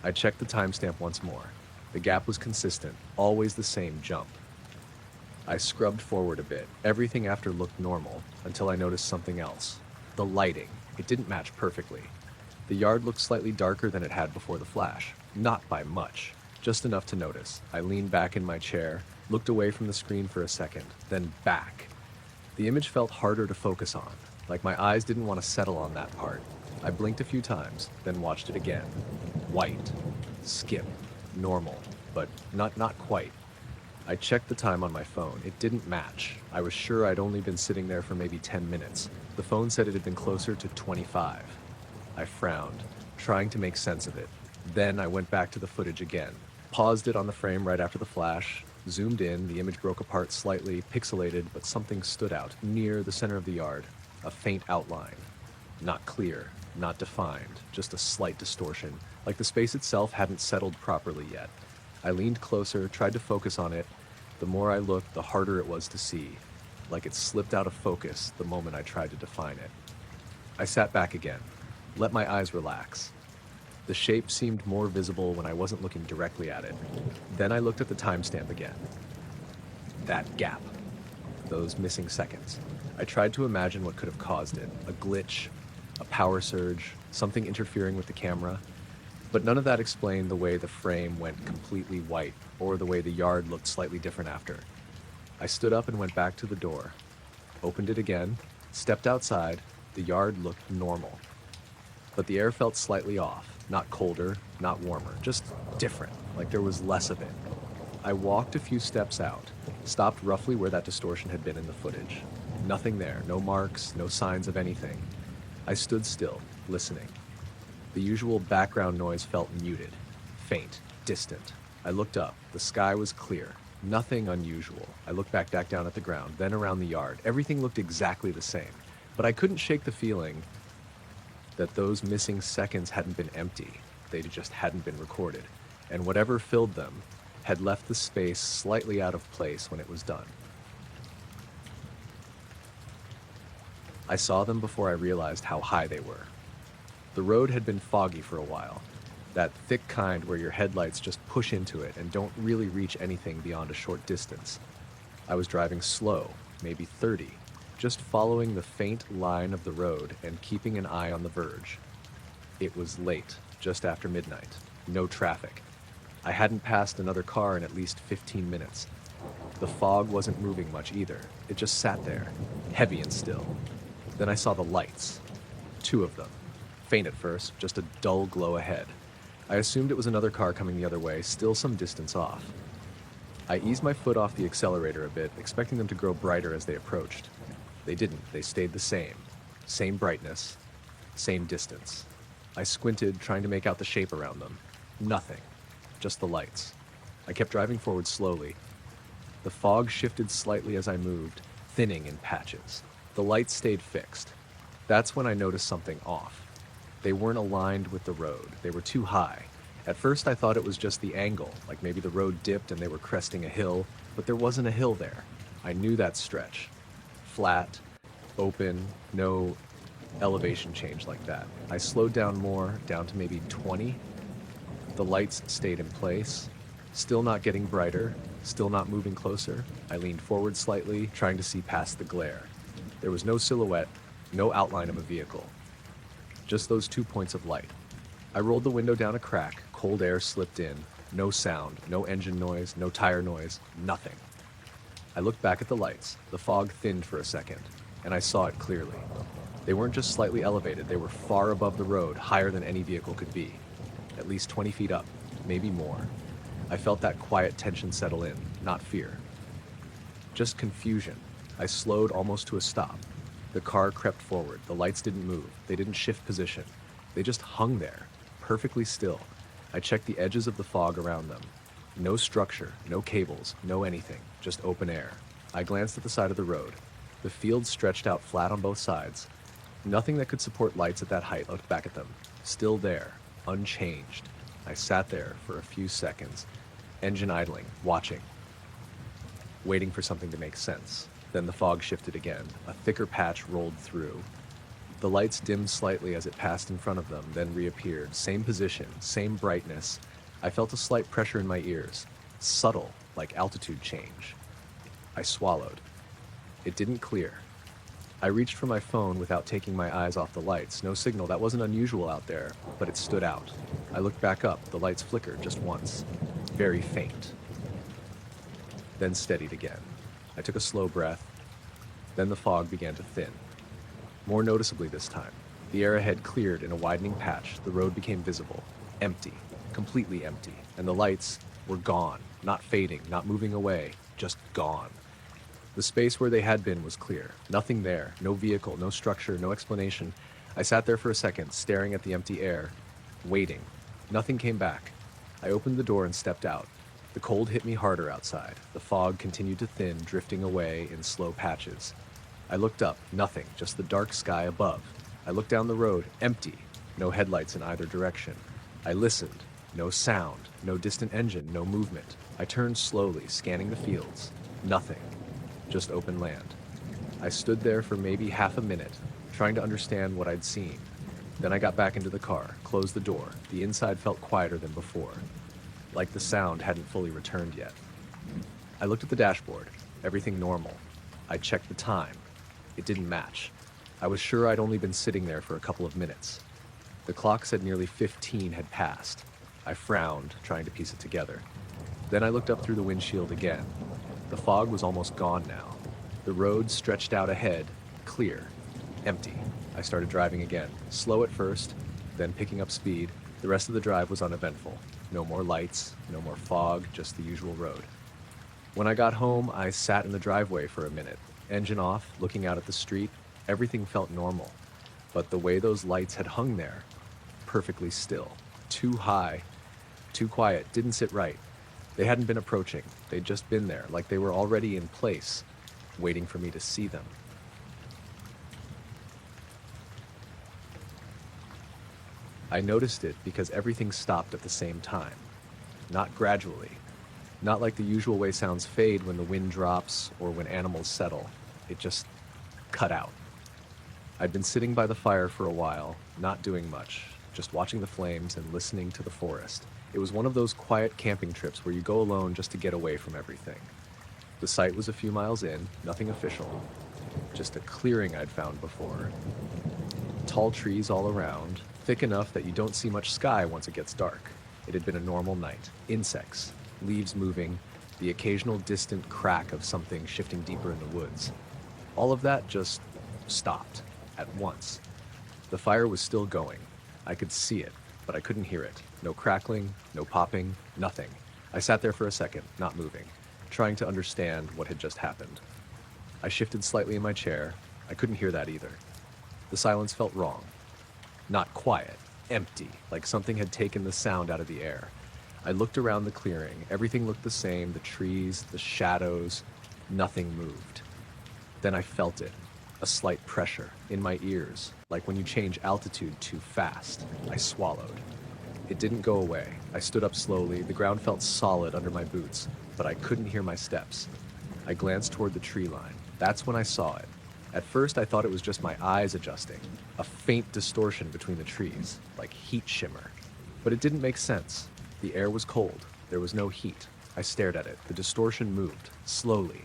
I checked the timestamp once more. The gap was consistent, always the same jump. I scrubbed forward a bit. Everything after looked normal, until I noticed something else. The lighting. It didn't match perfectly. The yard looked slightly darker than it had before the flash. Not by much. Just enough to notice. I leaned back in my chair, looked away from the screen for a second, then back. The image felt harder to focus on, like my eyes didn't want to settle on that part. I blinked a few times, then watched it again. White. Skip. Normal. But not quite. I checked the time on my phone. It didn't match. I was sure I'd only been sitting there for maybe 10 minutes. The phone said it had been closer to 25. I frowned, trying to make sense of it. Then I went back to the footage again. Paused it on the frame right after the flash. Zoomed in, the image broke apart slightly, pixelated, but something stood out, near the center of the yard. A faint outline. Not clear, not defined, just a slight distortion, like the space itself hadn't settled properly yet. I leaned closer, tried to focus on it. The more I looked, the harder it was to see, like it slipped out of focus the moment I tried to define it. I sat back again, let my eyes relax. The shape seemed more visible when I wasn't looking directly at it. Then I looked at the timestamp again. That gap. Those missing seconds. I tried to imagine what could have caused it. A glitch, a power surge, something interfering with the camera. But none of that explained the way the frame went completely white, or the way the yard looked slightly different after. I stood up and went back to the door, opened it again, stepped outside. The yard looked normal. But the air felt slightly off, not colder, not warmer, just different, like there was less of it. I walked a few steps out, stopped roughly where that distortion had been in the footage. Nothing there, no marks, no signs of anything. I stood still, listening. The usual background noise felt muted, faint, distant. I looked up. The sky was clear. Nothing unusual. I looked back down at the ground, then around the yard. Everything looked exactly the same. But I couldn't shake the feeling that those missing seconds hadn't been empty. They just hadn't been recorded. And whatever filled them had left the space slightly out of place when it was done. I saw them before I realized how high they were. The road had been foggy for a while, that thick kind where your headlights just push into it and don't really reach anything beyond a short distance. I was driving slow, maybe 30, just following the faint line of the road and keeping an eye on the verge. It was late, just after midnight, no traffic. I hadn't passed another car in at least 15 minutes. The fog wasn't moving much either. It just sat there, heavy and still. Then I saw the lights, 2 of them. Faint at first, just a dull glow ahead. I assumed it was another car coming the other way, still some distance off. I eased my foot off the accelerator a bit, expecting them to grow brighter as they approached. They didn't. They stayed the same. Same brightness, same distance. I squinted, trying to make out the shape around them. Nothing. Just the lights. I kept driving forward slowly. The fog shifted slightly as I moved, thinning in patches. The lights stayed fixed. That's when I noticed something off. They weren't aligned with the road. They were too high. At first I thought it was just the angle, like maybe the road dipped and they were cresting a hill, but there wasn't a hill there. I knew that stretch. Flat, open, no elevation change like that. I slowed down more, down to maybe 20. The lights stayed in place, still not getting brighter, still not moving closer. I leaned forward slightly, trying to see past the glare. There was no silhouette, no outline of a vehicle. Just those 2 points of light. I rolled the window down a crack, cold air slipped in, no sound, no engine noise, no tire noise, nothing. I looked back at the lights. The fog thinned for a second, and I saw it clearly. They weren't just slightly elevated, they were far above the road, higher than any vehicle could be. At least 20 feet up, maybe more. I felt that quiet tension settle in, not fear. Just confusion. I slowed almost to a stop. The car crept forward. The lights didn't move. They didn't shift position. They just hung there, perfectly still. I checked the edges of the fog around them. No structure, no cables, no anything, just open air. I glanced at the side of the road. The field stretched out flat on both sides. Nothing that could support lights at that height. Looked back at them. Still there, unchanged. I sat there for a few seconds, engine idling, watching, waiting for something to make sense. Then the fog shifted again. A thicker patch rolled through. The lights dimmed slightly as it passed in front of them, then reappeared. Same position, same brightness. I felt a slight pressure in my ears, subtle, like altitude change. I swallowed. It didn't clear. I reached for my phone without taking my eyes off the lights. No signal. That wasn't unusual out there, but it stood out. I looked back up. The lights flickered just once. Very faint. Then steadied again. I took a slow breath. Then the fog began to thin. More noticeably this time. The air ahead cleared in a widening patch. The road became visible. Empty. Completely empty. And the lights were gone. Not fading, not moving away. Just gone. The space where they had been was clear. Nothing there. No vehicle, no structure, no explanation. I sat there for a second, staring at the empty air, waiting. Nothing came back. I opened the door and stepped out. The cold hit me harder outside. The fog continued to thin, drifting away in slow patches. I looked up. Nothing. Just the dark sky above. I looked down the road. Empty. No headlights in either direction. I listened. No sound. No distant engine. No movement. I turned slowly, scanning the fields. Nothing. Just open land. I stood there for maybe half a minute, trying to understand what I'd seen. Then I got back into the car, closed the door. The inside felt quieter than before, like the sound hadn't fully returned yet. I looked at the dashboard. Everything normal. I checked the time. It didn't match. I was sure I'd only been sitting there for a couple of minutes. The clock said nearly 15 had passed. I frowned, trying to piece it together. Then I looked up through the windshield again. The fog was almost gone now. The road stretched out ahead, clear, empty. I started driving again, slow at first, then picking up speed. The rest of the drive was uneventful. No more lights, no more fog, just the usual road. When I got home, I sat in the driveway for a minute, engine off, looking out at the street. Everything felt normal, but the way those lights had hung there, perfectly still, too high, too quiet, didn't sit right. They hadn't been approaching. They'd just been there, like they were already in place, waiting for me to see them. I noticed it because everything stopped at the same time. Not gradually. Not like the usual way sounds fade when the wind drops or when animals settle. It just cut out. I'd been sitting by the fire for a while, not doing much, just watching the flames and listening to the forest. It was one of those quiet camping trips where you go alone just to get away from everything. The site was a few miles in, nothing official, just a clearing I'd found before. Tall trees all around, thick enough that you don't see much sky once it gets dark. It had been a normal night. Insects, leaves moving, the occasional distant crack of something shifting deeper in the woods. All of that just stopped at once. The fire was still going. I could see it, but I couldn't hear it. No crackling, no popping, nothing. I sat there for a second, not moving, trying to understand what had just happened. I shifted slightly in my chair. I couldn't hear that either. The silence felt wrong. Not quiet, empty, like something had taken the sound out of the air. I looked around the clearing. Everything looked the same, the trees, the shadows. Nothing moved. Then I felt it. A slight pressure in my ears, like when you change altitude too fast. I swallowed. It didn't go away. I stood up slowly. The ground felt solid under my boots, but I couldn't hear my steps. I glanced toward the tree line. That's when I saw it. At first, I thought it was just my eyes adjusting, a faint distortion between the trees, like heat shimmer. But it didn't make sense. The air was cold. There was no heat. I stared at it. The distortion moved, slowly.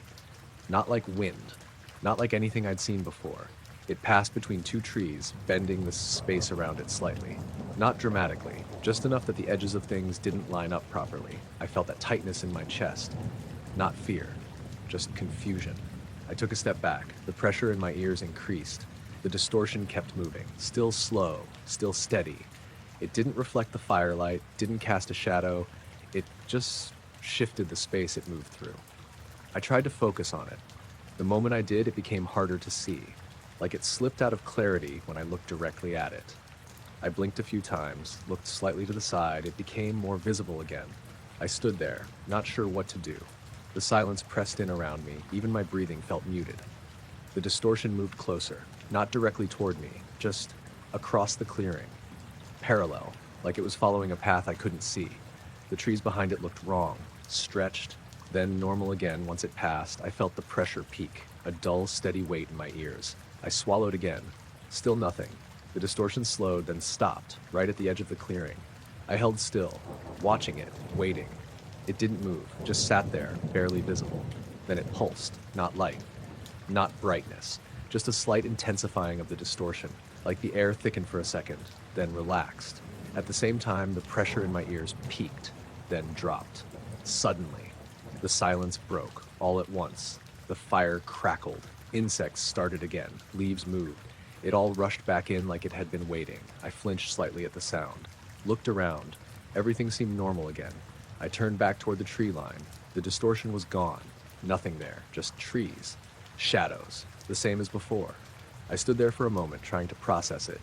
Not like wind. Not like anything I'd seen before. It passed between two trees, bending the space around it slightly. Not dramatically, just enough that the edges of things didn't line up properly. I felt that tightness in my chest. Not fear, just confusion. I took a step back. The pressure in my ears increased. The distortion kept moving, still slow, still steady. It didn't reflect the firelight, didn't cast a shadow. It just shifted the space it moved through. I tried to focus on it. The moment I did, it became harder to see, like it slipped out of clarity when I looked directly at it. I blinked a few times, looked slightly to the side. It became more visible again. I stood there, not sure what to do. The silence pressed in around me. Even my breathing felt muted. The distortion moved closer, not directly toward me, just across the clearing. Parallel, like it was following a path I couldn't see. The trees behind it looked wrong, stretched, then normal again. Once it passed, I felt the pressure peak, a dull, steady weight in my ears. I swallowed again. Still nothing. The distortion slowed, then stopped, right at the edge of the clearing. I held still, watching it, waiting. It didn't move, just sat there, barely visible. Then it pulsed, not light, not brightness, just a slight intensifying of the distortion, like the air thickened for a second, then relaxed. At the same time, the pressure in my ears peaked, then dropped. Suddenly, the silence broke, all at once. The fire crackled. Insects started again. Leaves moved. It all rushed back in like it had been waiting. I flinched slightly at the sound. Looked around. Everything seemed normal again. I turned back toward the tree line. The distortion was gone. Nothing there. Just trees. Shadows. The same as before. I stood there for a moment, trying to process it.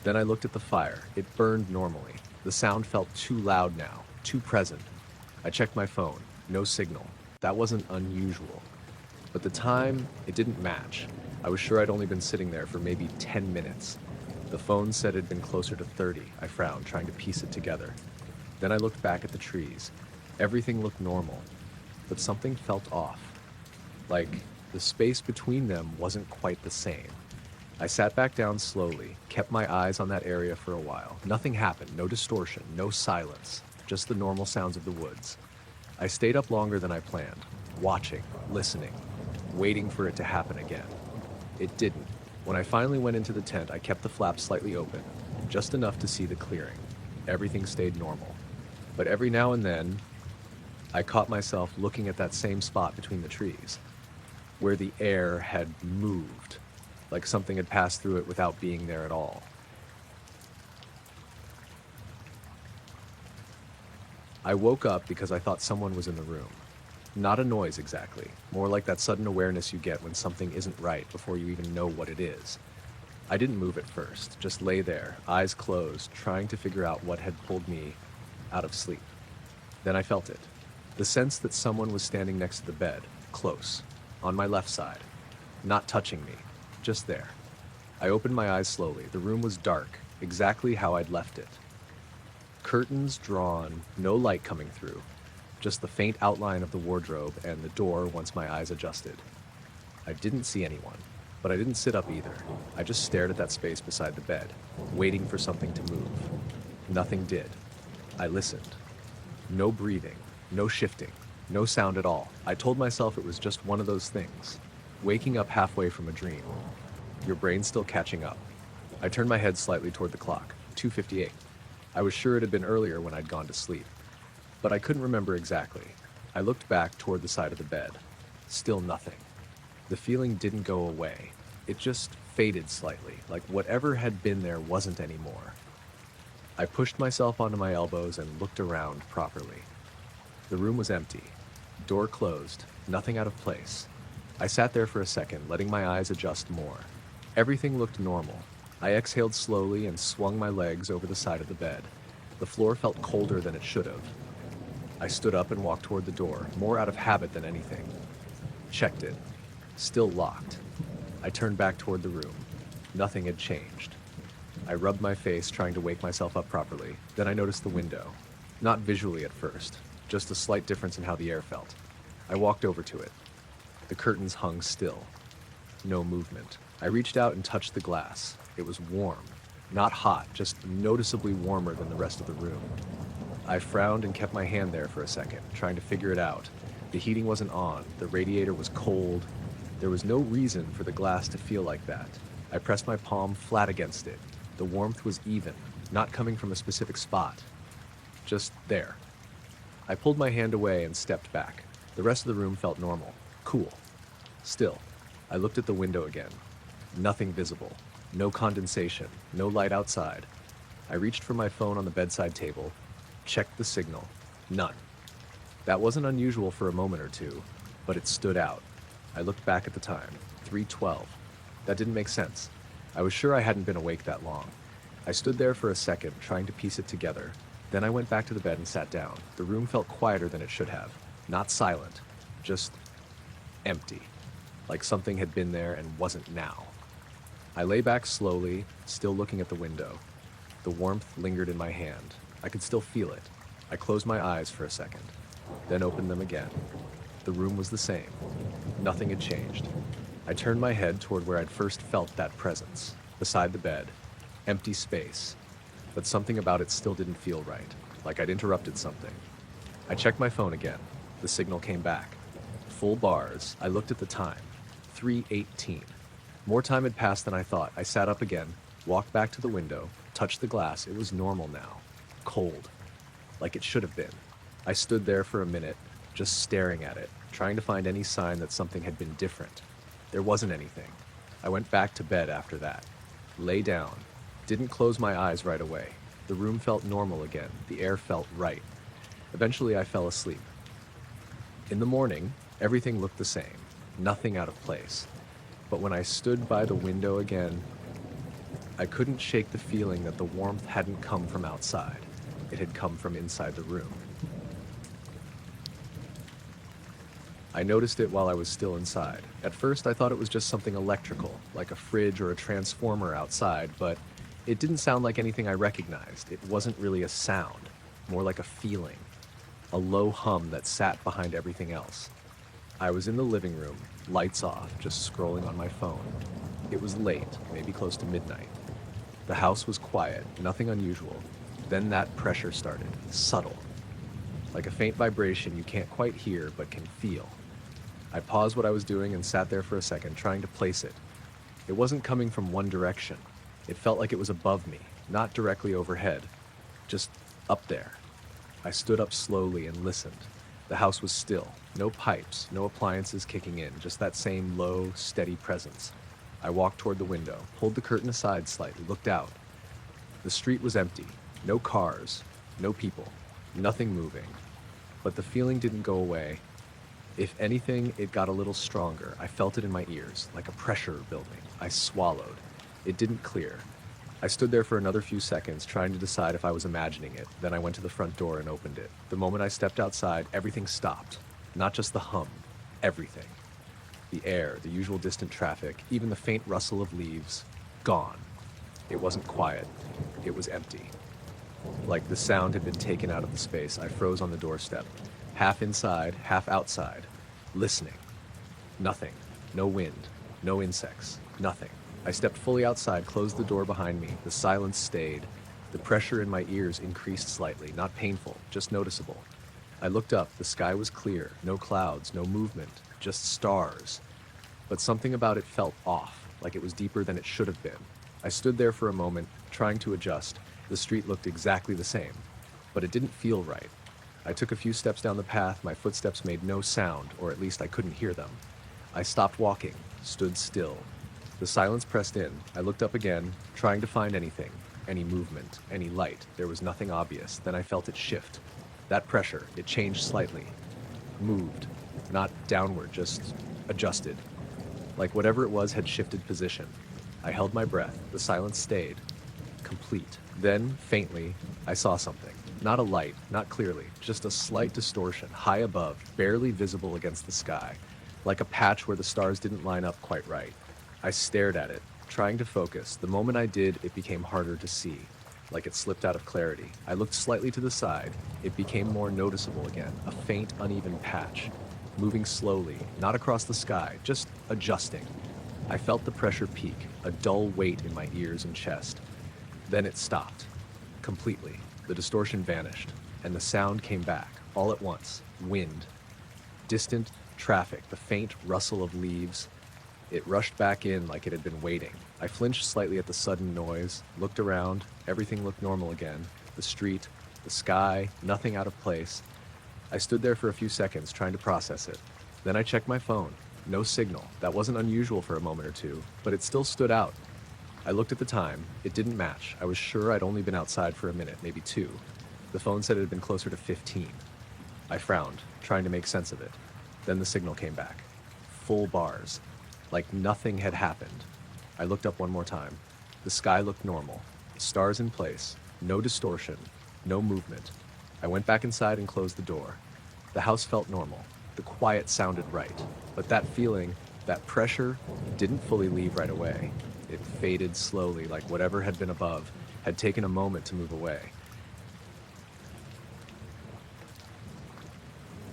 Then I looked at the fire. It burned normally. The sound felt too loud now. Too present. I checked my phone. No signal. That wasn't unusual. But the time, it didn't match. I was sure I'd only been sitting there for maybe 10 minutes. The phone said it'd been closer to 30. I frowned, trying to piece it together. Then I looked back at the trees. Everything looked normal, but something felt off. Like the space between them wasn't quite the same. I sat back down slowly, kept my eyes on that area for a while. Nothing happened, no distortion, no silence, just the normal sounds of the woods. I stayed up longer than I planned, watching, listening, waiting for it to happen again. It didn't. When I finally went into the tent, I kept the flap slightly open, just enough to see the clearing. Everything stayed normal. But every now and then, I caught myself looking at that same spot between the trees, where the air had moved, like something had passed through it without being there at all. I woke up because I thought someone was in the room. Not a noise exactly, more like that sudden awareness you get when something isn't right before you even know what it is. I didn't move at first, just lay there, eyes closed, trying to figure out what had pulled me out of sleep. Then I felt it. The sense that someone was standing next to the bed, close, on my left side, not touching me, just there. I opened my eyes slowly. The room was dark, exactly how I'd left it. Curtains drawn, no light coming through, just the faint outline of the wardrobe and the door once my eyes adjusted. I didn't see anyone, but I didn't sit up either. I just stared at that space beside the bed, waiting for something to move. Nothing did. I listened. No breathing, no shifting, no sound at all. I told myself it was just one of those things, waking up halfway from a dream. Your brain's still catching up. I turned my head slightly toward the clock, 2:58. I was sure it had been earlier when I'd gone to sleep, but I couldn't remember exactly. I looked back toward the side of the bed. Still nothing. The feeling didn't go away. It just faded slightly, like whatever had been there wasn't anymore. I pushed myself onto my elbows and looked around properly. The room was empty. Door closed, nothing out of place. I sat there for a second, letting my eyes adjust more. Everything looked normal. I exhaled slowly and swung my legs over the side of the bed. The floor felt colder than it should have. I stood up and walked toward the door, more out of habit than anything. Checked it. Still locked. I turned back toward the room. Nothing had changed. I rubbed my face, trying to wake myself up properly. Then I noticed the window. Not visually at first, just a slight difference in how the air felt. I walked over to it. The curtains hung still. No movement. I reached out and touched the glass. It was warm. Not hot, just noticeably warmer than the rest of the room. I frowned and kept my hand there for a second, trying to figure it out. The heating wasn't on, the radiator was cold. There was no reason for the glass to feel like that. I pressed my palm flat against it. The warmth was even, not coming from a specific spot. Just there. I pulled my hand away and stepped back. The rest of the room felt normal, cool. Still, I looked at the window again. Nothing visible. No condensation, no light outside. I reached for my phone on the bedside table, checked the signal. None. That wasn't unusual for a moment or two, but it stood out. I looked back at the time, 3:12. That didn't make sense. I was sure I hadn't been awake that long. I stood there for a second, trying to piece it together. Then I went back to the bed and sat down. The room felt quieter than it should have. Not silent, just empty. Like something had been there and wasn't now. I lay back slowly, still looking at the window. The warmth lingered in my hand. I could still feel it. I closed my eyes for a second, then opened them again. The room was the same. Nothing had changed. I turned my head toward where I'd first felt that presence, beside the bed. Empty space. But something about it still didn't feel right, like I'd interrupted something. I checked my phone again. The signal came back. Full bars. I looked at the time. 3:18. More time had passed than I thought. I sat up again, walked back to the window, touched the glass. It was normal now. Cold. Like it should have been. I stood there for a minute, just staring at it, trying to find any sign that something had been different. There wasn't anything. I went back to bed after that. Lay down. Didn't close my eyes right away. The room felt normal again. The air felt right. Eventually I fell asleep. In the morning, everything looked the same. Nothing out of place. But when I stood by the window again, I couldn't shake the feeling that the warmth hadn't come from outside. It had come from inside the room. I noticed it while I was still inside. At first, I thought it was just something electrical, like a fridge or a transformer outside, but it didn't sound like anything I recognized. It wasn't really a sound, more like a feeling, a low hum that sat behind everything else. I was in the living room, lights off, just scrolling on my phone. It was late, maybe close to midnight. The house was quiet, nothing unusual. Then that pressure started, subtle, like a faint vibration you can't quite hear but can feel. I paused what I was doing and sat there for a second, trying to place it. It wasn't coming from one direction. It felt like it was above me, not directly overhead, just up there. I stood up slowly and listened. The house was still. No pipes, no appliances kicking in, just that same low, steady presence. I walked toward the window, pulled the curtain aside slightly, looked out. The street was empty. No cars, no people, nothing moving. But the feeling didn't go away. If anything, it got a little stronger. I felt it in my ears, like a pressure building. I swallowed. It didn't clear. I stood there for another few seconds, trying to decide if I was imagining it. Then I went to the front door and opened it. The moment I stepped outside, everything stopped. Not just the hum, everything. The air, the usual distant traffic, even the faint rustle of leaves, gone. It wasn't quiet. It was empty. Like the sound had been taken out of the space, I froze on the doorstep, half inside, half outside, listening. Nothing. No wind. No insects. Nothing. I stepped fully outside, closed the door behind me. The silence stayed. The pressure in my ears increased slightly, not painful, just noticeable. I looked up. The sky was clear. No clouds, no movement, just stars. But something about it felt off, like it was deeper than it should have been. I stood there for a moment, trying to adjust. The street looked exactly the same, but it didn't feel right. I took a few steps down the path. My footsteps made no sound, or at least I couldn't hear them. I stopped walking, stood still. The silence pressed in. I looked up again, trying to find anything, any movement, any light. There was nothing obvious. Then I felt it shift. That pressure, it changed slightly. Moved. Not downward, just adjusted. Like whatever it was had shifted position. I held my breath. The silence stayed. Complete. Then, faintly, I saw something. Not a light, not clearly, just a slight distortion, high above, barely visible against the sky, like a patch where the stars didn't line up quite right. I stared at it, trying to focus. The moment I did, it became harder to see, like it slipped out of clarity. I looked slightly to the side. It became more noticeable again, a faint, uneven patch, moving slowly, not across the sky, just adjusting. I felt the pressure peak, a dull weight in my ears and chest. Then it stopped, completely. The distortion vanished, and the sound came back, all at once. Wind, distant traffic, the faint rustle of leaves. It rushed back in like it had been waiting. I flinched slightly at the sudden noise, looked around. Everything looked normal again. The street, the sky, nothing out of place. I stood there for a few seconds, trying to process it. Then I checked my phone. No signal. That wasn't unusual for a moment or two, but it still stood out. I looked at the time. It didn't match. I was sure I'd only been outside for a minute, maybe two. The phone said it had been closer to 15. I frowned, trying to make sense of it. Then the signal came back. Full bars. Like nothing had happened. I looked up one more time. The sky looked normal. Stars in place. No distortion. No movement. I went back inside and closed the door. The house felt normal. The quiet sounded right. But that feeling, that pressure, didn't fully leave right away. It faded slowly, like whatever had been above had taken a moment to move away.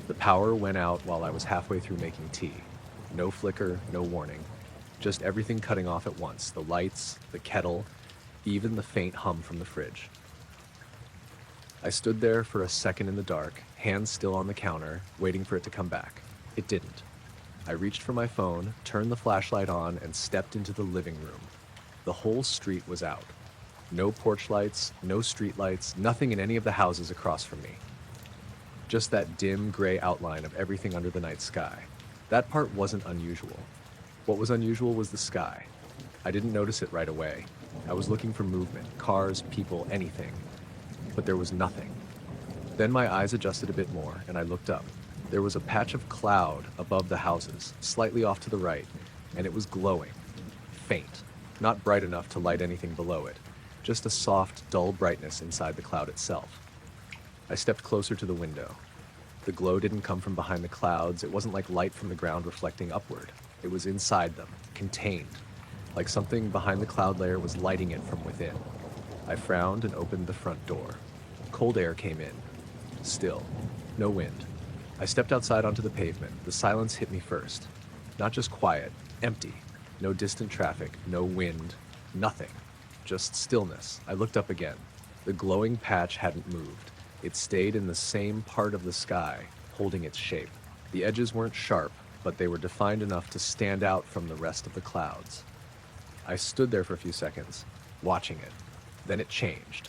The power went out while I was halfway through making tea. No flicker, no warning. Just everything cutting off at once. The lights, the kettle, even the faint hum from the fridge. I stood there for a second in the dark, hands still on the counter, waiting for it to come back. It didn't. I reached for my phone, turned the flashlight on, and stepped into the living room. The whole street was out. No porch lights, no street lights, nothing in any of the houses across from me. Just that dim gray outline of everything under the night sky. That part wasn't unusual. What was unusual was the sky. I didn't notice it right away. I was looking for movement, cars, people, anything. But there was nothing. Then my eyes adjusted a bit more, and I looked up. There was a patch of cloud above the houses, slightly off to the right, and it was glowing. Faint. Not bright enough to light anything below it. Just a soft, dull brightness inside the cloud itself. I stepped closer to the window. The glow didn't come from behind the clouds. It wasn't like light from the ground reflecting upward. It was inside them, contained, like something behind the cloud layer was lighting it from within. I frowned and opened the front door. Cold air came in. Still. No wind. I stepped outside onto the pavement. The silence hit me first. Not just quiet, empty. No distant traffic, no wind, nothing. Just stillness. I looked up again. The glowing patch hadn't moved. It stayed in the same part of the sky, holding its shape. The edges weren't sharp, but they were defined enough to stand out from the rest of the clouds. I stood there for a few seconds, watching it. Then it changed.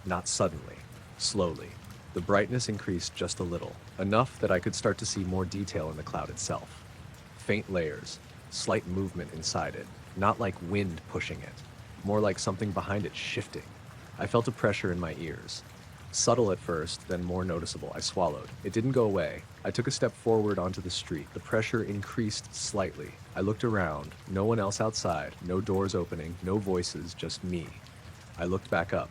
Not suddenly, slowly. The brightness increased just a little, enough that I could start to see more detail in the cloud itself. Faint layers, slight movement inside it, not like wind pushing it, more like something behind it shifting. I felt a pressure in my ears. Subtle at first, then more noticeable. I swallowed. It didn't go away. I took a step forward onto the street. The pressure increased slightly. I looked around. No one else outside. No doors opening. No voices. Just me. I looked back up.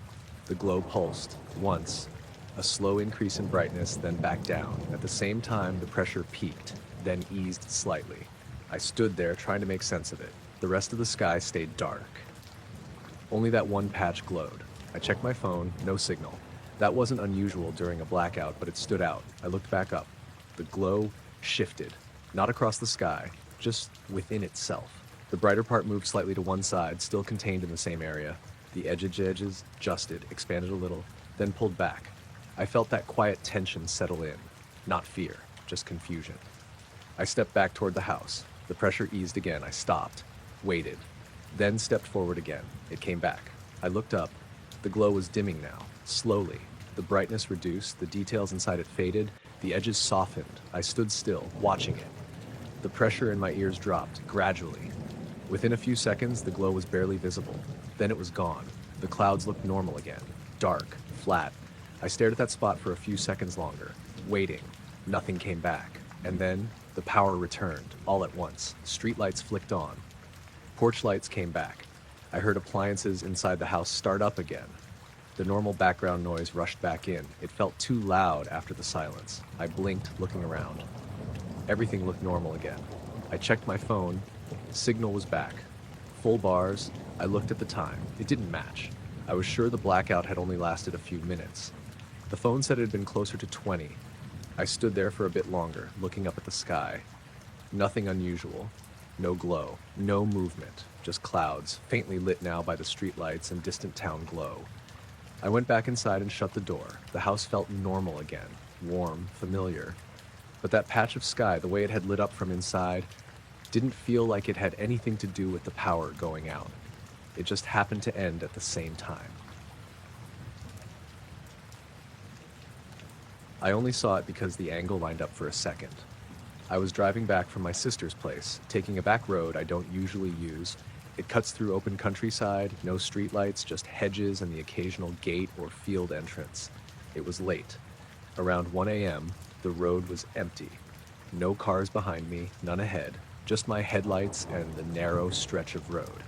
The glow pulsed. Once. A slow increase in brightness, then back down. At the same time, the pressure peaked, then eased slightly. I stood there trying to make sense of it. The rest of the sky stayed dark. Only that one patch glowed. I checked my phone. No signal. That wasn't unusual during a blackout, but it stood out. I looked back up. The glow shifted, not across the sky, just within itself. The brighter part moved slightly to one side, still contained in the same area. The edges adjusted, expanded a little, then pulled back. I felt that quiet tension settle in. Not fear, just confusion. I stepped back toward the house. The pressure eased again. I stopped, waited, then stepped forward again. It came back. I looked up. The glow was dimming now, slowly. The brightness reduced, the details inside it faded, the edges softened. I stood still, watching it. The pressure in my ears dropped, gradually. Within a few seconds, the glow was barely visible. Then it was gone. The clouds looked normal again, dark, flat. I stared at that spot for a few seconds longer, waiting. Nothing came back. And then, the power returned, all at once. Streetlights flicked on. Porch lights came back. I heard appliances inside the house start up again. The normal background noise rushed back in. It felt too loud after the silence. I blinked, looking around. Everything looked normal again. I checked my phone. Signal was back. Full bars. I looked at the time. It didn't match. I was sure the blackout had only lasted a few minutes. The phone said it had been closer to 20. I stood there for a bit longer, looking up at the sky. Nothing unusual. No glow. No movement. Just clouds, faintly lit now by the streetlights and distant town glow. I went back inside and shut the door. The house felt normal again. Warm, familiar. But that patch of sky, the way it had lit up from inside, didn't feel like it had anything to do with the power going out. It just happened to end at the same time. I only saw it because the angle lined up for a second. I was driving back from my sister's place, taking a back road I don't usually use. It cuts through open countryside, no streetlights, just hedges and the occasional gate or field entrance. It was late. Around 1 a.m., the road was empty. No cars behind me, none ahead, just my headlights and the narrow stretch of road.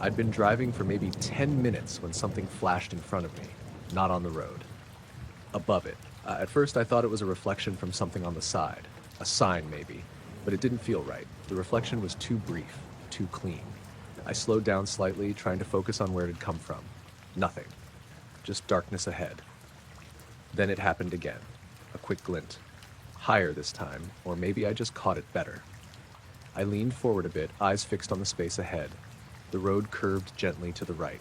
I'd been driving for maybe 10 minutes when something flashed in front of me, not on the road. Above it. At first I thought it was a reflection from something on the side. A sign maybe, but it didn't feel right. The reflection was too brief, too clean. I slowed down slightly, trying to focus on where it had come from. Nothing. Just darkness ahead. Then it happened again. A quick glint. Higher this time, or maybe I just caught it better. I leaned forward a bit, eyes fixed on the space ahead. The road curved gently to the right.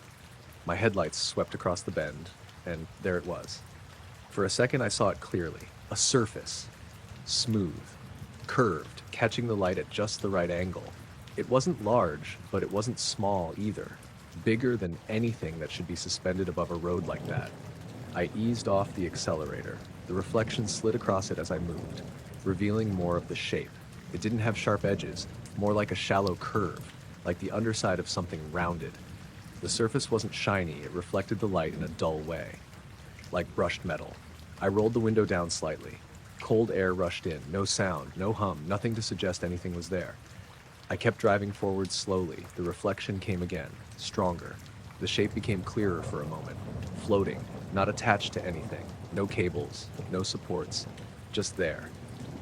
My headlights swept across the bend, and there it was. For a second I saw it clearly. A surface. Smooth. Curved, catching the light at just the right angle. It wasn't large, but it wasn't small either. Bigger than anything that should be suspended above a road like that. I eased off the accelerator. The reflection slid across it as I moved, revealing more of the shape. It didn't have sharp edges, more like a shallow curve, like the underside of something rounded. The surface wasn't shiny, it reflected the light in a dull way, like brushed metal. I rolled the window down slightly. Cold air rushed in, no sound, no hum, nothing to suggest anything was there. I kept driving forward slowly. The reflection came again, stronger. The shape became clearer for a moment, floating, not attached to anything. No cables, no supports, just there.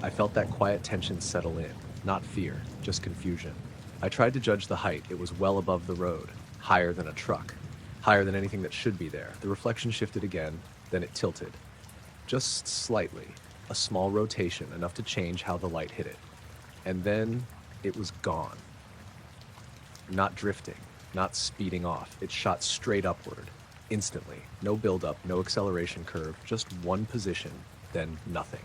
I felt that quiet tension settle in, not fear, just confusion. I tried to judge the height. It was well above the road, higher than a truck, higher than anything that should be there. The reflection shifted again, then it tilted. Just slightly, a small rotation, enough to change how the light hit it. And then it was gone. Not drifting, not speeding off. It shot straight upward, instantly. No buildup, no acceleration curve, just one position, then nothing.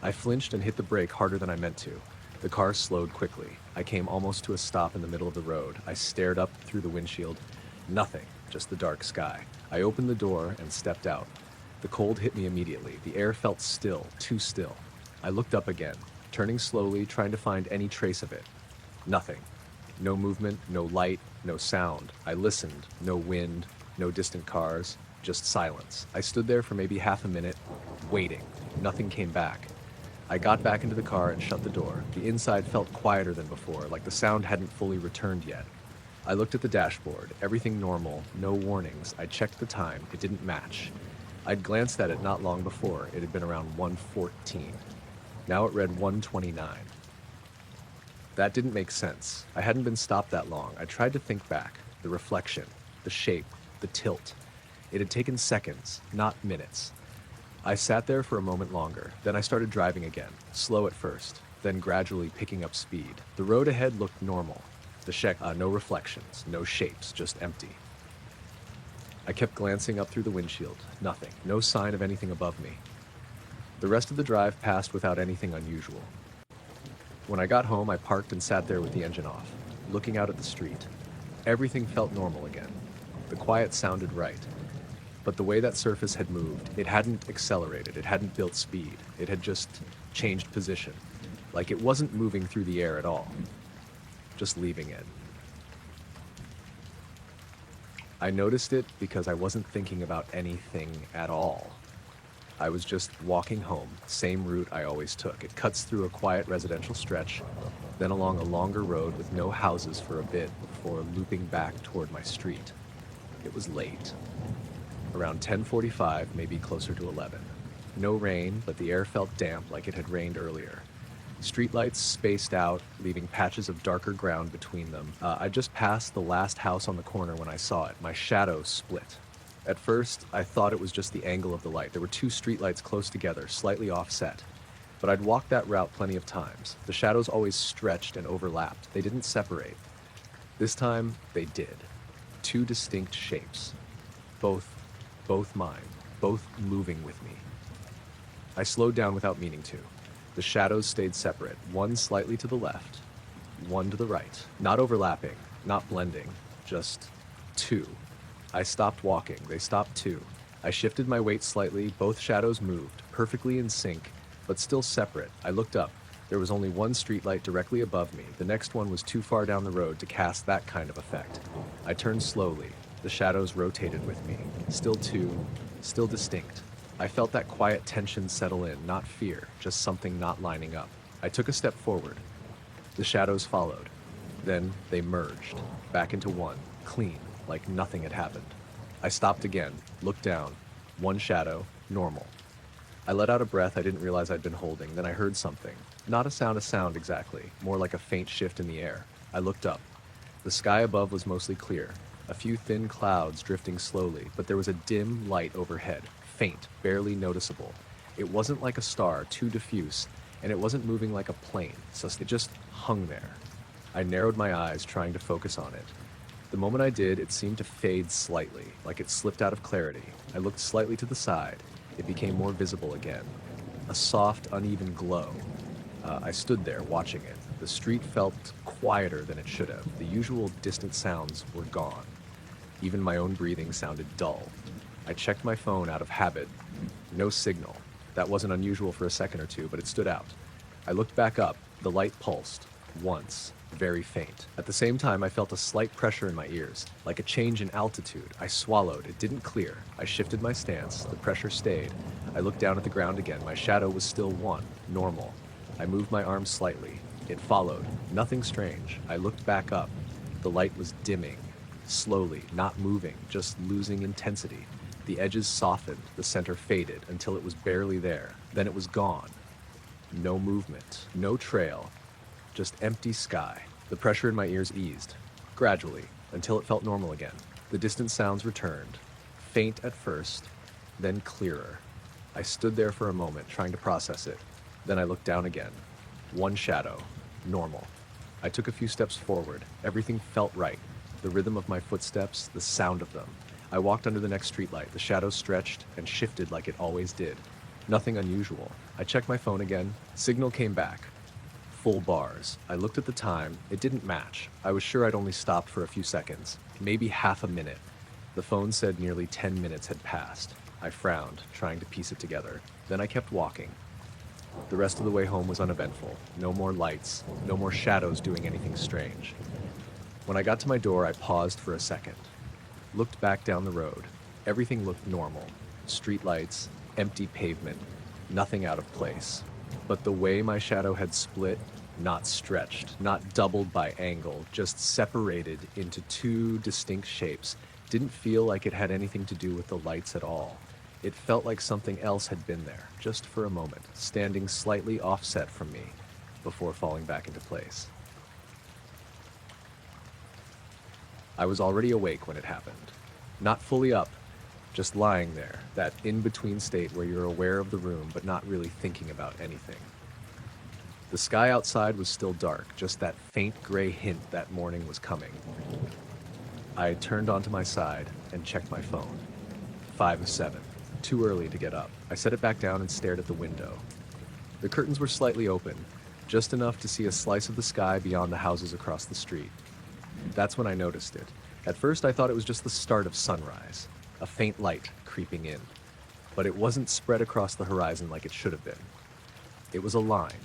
I flinched and hit the brake harder than I meant to. The car slowed quickly. I came almost to a stop in the middle of the road. I stared up through the windshield. Nothing, just the dark sky. I opened the door and stepped out. The cold hit me immediately. The air felt still, too still. I looked up again, turning slowly, trying to find any trace of it. Nothing. No movement, no light, no sound. I listened. No wind, no distant cars, just silence. I stood there for maybe half a minute, waiting. Nothing came back. I got back into the car and shut the door. The inside felt quieter than before, like the sound hadn't fully returned yet. I looked at the dashboard. Everything normal, no warnings. I checked the time. It didn't match. I'd glanced at it not long before. It had been around 1:14. Now it read 1:29. That didn't make sense. I hadn't been stopped that long. I tried to think back. The reflection, the shape, the tilt. It had taken seconds, not minutes. I sat there for a moment longer. Then I started driving again, slow at first, then gradually picking up speed. The road ahead looked normal. No reflections, no shapes, just empty. I kept glancing up through the windshield. Nothing, no sign of anything above me. The rest of the drive passed without anything unusual. When I got home, I parked and sat there with the engine off, looking out at the street. Everything felt normal again. The quiet sounded right. But the way that surface had moved, it hadn't accelerated, it hadn't built speed. It had just changed position. Like it wasn't moving through the air at all. Just leaving it. I noticed it because I wasn't thinking about anything at all. I was just walking home, same route I always took. It cuts through a quiet residential stretch, then along a longer road with no houses for a bit before looping back toward my street. It was late. Around 10:45, maybe closer to 11. No rain, but the air felt damp like it had rained earlier. Streetlights spaced out, leaving patches of darker ground between them. I just passed the last house on the corner when I saw it. My shadow split. At first, I thought it was just the angle of the light. There were two streetlights close together, slightly offset. But I'd walked that route plenty of times. The shadows always stretched and overlapped. They didn't separate. This time, they did. Two distinct shapes. Both mine. Both moving with me. I slowed down without meaning to. The shadows stayed separate, one slightly to the left, one to the right. Not overlapping, not blending, just two. I stopped walking, they stopped too. I shifted my weight slightly, both shadows moved, perfectly in sync, but still separate. I looked up. There was only one streetlight directly above me. The next one was too far down the road to cast that kind of effect. I turned slowly. The shadows rotated with me. Still two, still distinct. I felt that quiet tension settle in, not fear, just something not lining up. I took a step forward. The shadows followed. Then they merged, back into one, clean, like nothing had happened. I stopped again, looked down. One shadow, normal. I let out a breath I didn't realize I'd been holding. Then I heard something. Not a sound exactly, more like a faint shift in the air. I looked up. The sky above was mostly clear. A few thin clouds drifting slowly, but there was a dim light overhead. Faint, barely noticeable. It wasn't like a star, too diffuse, and it wasn't moving like a plane, so it just hung there. I narrowed my eyes, trying to focus on it. The moment I did, it seemed to fade slightly, like it slipped out of clarity. I looked slightly to the side. It became more visible again. A soft, uneven glow. I stood there, watching it. The street felt quieter than it should have. The usual distant sounds were gone. Even my own breathing sounded dull. I checked my phone out of habit. No signal. That wasn't unusual for a second or two, but it stood out. I looked back up. The light pulsed. Once. Very faint. At the same time, I felt a slight pressure in my ears, like a change in altitude. I swallowed. It didn't clear. I shifted my stance. The pressure stayed. I looked down at the ground again. My shadow was still one. Normal. I moved my arm slightly. It followed. Nothing strange. I looked back up. The light was dimming. Slowly. Not moving. Just losing intensity. The edges softened, the center faded until it was barely there. Then it was gone. No movement, no trail, just empty sky. The pressure in my ears eased, gradually, until it felt normal again. The distant sounds returned, faint at first, then clearer. I stood there for a moment, trying to process it. Then I looked down again. One shadow, normal. I took a few steps forward. Everything felt right. The rhythm of my footsteps, the sound of them. I walked under the next streetlight. The shadows stretched and shifted like it always did. Nothing unusual. I checked my phone again. Signal came back. Full bars. I looked at the time. It didn't match. I was sure I'd only stopped for a few seconds. Maybe half a minute. The phone said nearly 10 minutes had passed. I frowned, trying to piece it together. Then I kept walking. The rest of the way home was uneventful. No more lights. No more shadows doing anything strange. When I got to my door, I paused for a second. Looked back down the road. Everything looked normal. Streetlights, empty pavement, nothing out of place. But the way my shadow had split, not stretched, not doubled by angle, just separated into two distinct shapes, didn't feel like it had anything to do with the lights at all. It felt like something else had been there, just for a moment, standing slightly offset from me, before falling back into place. I was already awake when it happened. Not fully up, just lying there, that in-between state where you're aware of the room but not really thinking about anything. The sky outside was still dark, just that faint gray hint that morning was coming. I turned onto my side and checked my phone. 5:07. Too early to get up. I set it back down and stared at the window. The curtains were slightly open, just enough to see a slice of the sky beyond the houses across the street. That's when I noticed it. At first I thought it was just the start of sunrise, a faint light creeping in. But it wasn't spread across the horizon like it should have been. It was a line,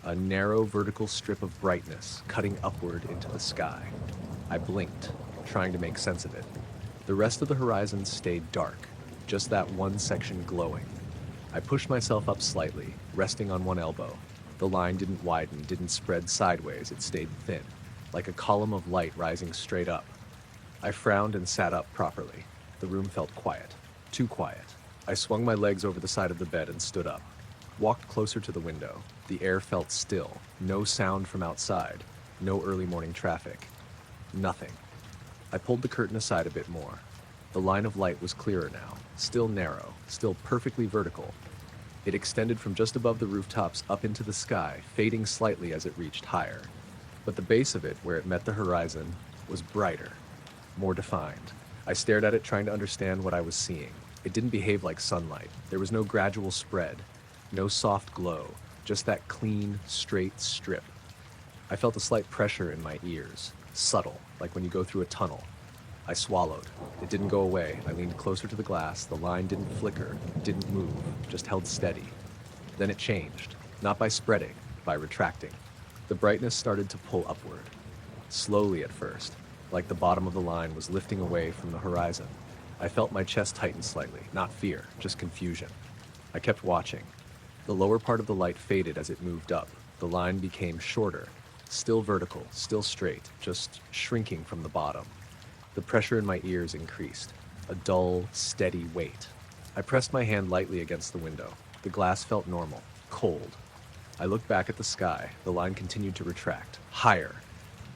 a narrow vertical strip of brightness cutting upward into the sky. I blinked, trying to make sense of it. The rest of the horizon stayed dark, just that one section glowing. I pushed myself up slightly, resting on one elbow. The line didn't widen, didn't spread sideways, it stayed thin, like a column of light rising straight up. I frowned and sat up properly. The room felt quiet, too quiet. I swung my legs over the side of the bed and stood up. walked closer to the window. The air felt still, no sound from outside, no early morning traffic. Nothing. I pulled the curtain aside a bit more. The line of light was clearer now, still narrow, still perfectly vertical. It extended from just above the rooftops up into the sky, fading slightly as it reached higher. But the base of it, where it met the horizon, was brighter, more defined. I stared at it, trying to understand what I was seeing. It didn't behave like sunlight. There was no gradual spread, no soft glow, just that clean, straight strip. I felt a slight pressure in my ears, subtle, like when you go through a tunnel. I swallowed. It didn't go away. I leaned closer to the glass. The line didn't flicker, didn't move, just held steady. Then it changed, not by spreading, by retracting. The brightness started to pull upward, slowly at first, like the bottom of the line was lifting away from the horizon. I felt my chest tighten slightly, not fear, just confusion. I kept watching. The lower part of the light faded as it moved up. The line became shorter, still vertical, still straight, just shrinking from the bottom. The pressure in my ears increased, a dull, steady weight. I pressed my hand lightly against the window. The glass felt normal, cold. I looked back at the sky. The line continued to retract, higher,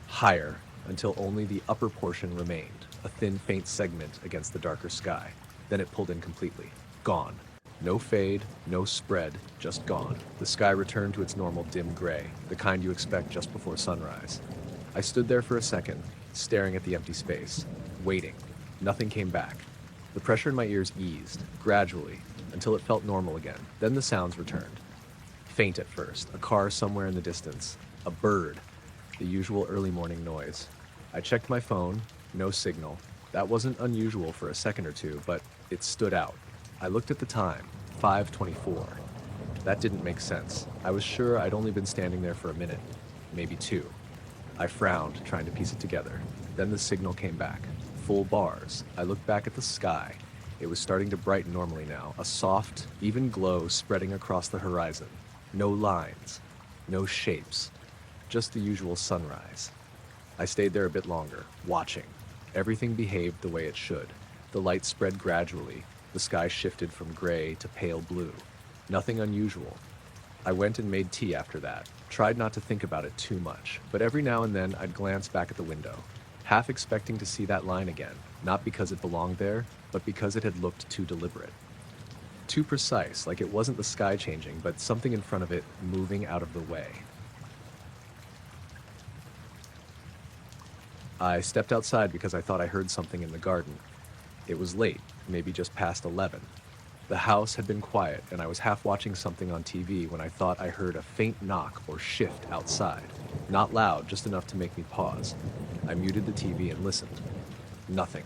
higher, until only the upper portion remained, a thin, faint segment against the darker sky. Then it pulled in completely. Gone. No fade, no spread, just gone. The sky returned to its normal dim gray, the kind you expect just before sunrise. I stood there for a second, staring at the empty space, waiting. Nothing came back. The pressure in my ears eased, gradually, until it felt normal again. Then the sounds returned. Faint at first, a car somewhere in the distance, a bird, the usual early morning noise. I checked my phone, no signal. That wasn't unusual for a second or two, but it stood out. I looked at the time, 5:24. That didn't make sense. I was sure I'd only been standing there for a minute, maybe two. I frowned, trying to piece it together. Then the signal came back. Full bars. I looked back at the sky. It was starting to brighten normally now, a soft, even glow spreading across the horizon. No lines, no shapes, just the usual sunrise. I stayed there a bit longer, watching. Everything behaved the way it should. The light spread gradually. The sky shifted from gray to pale blue. Nothing unusual. I went and made tea after that. Tried not to think about it too much, but every now and then I'd glance back at the window, half expecting to see that line again, not because it belonged there, but because it had looked too deliberate. Too precise, like it wasn't the sky changing, but something in front of it moving out of the way. I stepped outside because I thought I heard something in the garden. It was late, maybe just past 11. The house had been quiet, and I was half watching something on TV when I thought I heard a faint knock or shift outside. Not loud, just enough to make me pause. I muted the TV and listened. Nothing.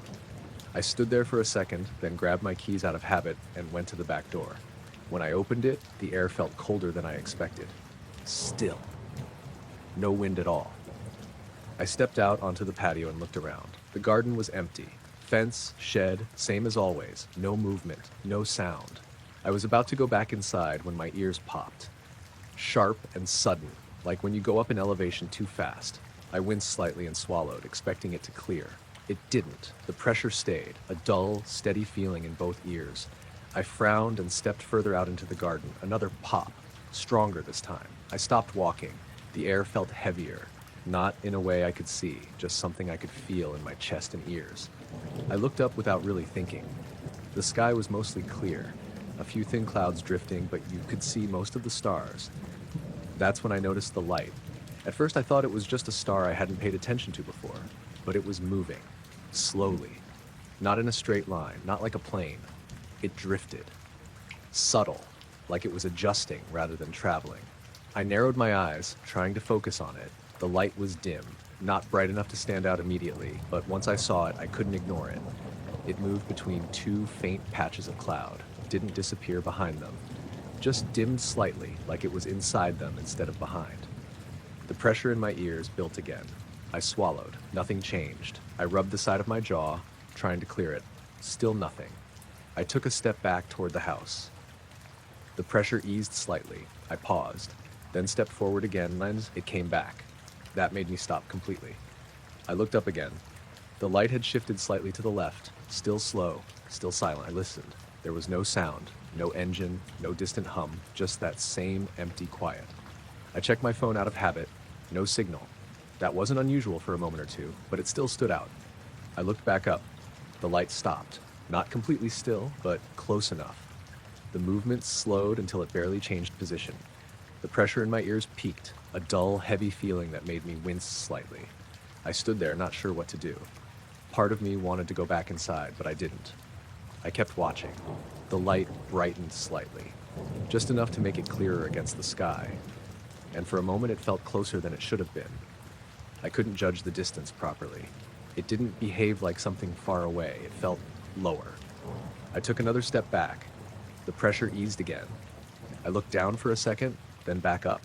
I stood there for a second, then grabbed my keys out of habit and went to the back door. When I opened it, the air felt colder than I expected. Still. No wind at all. I stepped out onto the patio and looked around. The garden was empty. Fence, shed, same as always. No movement, no sound. I was about to go back inside when my ears popped. Sharp and sudden, like when you go up an elevation too fast. I winced slightly and swallowed, expecting it to clear. It didn't. The pressure stayed, a dull, steady feeling in both ears. I frowned and stepped further out into the garden. Another pop, stronger this time. I stopped walking. The air felt heavier. Not in a way I could see, just something I could feel in my chest and ears. I looked up without really thinking. The sky was mostly clear, a few thin clouds drifting, but you could see most of the stars. That's when I noticed the light. At first I thought it was just a star I hadn't paid attention to before, but it was moving, slowly. Not in a straight line, not like a plane. It drifted. Subtle, like it was adjusting rather than traveling. I narrowed my eyes, trying to focus on it. The light was dim, not bright enough to stand out immediately, but once I saw it, I couldn't ignore it. It moved between two faint patches of cloud, didn't disappear behind them, just dimmed slightly, like it was inside them instead of behind. The pressure in my ears built again. I swallowed. Nothing changed. I rubbed the side of my jaw, trying to clear it. Still nothing. I took a step back toward the house. The pressure eased slightly. I paused, then stepped forward again, and it came back. That made me stop completely. I looked up again. The light had shifted slightly to the left, still slow, still silent. I listened. There was no sound, No engine, no distant hum, just that same empty quiet. I checked my phone out of habit. No signal. That wasn't unusual for a moment or two, but it still stood out. I looked back up. The light stopped. Not completely still, but close enough. The movement slowed until it barely changed position. The pressure in my ears peaked, a dull, heavy feeling that made me wince slightly. I stood there, not sure what to do. Part of me wanted to go back inside, but I didn't. I kept watching. The light brightened slightly, just enough to make it clearer against the sky. And for a moment it felt closer than it should have been. I couldn't judge the distance properly. It didn't behave like something far away. It felt lower. I took another step back. The pressure eased again. I looked down for a second, then back up.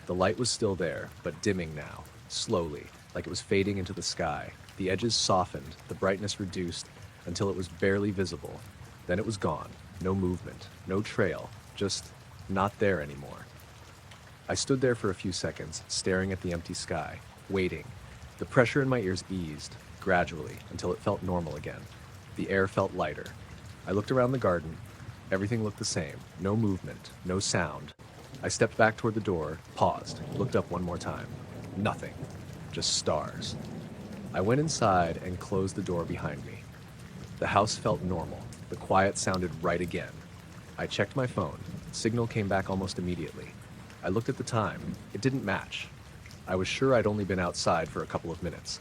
The light was still there, but dimming now, slowly, like it was fading into the sky. The edges softened, the brightness reduced, until it was barely visible. Then it was gone. No movement, no trail, just not there anymore. I stood there for a few seconds, staring at the empty sky, waiting. The pressure in my ears eased, gradually, until it felt normal again. The air felt lighter. I looked around the garden. Everything looked the same. No movement, no sound. I stepped back toward the door, paused, looked up one more time. Nothing. Just stars. I went inside and closed the door behind me. The house felt normal. The quiet sounded right again. I checked my phone. Signal came back almost immediately. I looked at the time. It didn't match. I was sure I'd only been outside for a couple of minutes.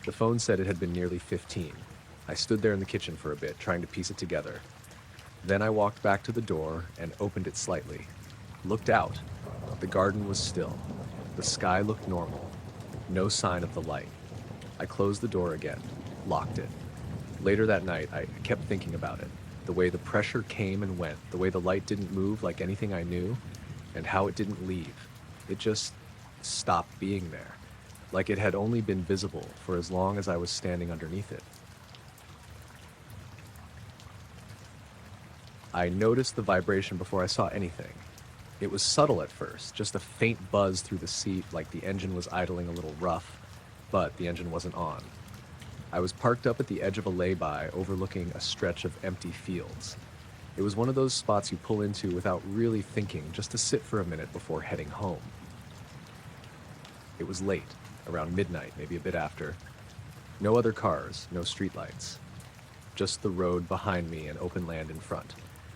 The phone said it had been nearly 15. I stood there in the kitchen for a bit, trying to piece it together. Then I walked back to the door and opened it slightly. Looked out. The garden was still. The sky looked normal. No sign of the light. I closed the door again, locked it. Later that night, I kept thinking about it. The way the pressure came and went, the way the light didn't move like anything I knew, and how it didn't leave. It just stopped being there, like it had only been visible for as long as I was standing underneath it. I noticed the vibration before I saw anything. It was subtle at first, just a faint buzz through the seat, like the engine was idling a little rough, but the engine wasn't on. I was parked up at the edge of a lay-by overlooking a stretch of empty fields. It was one of those spots you pull into without really thinking, just to sit for a minute before heading home. It was late, around midnight, maybe a bit after. No other cars, no streetlights. Just the road behind me and open land in front.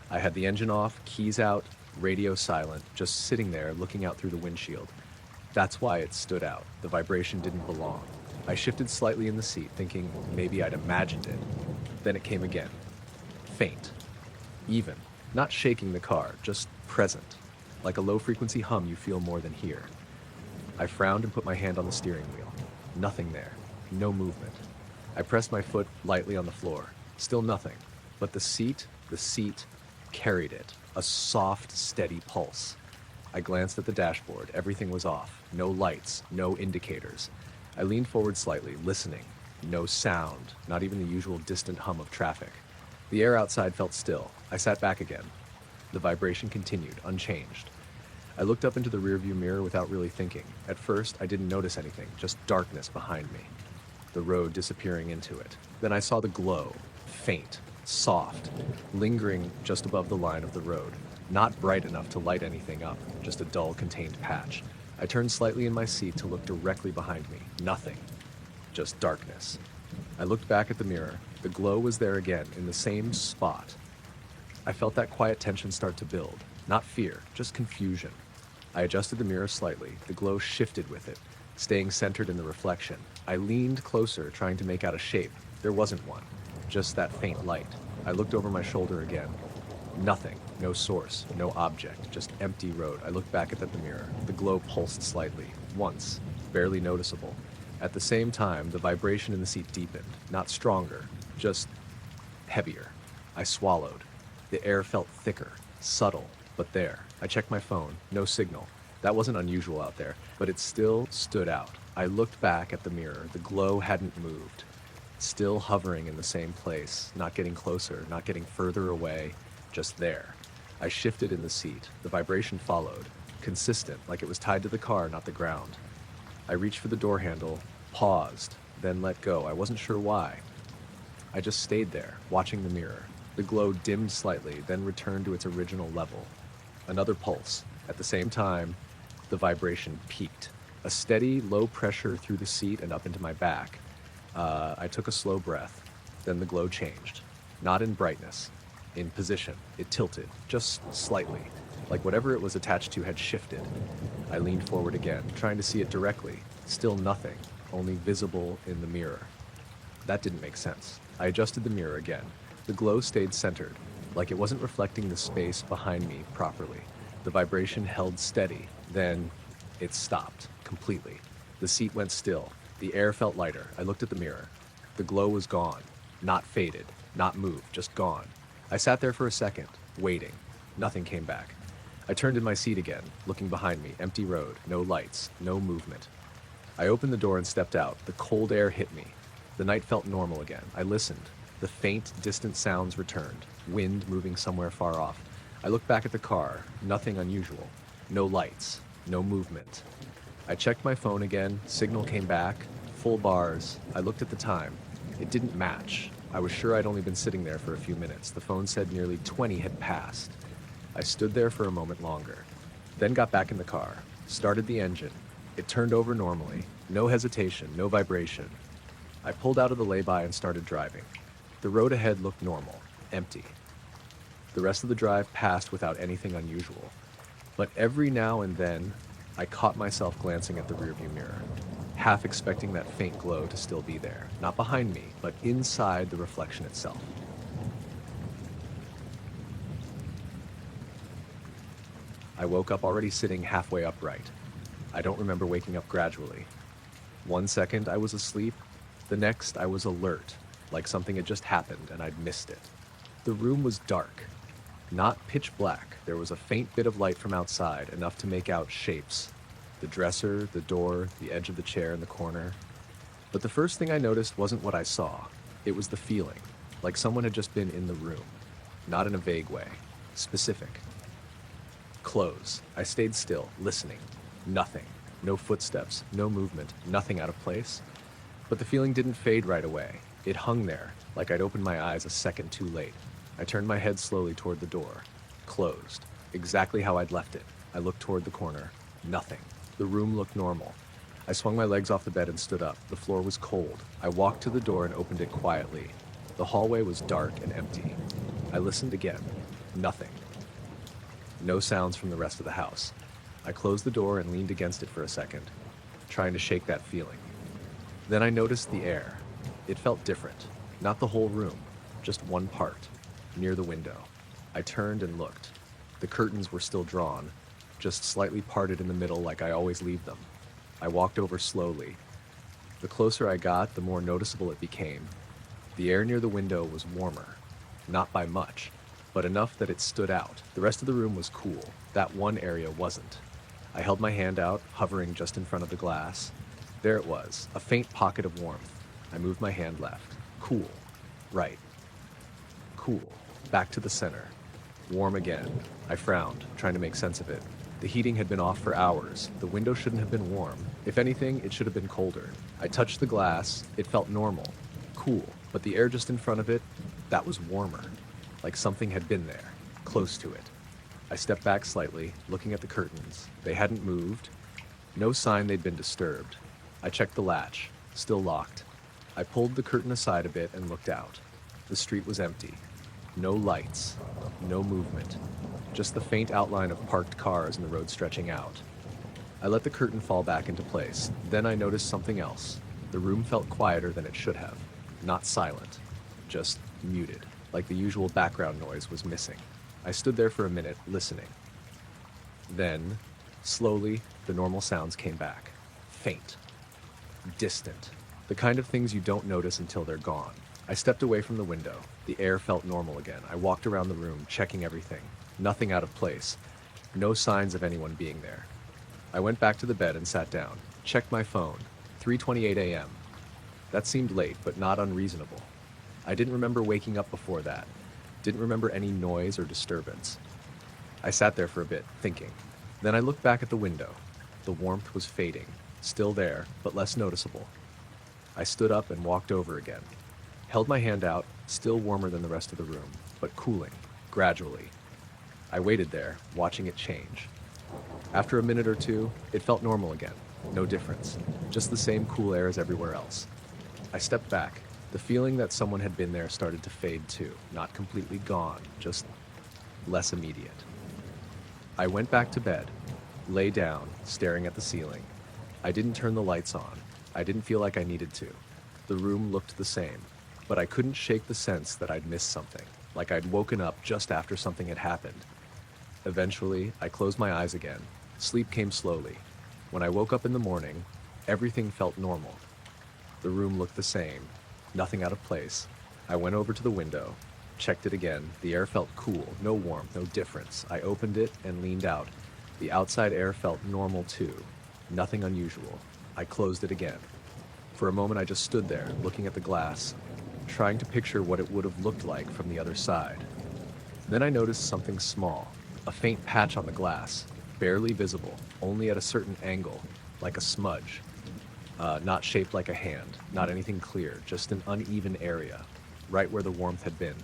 I had the engine off, keys out, radio silent, just sitting there looking out through the windshield. That's why it stood out. The vibration didn't belong. I shifted slightly in the seat, thinking maybe I'd imagined it. Then it came again. Faint. Even. Not shaking the car, just present. Like a low-frequency hum you feel more than hear. I frowned and put my hand on the steering wheel. Nothing there. No movement. I pressed my foot lightly on the floor. Still nothing. But the seat carried it. A soft, steady pulse. I glanced at the dashboard. Everything was off. No lights, no indicators. I leaned forward slightly, listening. No sound, not even the usual distant hum of traffic. The air outside felt still. I sat back again. The vibration continued, unchanged. I looked up into the rearview mirror without really thinking. At first, I didn't notice anything, just darkness behind me. The road disappearing into it. Then I saw the glow, faint, soft, lingering just above the line of the road. Not bright enough to light anything up, just a dull, contained patch. I turned slightly in my seat to look directly behind me. Nothing. Just darkness. I looked back at the mirror. The glow was there again, in the same spot. I felt that quiet tension start to build. Not fear, just confusion. I adjusted the mirror slightly. The glow shifted with it, staying centered in the reflection. I leaned closer, trying to make out a shape. There wasn't one. Just that faint light. I looked over my shoulder again. Nothing. No source. No object. Just empty road. I looked back at the mirror. The glow pulsed slightly. Once. Barely noticeable. At the same time, the vibration in the seat deepened. Not stronger. Just heavier. I swallowed. The air felt thicker. Subtle. But there. I checked my phone. No signal. That wasn't unusual out there. But it still stood out. I looked back at the mirror. The glow hadn't moved. Still hovering in the same place. Not getting closer. Not getting further away. Just there. I shifted in the seat. The vibration followed. Consistent, like it was tied to the car, not the ground. I reached for the door handle, paused, then let go. I wasn't sure why. I just stayed there, watching the mirror. The glow dimmed slightly, then returned to its original level. Another pulse. At the same time, the vibration peaked. A steady, low pressure through the seat and up into my back. I took a slow breath. Then the glow changed. Not in brightness. In position. It tilted, just slightly, like whatever it was attached to had shifted. I leaned forward again, trying to see it directly. Still nothing, only visible in the mirror. That didn't make sense. I adjusted the mirror again. The glow stayed centered, like it wasn't reflecting the space behind me properly. The vibration held steady, then it stopped completely. The seat went still. The air felt lighter. I looked at the mirror. The glow was gone. Not faded, not moved, just gone. I sat there for a second, waiting. Nothing came back. I turned in my seat again, looking behind me. Empty road, no lights, no movement. I opened the door and stepped out. The cold air hit me. The night felt normal again. I listened. The faint, distant sounds returned. Wind moving somewhere far off. I looked back at the car. Nothing unusual. No lights. No movement. I checked my phone again. Signal came back. Full bars. I looked at the time. It didn't match. I was sure I'd only been sitting there for a few minutes. The phone said nearly 20 had passed. I stood there for a moment longer. Then got back in the car. Started the engine. It turned over normally. No hesitation. No vibration. I pulled out of the lay-by and started driving. The road ahead looked normal. Empty. The rest of the drive passed without anything unusual. But every now and then, I caught myself glancing at the rearview mirror, half expecting that faint glow to still be there, not behind me, but inside the reflection itself. I woke up already sitting halfway upright. I don't remember waking up gradually. 1 second I was asleep, the next I was alert, like something had just happened and I'd missed it. The room was dark. Not pitch black. There was a faint bit of light from outside, enough to make out shapes. The dresser, the door, the edge of the chair in the corner. But the first thing I noticed wasn't what I saw. It was the feeling, like someone had just been in the room. Not in a vague way. Specific. Close. I stayed still, listening. Nothing. No footsteps, no movement, nothing out of place. But the feeling didn't fade right away. It hung there, like I'd opened my eyes a second too late. I turned my head slowly toward the door. Closed. Exactly how I'd left it. I looked toward the corner. Nothing. The room looked normal. I swung my legs off the bed and stood up. The floor was cold. I walked to the door and opened it quietly. The hallway was dark and empty. I listened again. Nothing. No sounds from the rest of the house. I closed the door and leaned against it for a second, trying to shake that feeling. Then I noticed the air. It felt different. Not the whole room, just one part, near the window. I turned and looked. The curtains were still drawn, just slightly parted in the middle like I always leave them. I walked over slowly. The closer I got, the more noticeable it became. The air near the window was warmer, not by much, but enough that it stood out. The rest of the room was cool. That one area wasn't. I held my hand out, hovering just in front of the glass. There it was, a faint pocket of warmth. I moved my hand left. Cool. Right. Cool. Back to the center. Warm again. I frowned, trying to make sense of it. The heating had been off for hours. The window shouldn't have been warm. If anything, it should have been colder. I touched the glass. It felt normal. Cool. But the air just in front of it, that was warmer. Like something had been there, close to it. I stepped back slightly, looking at the curtains. They hadn't moved. No sign they'd been disturbed. I checked the latch. Still locked. I pulled the curtain aside a bit and looked out. The street was empty. No lights. No movement. Just the faint outline of parked cars and the road stretching out. I let the curtain fall back into place. Then I noticed something else. The room felt quieter than it should have. Not silent. Just muted. Like the usual background noise was missing. I stood there for a minute, listening. Then, slowly, the normal sounds came back. Faint. Distant. The kind of things you don't notice until they're gone. I stepped away from the window. The air felt normal again. I walked around the room, checking everything. Nothing out of place. No signs of anyone being there. I went back to the bed and sat down. Checked my phone. 3:28 a.m. That seemed late, but not unreasonable. I didn't remember waking up before that. Didn't remember any noise or disturbance. I sat there for a bit, thinking. Then I looked back at the window. The warmth was fading. Still there, but less noticeable. I stood up and walked over again. Held my hand out, still warmer than the rest of the room. but cooling, gradually. I waited there, watching it change. After a minute or two, it felt normal again. No difference. Just the same cool air as everywhere else. I stepped back. The feeling that someone had been there started to fade too. Not completely gone, just less immediate. I went back to bed, lay down, staring at the ceiling. I didn't turn the lights on. I didn't feel like I needed to. The room looked the same, but I couldn't shake the sense that I'd missed something, like I'd woken up just after something had happened. Eventually, I closed my eyes again. Sleep came slowly. When I woke up in the morning, everything felt normal. The room looked the same, nothing out of place. I went over to the window, checked it again. The air felt cool, no warmth, no difference. I opened it and leaned out. The outside air felt normal too, nothing unusual. I closed it again. For a moment I just stood there, looking at the glass, trying to picture what it would have looked like from the other side. Then I noticed something small, a faint patch on the glass, barely visible, only at a certain angle, like a smudge. Not shaped like a hand, not anything clear, just an uneven area, right where the warmth had been.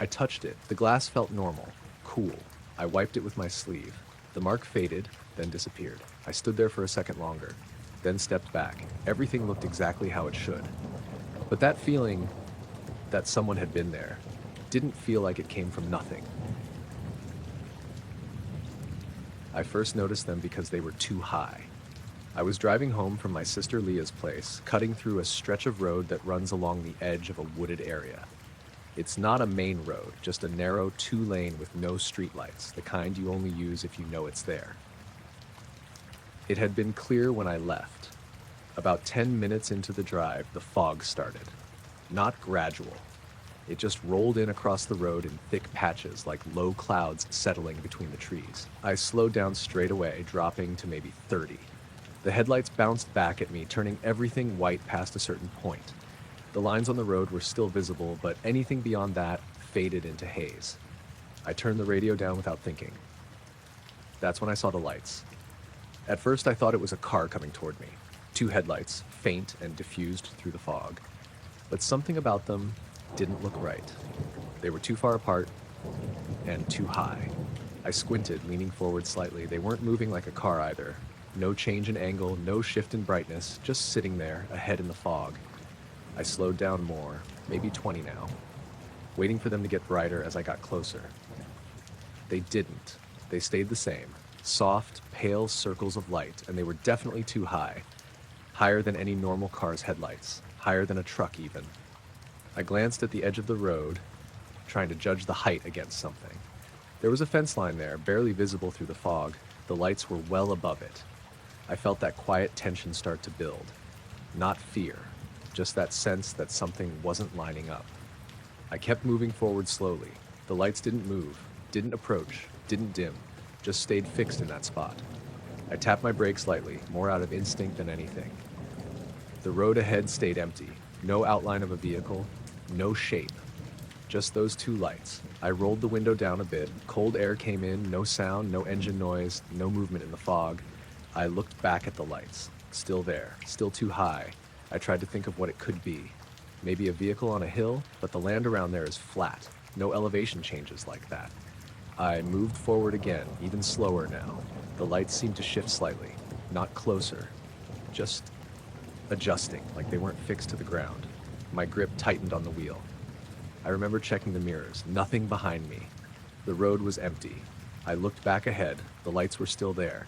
I touched it. The glass felt normal, cool. I wiped it with my sleeve. The mark faded, then disappeared. I stood there for a second longer, then stepped back. Everything looked exactly how it should. But that feeling that someone had been there didn't feel like it came from nothing. I first noticed them because they were too high. I was driving home from my sister Leah's place, cutting through a stretch of road that runs along the edge of a wooded area. It's not a main road, just a narrow two-lane with no streetlights, the kind you only use if you know it's there. It had been clear when I left. About 10 minutes into the drive, the fog started. Not gradual. It just rolled in across the road in thick patches, like low clouds settling between the trees. I slowed down straight away, dropping to maybe 30. The headlights bounced back at me, turning everything white past a certain point. The lines on the road were still visible, but anything beyond that faded into haze. I turned the radio down without thinking. That's when I saw the lights. At first I thought it was a car coming toward me. 2 headlights, faint and diffused through the fog. But something about them didn't look right. They were too far apart and too high. I squinted, leaning forward slightly. They weren't moving like a car either. No change in angle, no shift in brightness, just sitting there, ahead in the fog. I slowed down more, maybe 20 now, waiting for them to get brighter as I got closer. They didn't. They stayed the same. Soft, pale circles of light, and they were definitely too high. Higher than any normal car's headlights. Higher than a truck, even. I glanced at the edge of the road, trying to judge the height against something. There was a fence line there, barely visible through the fog. The lights were well above it. I felt that quiet tension start to build. Not fear, just that sense that something wasn't lining up. I kept moving forward slowly. The lights didn't move, didn't approach, didn't dim, just stayed fixed in that spot. I tapped my brakes lightly, more out of instinct than anything. The road ahead stayed empty. No outline of a vehicle, no shape. Just those 2 lights. I rolled the window down a bit. Cold air came in, no sound, no engine noise, no movement in the fog. I looked back at the lights. Still there, still too high. I tried to think of what it could be. Maybe a vehicle on a hill, but the land around there is flat. No elevation changes like that. I moved forward again, even slower now. The lights seemed to shift slightly, not closer, just adjusting, like they weren't fixed to the ground. My grip tightened on the wheel. I remember checking the mirrors, nothing behind me. The road was empty. I looked back ahead, the lights were still there.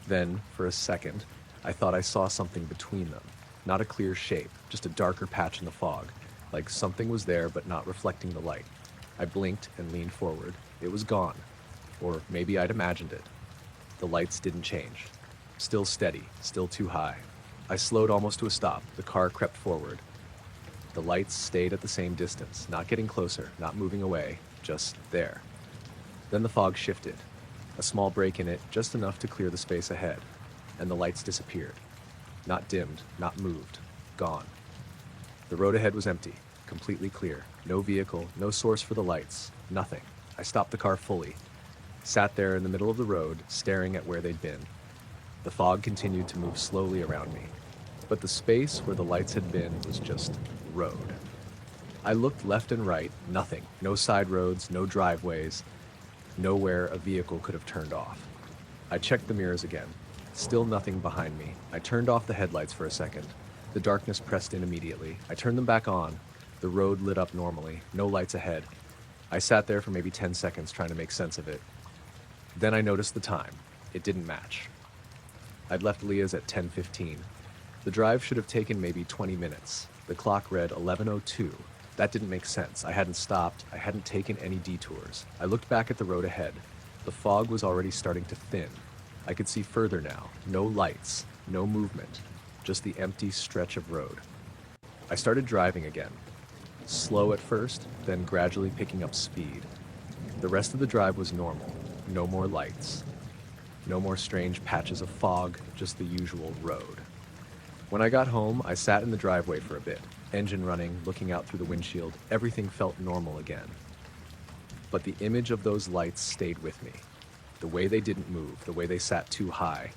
Then, for a second, I thought I saw something between them. Not a clear shape, just a darker patch in the fog, like something was there but not reflecting the light. I blinked and leaned forward. It was gone. Or maybe I'd imagined it. The lights didn't change. Still steady, still too high. I slowed almost to a stop. The car crept forward. The lights stayed at the same distance, not getting closer, not moving away, just there. Then the fog shifted. A small break in it, just enough to clear the space ahead. And the lights disappeared. Not dimmed, not moved. Gone. The road ahead was empty, completely clear. No vehicle, no source for the lights, nothing. I stopped the car fully. Sat there in the middle of the road, staring at where they'd been. The fog continued to move slowly around me. But the space where the lights had been was just road. I looked left and right, nothing. No side roads, no driveways, nowhere a vehicle could have turned off. I checked the mirrors again. Still nothing behind me. I turned off the headlights for a second. The darkness pressed in immediately. I turned them back on. The road lit up normally, no lights ahead. I sat there for maybe 10 seconds trying to make sense of it. Then I noticed the time. It didn't match. I'd left Leah's at 10:15. The drive should have taken maybe 20 minutes. The clock read 11:02. That didn't make sense. I hadn't stopped. I hadn't taken any detours. I looked back at the road ahead. The fog was already starting to thin. I could see further now. No lights, no movement, just the empty stretch of road. I started driving again. Slow at first, then gradually picking up speed. The rest of the drive was normal. No more lights. No more strange patches of fog, just the usual road. When I got home, I sat in the driveway for a bit, engine running, looking out through the windshield. Everything felt normal again. But the image of those lights stayed with me. The way they didn't move, the way they sat too high,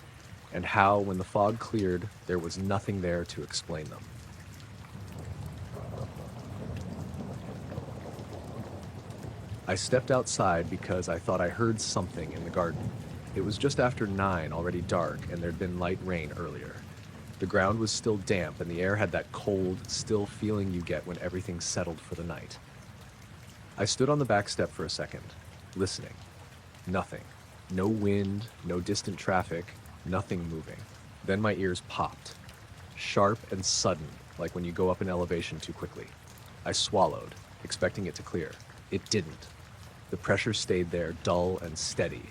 and how, when the fog cleared, there was nothing there to explain them. I stepped outside because I thought I heard something in the garden. It was just after 9, already dark, and there'd been light rain earlier. The ground was still damp, and the air had that cold, still feeling you get when everything's settled for the night. I stood on the back step for a second, listening. Nothing. No wind, no distant traffic, nothing moving. Then my ears popped. Sharp and sudden, like when you go up an elevation too quickly. I swallowed, expecting it to clear. It didn't. The pressure stayed there, dull and steady.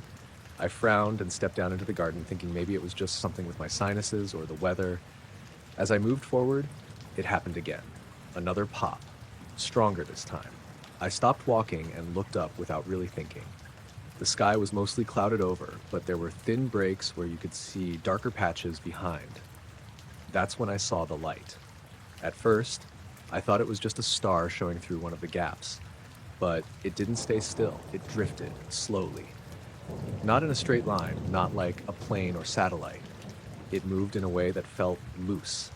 I frowned and stepped down into the garden, thinking maybe it was just something with my sinuses or the weather. As I moved forward, it happened again. Another pop. Stronger this time. I stopped walking and looked up without really thinking. The sky was mostly clouded over, but there were thin breaks where you could see darker patches behind. That's when I saw the light. At first, I thought it was just a star showing through one of the gaps. But it didn't stay still. It drifted, slowly. Not in a straight line, not like a plane or satellite. It moved in a way that felt loose,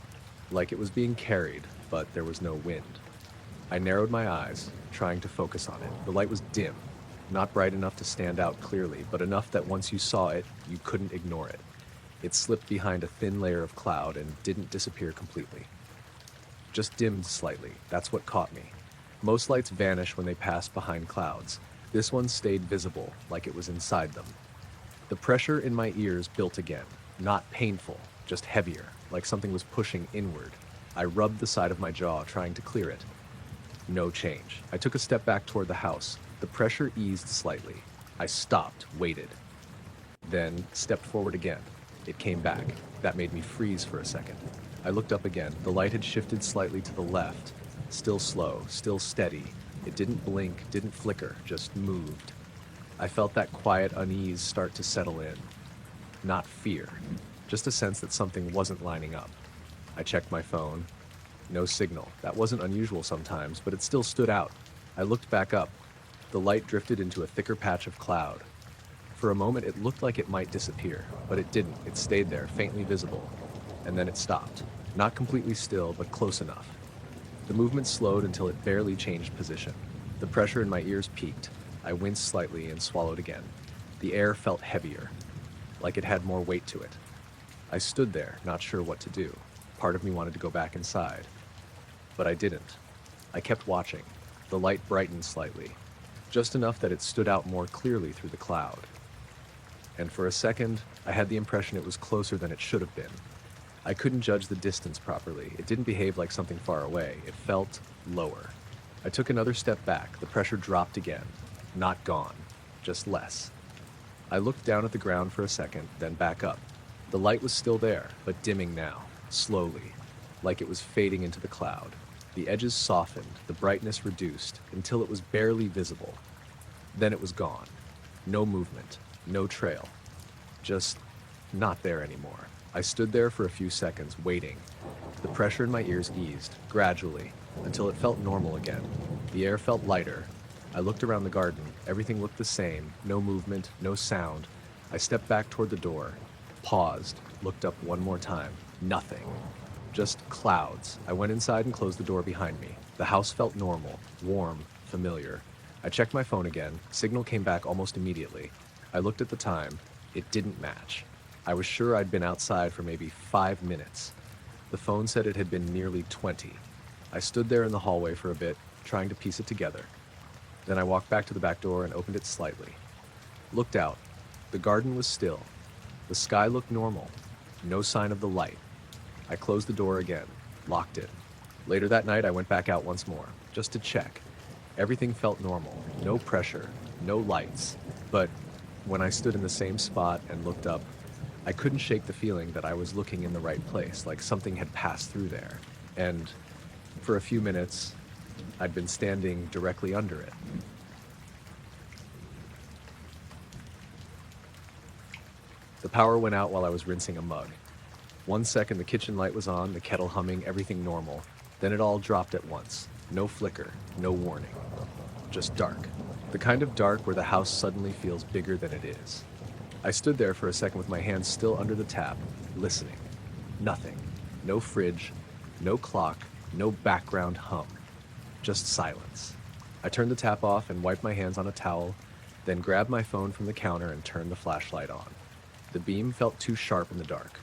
like it was being carried, but there was no wind. I narrowed my eyes, trying to focus on it. The light was dim, not bright enough to stand out clearly, but enough that once you saw it, you couldn't ignore it. It slipped behind a thin layer of cloud and didn't disappear completely. Just dimmed slightly. That's what caught me. Most lights vanish when they pass behind clouds. This one stayed visible, like it was inside them. The pressure in my ears built again. Not painful, just heavier, like something was pushing inward. I rubbed the side of my jaw, trying to clear it. No change. I took a step back toward the house. The pressure eased slightly. I stopped, waited. Then stepped forward again. It came back. That made me freeze for a second. I looked up again. The light had shifted slightly to the left. Still slow, still steady. It didn't blink, didn't flicker, just moved. I felt that quiet unease start to settle in. Not fear, just a sense that something wasn't lining up. I checked my phone. No signal. That wasn't unusual sometimes, but it still stood out. I looked back up. The light drifted into a thicker patch of cloud. For a moment, it looked like it might disappear, but it didn't. It stayed there, faintly visible. And then it stopped. Not completely still, but close enough. The movement slowed until it barely changed position. The pressure in my ears peaked. I winced slightly and swallowed again. The air felt heavier, like it had more weight to it. I stood there, not sure what to do. Part of me wanted to go back inside. But I didn't. I kept watching. The light brightened slightly, just enough that it stood out more clearly through the cloud. And for a second, I had the impression it was closer than it should have been. I couldn't judge the distance properly. It didn't behave like something far away. It felt lower. I took another step back. The pressure dropped again. Not gone, just less. I looked down at the ground for a second, then back up. The light was still there, but dimming now, slowly, like it was fading into the cloud. The edges softened, the brightness reduced, until it was barely visible. Then it was gone. No movement, no trail. Just not there anymore. I stood there for a few seconds, waiting. The pressure in my ears eased, gradually, until it felt normal again. The air felt lighter. I looked around the garden. Everything looked the same. No movement, no sound. I stepped back toward the door, paused, looked up one more time. Nothing. Just clouds. I went inside and closed the door behind me. The house felt normal, warm, familiar. I checked my phone again. Signal came back almost immediately. I looked at the time. It didn't match. I was sure I'd been outside for maybe 5 minutes. The phone said it had been nearly 20. I stood there in the hallway for a bit, trying to piece it together. Then I walked back to the back door and opened it slightly. Looked out. The garden was still. The sky looked normal. No sign of the light. I closed the door again, locked it. Later that night, I went back out once more, just to check. Everything felt normal. No pressure, no lights. But when I stood in the same spot and looked up, I couldn't shake the feeling that I was looking in the right place, like something had passed through there. And for a few minutes, I'd been standing directly under it. The power went out while I was rinsing a mug. 1 second the kitchen light was on, the kettle humming, everything normal. Then it all dropped at once. No flicker, no warning. Just dark. The kind of dark where the house suddenly feels bigger than it is. I stood there for a second with my hands still under the tap, listening. Nothing. No fridge, no clock, no background hum. Just silence. I turned the tap off and wiped my hands on a towel, then grabbed my phone from the counter and turned the flashlight on. The beam felt too sharp in the dark.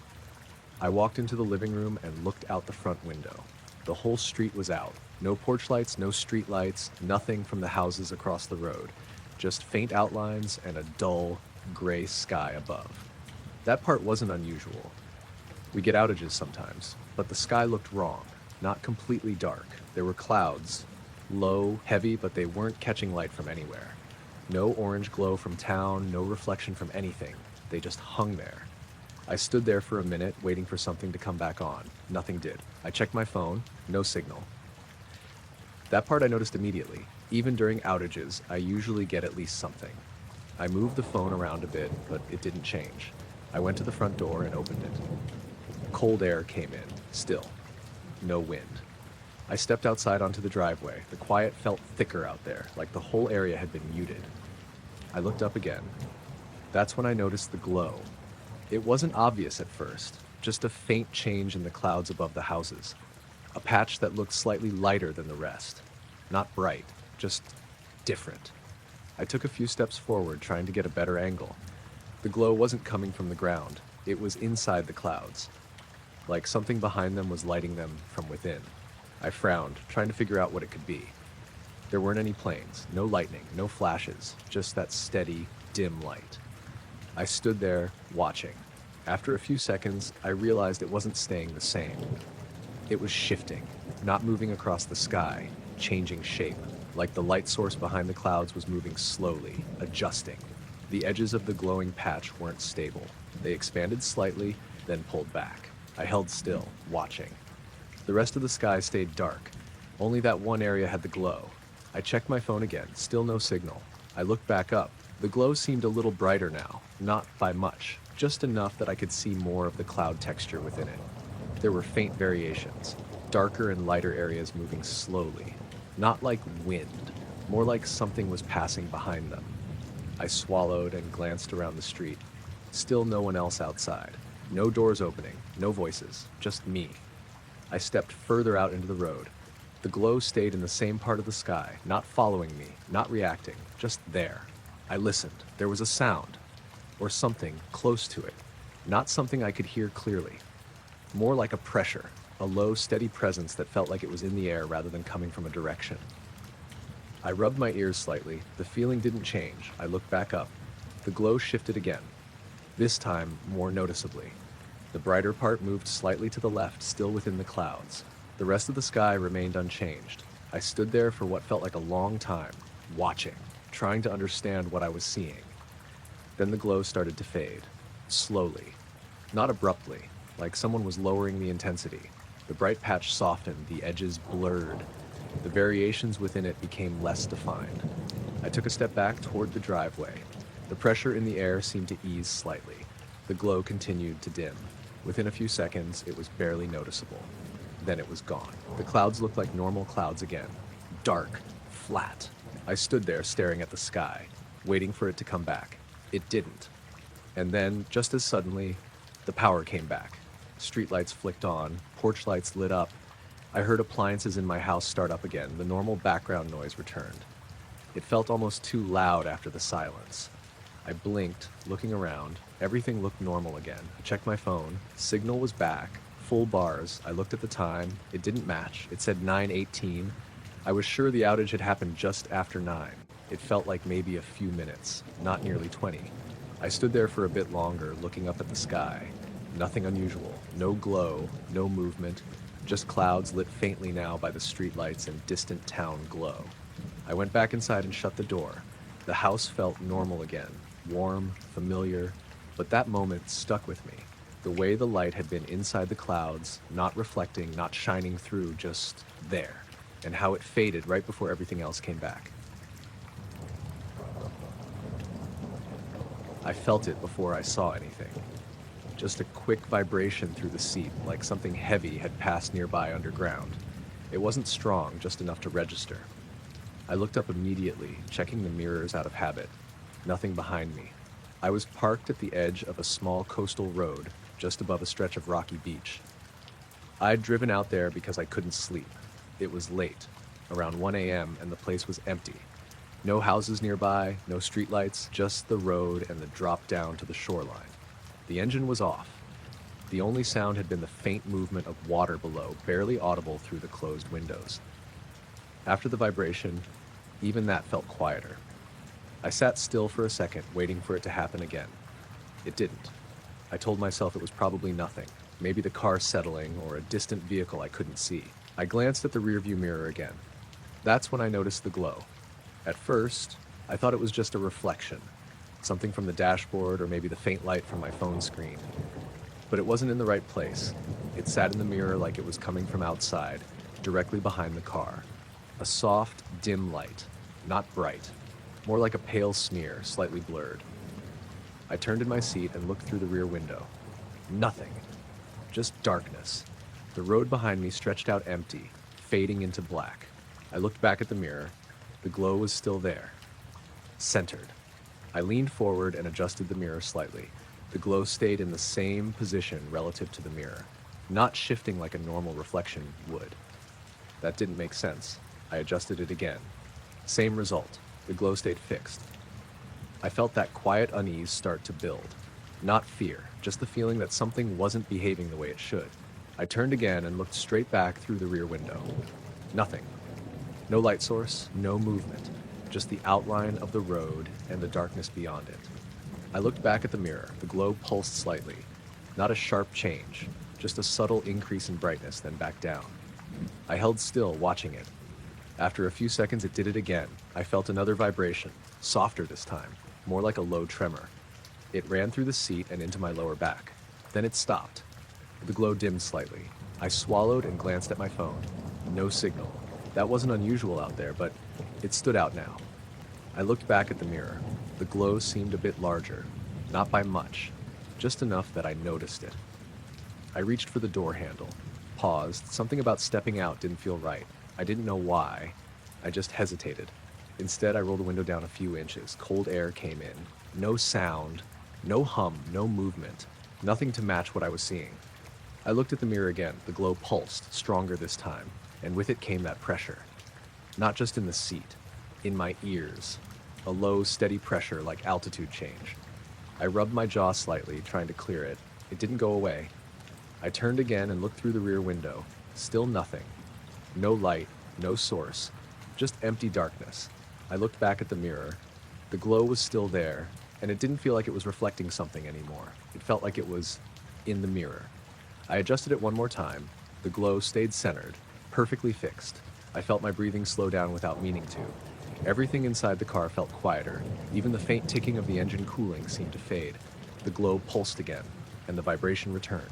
I walked into the living room and looked out the front window. The whole street was out. No porch lights, no street lights, nothing from the houses across the road. Just faint outlines and a dull, gray sky above. That part wasn't unusual. We get outages sometimes, but the sky looked wrong. Not completely dark. There were clouds. Low, heavy, but they weren't catching light from anywhere. No orange glow from town, no reflection from anything. They just hung there. I stood there for a minute, waiting for something to come back on. Nothing did. I checked my phone. No signal. That part I noticed immediately. Even during outages, I usually get at least something. I moved the phone around a bit, but it didn't change. I went to the front door and opened it. Cold air came in, still. No wind. I stepped outside onto the driveway. The quiet felt thicker out there, like the whole area had been muted. I looked up again. That's when I noticed the glow. It wasn't obvious at first, just a faint change in the clouds above the houses. A patch that looked slightly lighter than the rest. Not bright, just different. I took a few steps forward, trying to get a better angle. The glow wasn't coming from the ground. It was inside the clouds. Like something behind them was lighting them from within. I frowned, trying to figure out what it could be. There weren't any planes, no lightning, no flashes, just that steady, dim light. I stood there, watching. After a few seconds, I realized it wasn't staying the same. It was shifting, not moving across the sky, changing shape, like the light source behind the clouds was moving slowly, adjusting. The edges of the glowing patch weren't stable. They expanded slightly, then pulled back. I held still, watching. The rest of the sky stayed dark. Only that one area had the glow. I checked my phone again, still no signal. I looked back up. The glow seemed a little brighter now, not by much, just enough that I could see more of the cloud texture within it. There were faint variations, darker and lighter areas moving slowly, not like wind, more like something was passing behind them. I swallowed and glanced around the street. Still no one else outside. No doors opening, no voices, just me. I stepped further out into the road. The glow stayed in the same part of the sky, not following me, not reacting, just there. I listened. There was a sound, or something close to it, not something I could hear clearly. More like a pressure, a low, steady presence that felt like it was in the air rather than coming from a direction. I rubbed my ears slightly. The feeling didn't change. I looked back up. The glow shifted again, this time more noticeably. The brighter part moved slightly to the left, still within the clouds. The rest of the sky remained unchanged. I stood there for what felt like a long time, watching, trying to understand what I was seeing. Then the glow started to fade, slowly, not abruptly, like someone was lowering the intensity. The bright patch softened, the edges blurred. The variations within it became less defined. I took a step back toward the driveway. The pressure in the air seemed to ease slightly. The glow continued to dim. Within a few seconds, it was barely noticeable. Then it was gone. The clouds looked like normal clouds again. Dark, flat. I stood there staring at the sky, waiting for it to come back. It didn't. And then, just as suddenly, the power came back. Streetlights flicked on, porch lights lit up. I heard appliances in my house start up again. The normal background noise returned. It felt almost too loud after the silence. I blinked, looking around. Everything looked normal again. I checked my phone. Signal was back. Full bars. I looked at the time. It didn't match. It said 9:18. I was sure the outage had happened just after 9. It felt like maybe a few minutes, not nearly 20. I stood there for a bit longer, looking up at the sky. Nothing unusual. No glow, no movement. Just clouds lit faintly now by the streetlights and distant town glow. I went back inside and shut the door. The house felt normal again. Warm, familiar, but that moment stuck with me. The way the light had been inside the clouds, not reflecting, not shining through, just there, and how it faded right before everything else came back. I felt it before I saw anything. Just a quick vibration through the seat, like something heavy had passed nearby underground. It wasn't strong, just enough to register. I looked up immediately, checking the mirrors out of habit. Nothing behind me. I was parked at the edge of a small coastal road, just above a stretch of rocky beach. I'd driven out there because I couldn't sleep. It was late, around 1 a.m., and the place was empty. No houses nearby, no streetlights, just the road and the drop down to the shoreline. The engine was off. The only sound had been the faint movement of water below, barely audible through the closed windows. After the vibration, even that felt quieter. I sat still for a second, waiting for it to happen again. It didn't. I told myself it was probably nothing, maybe the car settling or a distant vehicle I couldn't see. I glanced at the rearview mirror again. That's when I noticed the glow. At first, I thought it was just a reflection, something from the dashboard or maybe the faint light from my phone screen. But it wasn't in the right place. It sat in the mirror like it was coming from outside, directly behind the car. A soft, dim light, not bright, more like a pale smear, slightly blurred. I turned in my seat and looked through the rear window. Nothing. Just darkness. The road behind me stretched out empty, fading into black. I looked back at the mirror. The glow was still there. Centered. I leaned forward and adjusted the mirror slightly. The glow stayed in the same position relative to the mirror, not shifting like a normal reflection would. That didn't make sense. I adjusted it again. Same result. The glow stayed fixed. I felt that quiet unease start to build. Not fear, just the feeling that something wasn't behaving the way it should. I turned again and looked straight back through the rear window. Nothing. No light source, no movement, just the outline of the road and the darkness beyond it. I looked back at the mirror. The glow pulsed slightly. Not a sharp change, just a subtle increase in brightness, then back down. I held still, watching it. After a few seconds, it did it again. I felt another vibration, softer this time, more like a low tremor. It ran through the seat and into my lower back. Then it stopped. The glow dimmed slightly. I swallowed and glanced at my phone. No signal. That wasn't unusual out there, but it stood out now. I looked back at the mirror. The glow seemed a bit larger, not by much, just enough that I noticed it. I reached for the door handle, paused. Something about stepping out didn't feel right. I didn't know why. I just hesitated. Instead, I rolled the window down a few inches. Cold air came in. No sound, no hum, no movement. Nothing to match what I was seeing. I looked at the mirror again. The glow pulsed, stronger this time, and with it came that pressure. Not just in the seat, in my ears. A low, steady pressure like altitude change. I rubbed my jaw slightly, trying to clear it. It didn't go away. I turned again and looked through the rear window. Still nothing. No light, no source, just empty darkness. I looked back at the mirror. The glow was still there, and it didn't feel like it was reflecting something anymore. It felt like it was in the mirror. I adjusted it one more time. The glow stayed centered, perfectly fixed. I felt my breathing slow down without meaning to. Everything inside the car felt quieter. Even the faint ticking of the engine cooling seemed to fade. The glow pulsed again, and the vibration returned.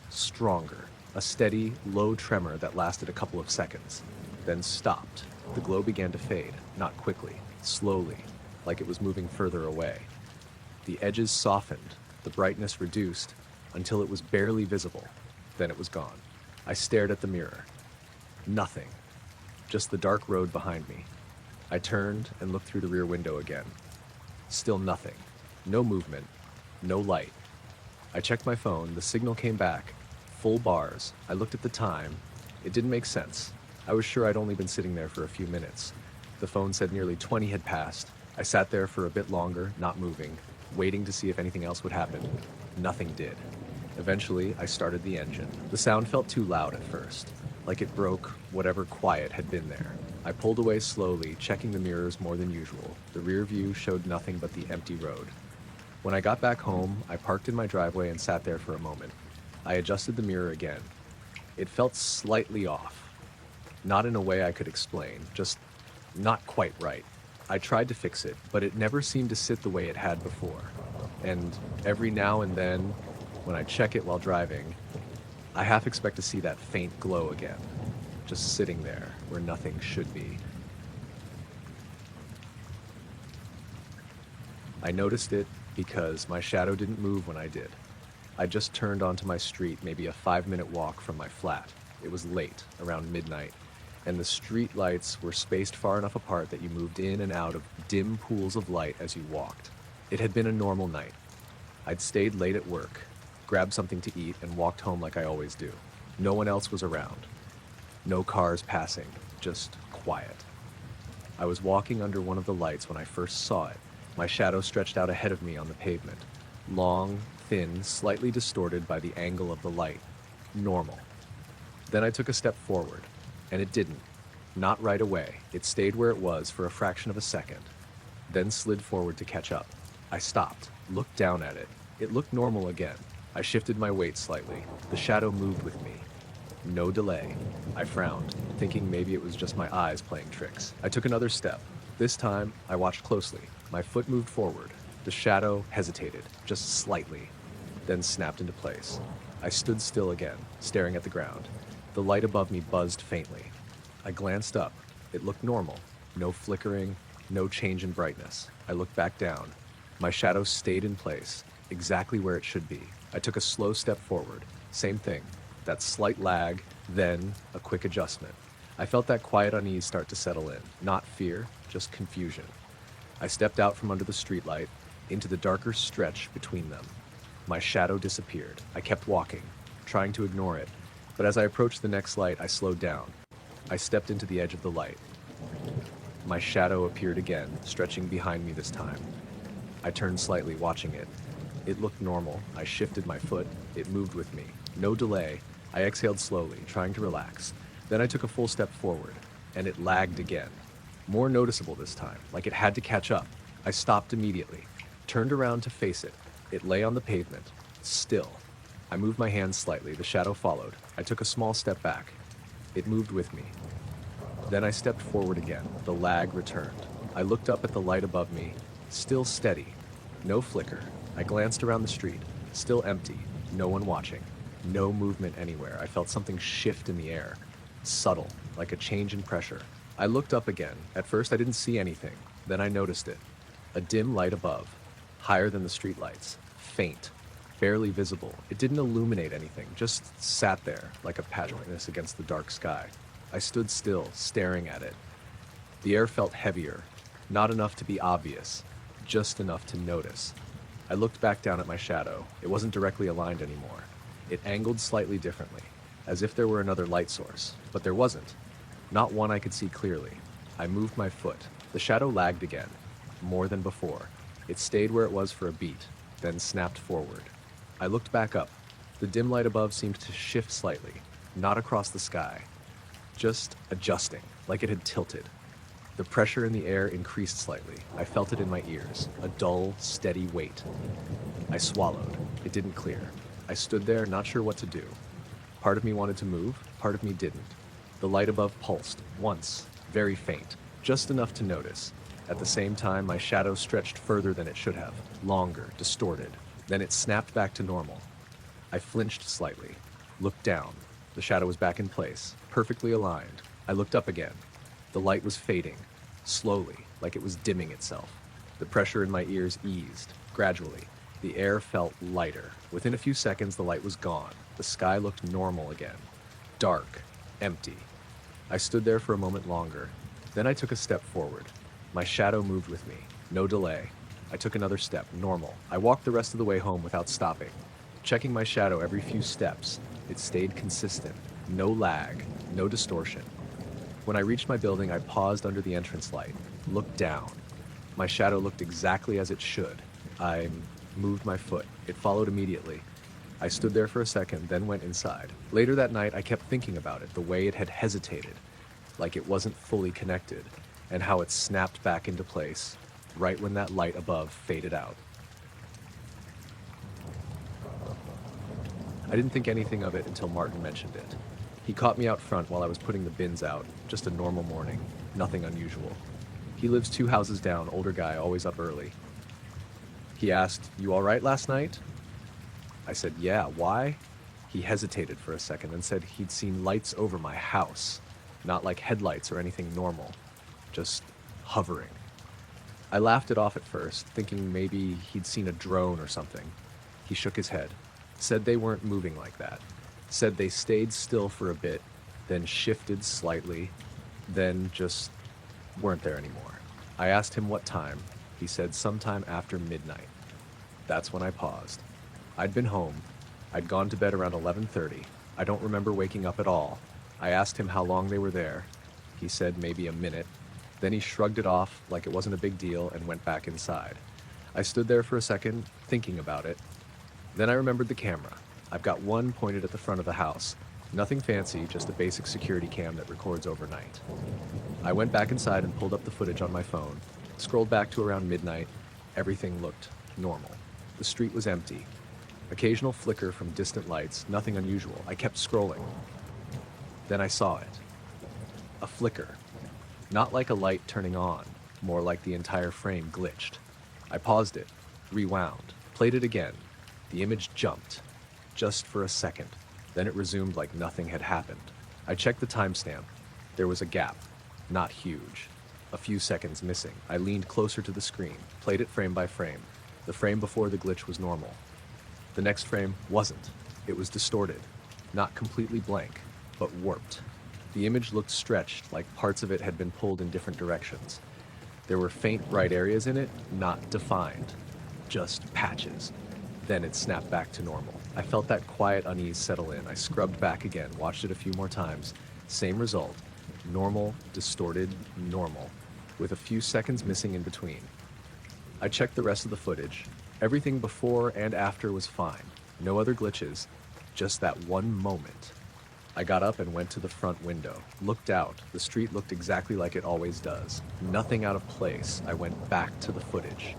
Stronger. A steady, low tremor that lasted a couple of seconds, then stopped. The glow began to fade, not quickly, slowly, like it was moving further away. The edges softened, the brightness reduced, until it was barely visible. Then it was gone. I stared at the mirror. Nothing. Just the dark road behind me. I turned and looked through the rear window again. Still nothing. No movement. No light. I checked my phone. The signal came back. full bars. I looked at the time. It didn't make sense. I was sure I'd only been sitting there for a few minutes. The phone said nearly 20 had passed. I sat there for a bit longer, not moving, waiting to see if anything else would happen. Nothing did. Eventually, I started the engine. The sound felt too loud at first, like it broke whatever quiet had been there. I pulled away slowly, checking the mirrors more than usual. The rear view showed nothing but the empty road. When I got back home, I parked in my driveway and sat there for a moment. I adjusted the mirror again. It felt slightly off. Not in a way I could explain, just not quite right. I tried to fix it, but it never seemed to sit the way it had before. And every now and then, when I check it while driving, I half expect to see that faint glow again, just sitting there where nothing should be. I noticed it because my shadow didn't move when I did. I just turned onto my street, maybe a 5-minute walk from my flat. It was late, around midnight, and the street lights were spaced far enough apart that you moved in and out of dim pools of light as you walked. It had been a normal night. I'd stayed late at work, grabbed something to eat, and walked home like I always do. No one else was around. No cars passing, just quiet. I was walking under one of the lights when I first saw it. My shadow stretched out ahead of me on the pavement. Long, thin, slightly distorted by the angle of the light. Normal. Then I took a step forward, and it didn't. Not right away. It stayed where it was for a fraction of a second, then slid forward to catch up. I stopped, looked down at it. It looked normal again. I shifted my weight slightly. The shadow moved with me. No delay. I frowned, thinking maybe it was just my eyes playing tricks. I took another step. This time, I watched closely. My foot moved forward. The shadow hesitated, just slightly, then snapped into place. I stood still again, staring at the ground. The light above me buzzed faintly. I glanced up. It looked normal. No flickering, no change in brightness. I looked back down. My shadow stayed in place, exactly where it should be. I took a slow step forward. Same thing. That slight lag, then a quick adjustment. I felt that quiet unease start to settle in. Not fear, just confusion. I stepped out from under the streetlight into the darker stretch between them. My shadow disappeared. I kept walking, trying to ignore it, but as I approached the next light, I slowed down. I stepped into the edge of the light. My shadow appeared again, stretching behind me this time. I turned slightly, watching it. It looked normal. I shifted my foot. It moved with me. No delay. I exhaled slowly, trying to relax. Then I took a full step forward, and it lagged again. More noticeable this time, like it had to catch up. I stopped immediately, turned around to face it. It lay on the pavement, still. I moved my hands slightly. The shadow followed. I took a small step back. It moved with me. Then I stepped forward again. The lag returned. I looked up at the light above me, still steady. No flicker. I glanced around the street, still empty. No one watching. No movement anywhere. I felt something shift in the air. Subtle, like a change in pressure. I looked up again. At first I didn't see anything. Then I noticed it. A dim light above, higher than the streetlights. Faint, barely visible. It didn't illuminate anything, just sat there like a patch of brightness against the dark sky. I stood still, staring at it. The air felt heavier, not enough to be obvious, just enough to notice. I looked back down at my shadow. It wasn't directly aligned anymore. It angled slightly differently, as if there were another light source, but there wasn't. Not one I could see clearly. I moved my foot. The shadow lagged again, more than before. It stayed where it was for a beat, then snapped forward. I looked back up. The dim light above seemed to shift slightly, not across the sky, just adjusting, like it had tilted. The pressure in the air increased slightly. I felt it in my ears, a dull, steady weight. I swallowed. It didn't clear. I stood there, not sure what to do. Part of me wanted to move, part of me didn't. The light above pulsed, once, very faint, just enough to notice. At the same time, my shadow stretched further than it should have, longer, distorted. Then it snapped back to normal. I flinched slightly, looked down. The shadow was back in place, perfectly aligned. I looked up again. The light was fading, slowly, like it was dimming itself. The pressure in my ears eased, gradually. The air felt lighter. Within a few seconds, the light was gone. The sky looked normal again. Dark, empty. I stood there for a moment longer. Then I took a step forward. My shadow moved with me. No delay. I took another step, normal. I walked the rest of the way home without stopping, checking my shadow every few steps. It stayed consistent. No lag, no distortion. When I reached my building, I paused under the entrance light, looked down. My shadow looked exactly as it should. I moved my foot. It followed immediately. I stood there for a second, then went inside. Later that night, I kept thinking about it, the way it had hesitated, like it wasn't fully connected, and how it snapped back into place, right when that light above faded out. I didn't think anything of it until Martin mentioned it. He caught me out front while I was putting the bins out, just a normal morning, nothing unusual. He lives 2 houses down, older guy, always up early. He asked, "You all right last night?" I said, "Yeah, why?" He hesitated for a second and said he'd seen lights over my house, not like headlights or anything normal, just hovering. I laughed it off at first, thinking maybe he'd seen a drone or something. He shook his head, said they weren't moving like that, said they stayed still for a bit, then shifted slightly, then just weren't there anymore. I asked him what time. He said sometime after midnight. That's when I paused. I'd been home. I'd gone to bed around 11:30. I don't remember waking up at all. I asked him how long they were there. He said maybe a minute. Then he shrugged it off like it wasn't a big deal and went back inside. I stood there for a second, thinking about it. Then I remembered the camera. I've got one pointed at the front of the house. Nothing fancy, just a basic security cam that records overnight. I went back inside and pulled up the footage on my phone. Scrolled back to around midnight. Everything looked normal. The street was empty. Occasional flicker from distant lights, nothing unusual. I kept scrolling. Then I saw it. A flicker. Not like a light turning on, more like the entire frame glitched. I paused it, rewound, played it again. The image jumped, just for a second. Then it resumed like nothing had happened. I checked the timestamp. There was a gap, not huge. A few seconds missing. I leaned closer to the screen, played it frame by frame. The frame before the glitch was normal. The next frame wasn't. It was distorted, not completely blank, but warped. The image looked stretched, like parts of it had been pulled in different directions. There were faint bright areas in it, not defined, just patches. Then it snapped back to normal. I felt that quiet unease settle in. I scrubbed back again, watched it a few more times. Same result. Normal, distorted, normal, with a few seconds missing in between. I checked the rest of the footage. Everything before and after was fine. No other glitches, just that one moment. I got up and went to the front window, looked out. The street looked exactly like it always does. Nothing out of place. I went back to the footage.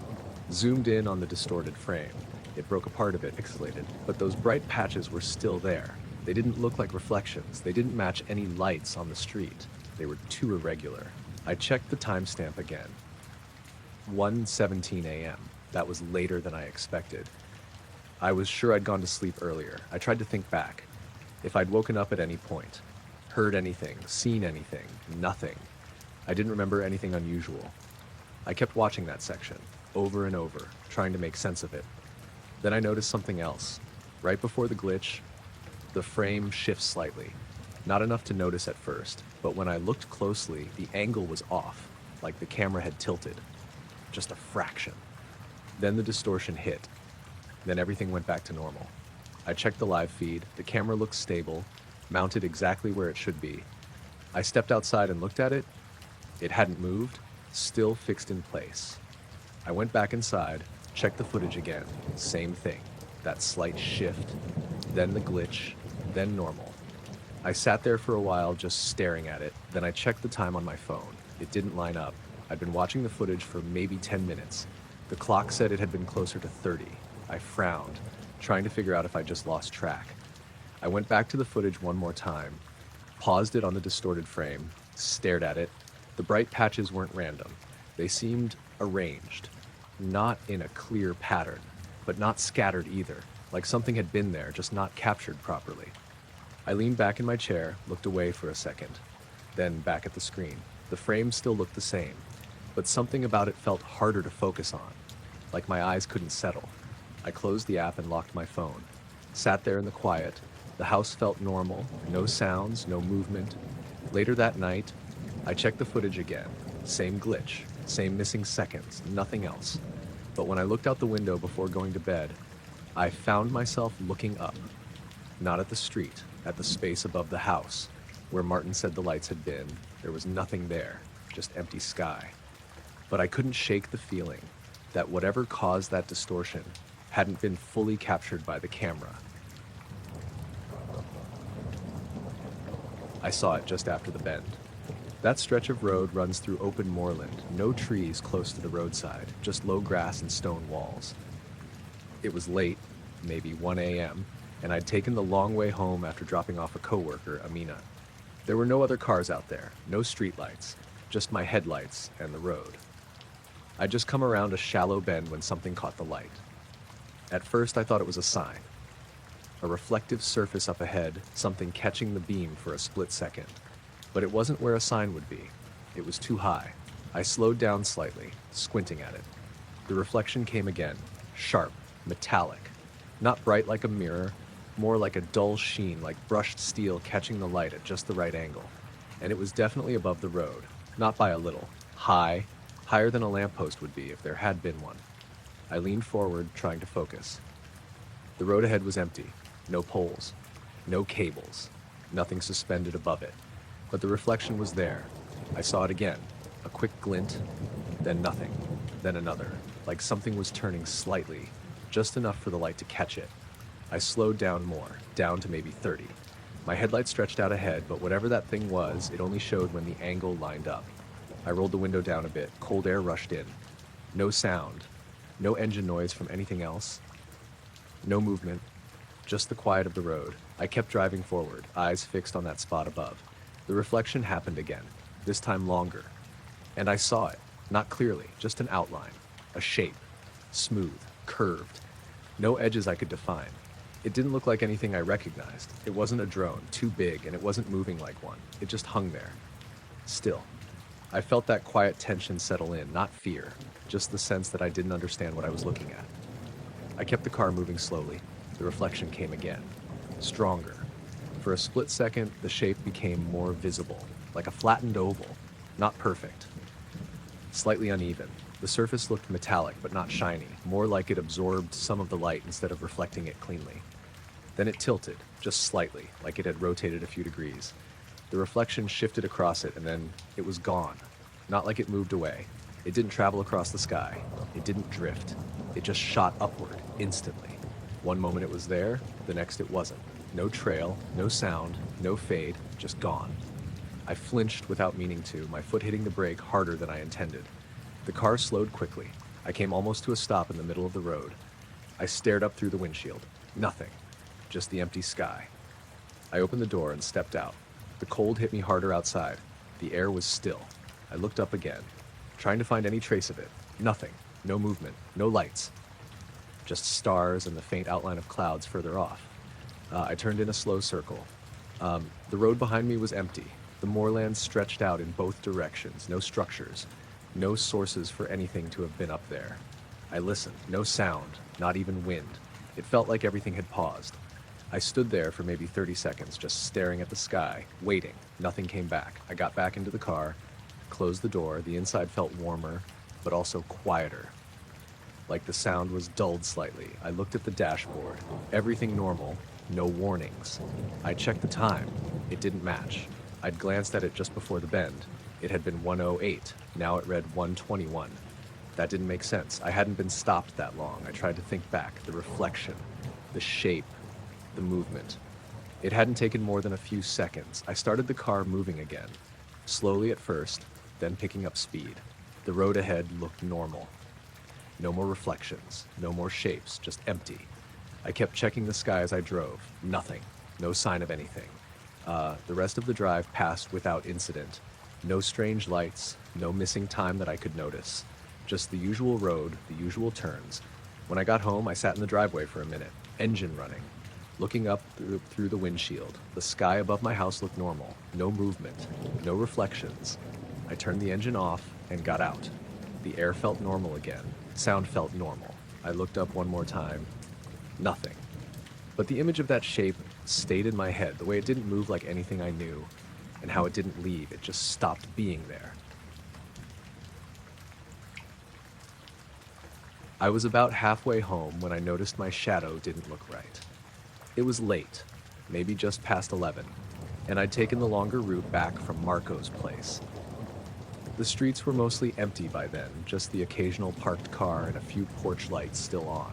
Zoomed in on the distorted frame. It broke apart a bit, pixelated, but those bright patches were still there. They didn't look like reflections. They didn't match any lights on the street. They were too irregular. I checked the timestamp again. 1:17 a.m. That was later than I expected. I was sure I'd gone to sleep earlier. I tried to think back. If I'd woken up at any point, heard anything, seen anything, nothing. I didn't remember anything unusual. I kept watching that section, over and over, trying to make sense of it. Then I noticed something else. Right before the glitch, the frame shifts slightly. Not enough to notice at first, but when I looked closely, the angle was off, like the camera had tilted. Just a fraction. Then the distortion hit. Then everything went back to normal. I checked the live feed. The camera looked stable, mounted exactly where it should be. I stepped outside and looked at it. It hadn't moved, still fixed in place. I went back inside, checked the footage again. Same thing. That slight shift, then the glitch, then normal. I sat there for a while just staring at it. Then I checked the time on my phone. It didn't line up. I'd been watching the footage for maybe 10 minutes. The clock said it had been closer to 30. I frowned, trying to figure out if I just lost track. I went back to the footage one more time, paused it on the distorted frame, stared at it. The bright patches weren't random. They seemed arranged, not in a clear pattern, but not scattered either, like something had been there, just not captured properly. I leaned back in my chair, looked away for a second, then back at the screen. The frame still looked the same, but something about it felt harder to focus on, like my eyes couldn't settle. I closed the app and locked my phone. Sat there in the quiet. The house felt normal, no sounds, no movement. Later that night, I checked the footage again. Same glitch, same missing seconds, nothing else. But when I looked out the window before going to bed, I found myself looking up. Not at the street, at the space above the house, where Martin said the lights had been. There was nothing there, just empty sky. But I couldn't shake the feeling that whatever caused that distortion hadn't been fully captured by the camera. I saw it just after the bend. That stretch of road runs through open moorland, no trees close to the roadside, just low grass and stone walls. It was late, maybe 1 a.m., and I'd taken the long way home after dropping off a coworker, Amina. There were no other cars out there, no streetlights, just my headlights and the road. I'd just come around a shallow bend when something caught the light. At first, I thought it was a sign. A reflective surface up ahead, something catching the beam for a split second. But it wasn't where a sign would be. It was too high. I slowed down slightly, squinting at it. The reflection came again, sharp, metallic. Not bright like a mirror, more like a dull sheen, like brushed steel catching the light at just the right angle. And it was definitely above the road, not by a little. High, higher than a lamppost would be if there had been one. I leaned forward, trying to focus. The road ahead was empty. No poles, no cables, nothing suspended above it. But the reflection was there. I saw it again, a quick glint, then nothing, then another, like something was turning slightly, just enough for the light to catch it. I slowed down more, down to maybe 30. My headlight stretched out ahead, but whatever that thing was, it only showed when the angle lined up. I rolled the window down a bit, cold air rushed in. No sound, no engine noise from anything else, no movement. Just the quiet of the road. I kept driving forward, eyes fixed on that spot above. The reflection happened again, this time longer. And I saw it, not clearly, just an outline, a shape, smooth, curved. No edges I could define. It didn't look like anything I recognized. It wasn't a drone, too big, and it wasn't moving like one. It just hung there. Still. I felt that quiet tension settle in, not fear, just the sense that I didn't understand what I was looking at. I kept the car moving slowly. The reflection came again, stronger. For a split second, the shape became more visible, like a flattened oval, not perfect. Slightly uneven. The surface looked metallic, but not shiny, more like it absorbed some of the light instead of reflecting it cleanly. Then it tilted, just slightly, like it had rotated a few degrees. The reflection shifted across it, and then it was gone. Not like it moved away. It didn't travel across the sky. It didn't drift. It just shot upward, instantly. One moment it was there, the next it wasn't. No trail, no sound, no fade, just gone. I flinched without meaning to, my foot hitting the brake harder than I intended. The car slowed quickly. I came almost to a stop in the middle of the road. I stared up through the windshield. Nothing. Just the empty sky. I opened the door and stepped out. The cold hit me harder outside. The air was still. I looked up again, trying to find any trace of it. Nothing. No movement. No lights. Just stars and the faint outline of clouds further off. I turned in a slow circle. The road behind me was empty. The moorland stretched out in both directions. No structures. No sources for anything to have been up there. I listened. No sound. Not even wind. It felt like everything had paused. I stood there for maybe 30 seconds, just staring at the sky, waiting. Nothing came back. I got back into the car, closed the door. The inside felt warmer, but also quieter. Like the sound was dulled slightly. I looked at the dashboard. Everything normal, no warnings. I checked the time. It didn't match. I'd glanced at it just before the bend. It had been 1:08. Now it read 1:21. That didn't make sense. I hadn't been stopped that long. I tried to think back. The reflection, the shape, the movement. It hadn't taken more than a few seconds. I started the car moving again. Slowly at first, then picking up speed. The road ahead looked normal. No more reflections, no more shapes, just empty. I kept checking the sky as I drove. Nothing. No sign of anything. The rest of the drive passed without incident. No strange lights, no missing time that I could notice. Just the usual road, the usual turns. When I got home, I sat in the driveway for a minute, engine running. Looking up through the windshield, the sky above my house looked normal. No movement, no reflections. I turned the engine off and got out. The air felt normal again. Sound felt normal. I looked up one more time. Nothing. But the image of that shape stayed in my head, the way it didn't move like anything I knew, and how it didn't leave. It just stopped being there. I was about halfway home when I noticed my shadow didn't look right. It was late. maybe just past 11, and I'd taken the longer route back from Marco's place. The streets were mostly empty by then, just the occasional parked car and a few porch lights still on.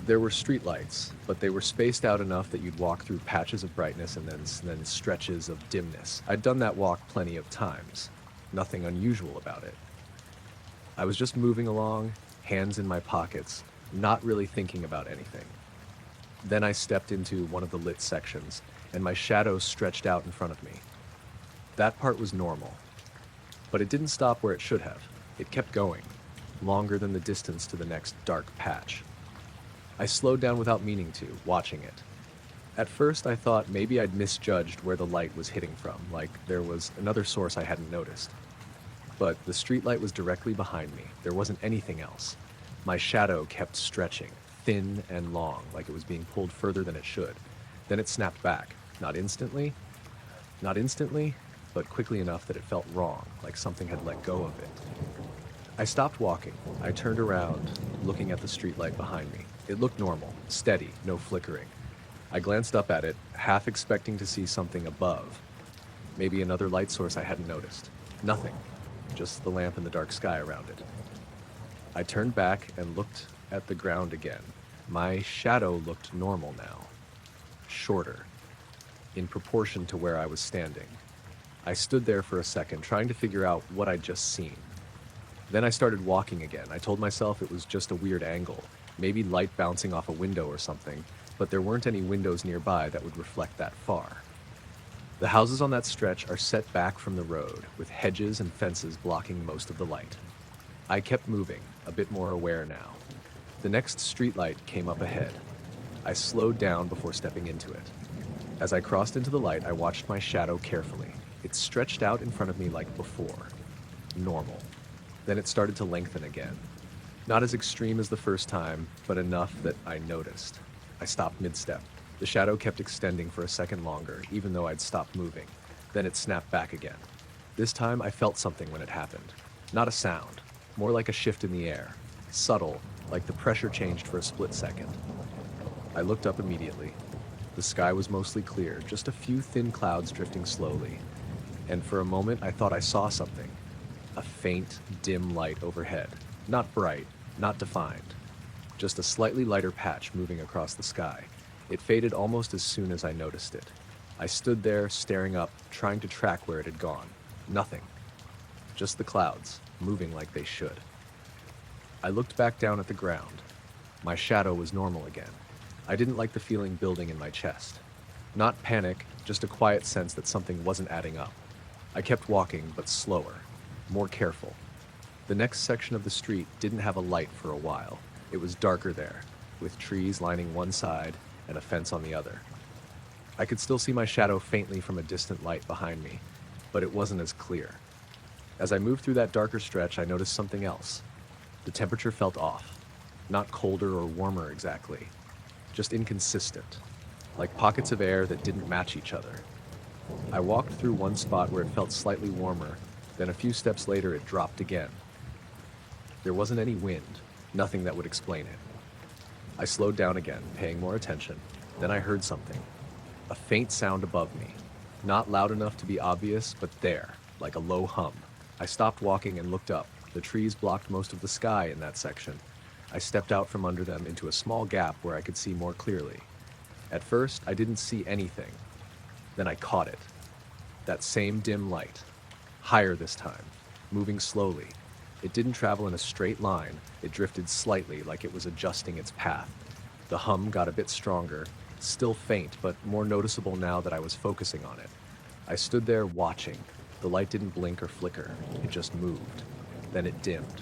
There were street lights, but they were spaced out enough that you'd walk through patches of brightness and then stretches of dimness. I'd done that walk plenty of times. Nothing unusual about it. I was just moving along, hands in my pockets, not really thinking about anything. Then I stepped into one of the lit sections, and my shadow stretched out in front of me. That part was normal, but it didn't stop where it should have. It kept going, longer than the distance to the next dark patch. I slowed down without meaning to, watching it. At first, I thought maybe I'd misjudged where the light was hitting from, like there was another source I hadn't noticed. But the streetlight was directly behind me. There wasn't anything else. My shadow kept stretching, thin and long, like it was being pulled further than it should. Then it snapped back. Not instantly, but quickly enough that it felt wrong, like something had let go of it. I stopped walking. I turned around, looking at the streetlight behind me. It looked normal, steady, no flickering. I glanced up at it, half expecting to see something above. Maybe another light source I hadn't noticed. Nothing. Just the lamp and the dark sky around it. I turned back and looked at the ground again. My shadow looked normal now. Shorter. In proportion to where I was standing. I stood there for a second, trying to figure out what I'd just seen. Then I started walking again. I told myself it was just a weird angle, maybe light bouncing off a window or something, but there weren't any windows nearby that would reflect that far. The houses on that stretch are set back from the road, with hedges and fences blocking most of the light. I kept moving, a bit more aware now. The next streetlight came up ahead. I slowed down before stepping into it. As I crossed into the light, I watched my shadow carefully. It stretched out in front of me like before. Normal. Then it started to lengthen again. Not as extreme as the first time, but enough that I noticed. I stopped mid-step. The shadow kept extending for a second longer, even though I'd stopped moving. Then it snapped back again. This time I felt something when it happened. Not a sound, more like a shift in the air. Subtle, like the pressure changed for a split second. I looked up immediately. The sky was mostly clear, just a few thin clouds drifting slowly. And for a moment I thought I saw something. A faint, dim light overhead. Not bright, not defined. Just a slightly lighter patch moving across the sky. It faded almost as soon as I noticed it. I stood there, staring up, trying to track where it had gone. Nothing. Just the clouds, moving like they should. I looked back down at the ground. My shadow was normal again. I didn't like the feeling building in my chest. Not panic, just a quiet sense that something wasn't adding up. I kept walking, but slower, more careful. The next section of the street didn't have a light for a while. It was darker there, with trees lining one side and a fence on the other. I could still see my shadow faintly from a distant light behind me, but it wasn't as clear. As I moved through that darker stretch, I noticed something else. The temperature felt off. Not colder or warmer exactly, just inconsistent, like pockets of air that didn't match each other. I walked through one spot where it felt slightly warmer, then a few steps later it dropped again. There wasn't any wind, nothing that would explain it. I slowed down again, paying more attention. Then I heard something. A faint sound above me. Not loud enough to be obvious, but there, like a low hum. I stopped walking and looked up. The trees blocked most of the sky in that section. I stepped out from under them into a small gap where I could see more clearly. At first, I didn't see anything. Then I caught it. That same dim light. Higher this time, moving slowly. It didn't travel in a straight line. It drifted slightly, like it was adjusting its path. The hum got a bit stronger, still faint, but more noticeable now that I was focusing on it. I stood there watching. The light didn't blink or flicker. It just moved. Then it dimmed.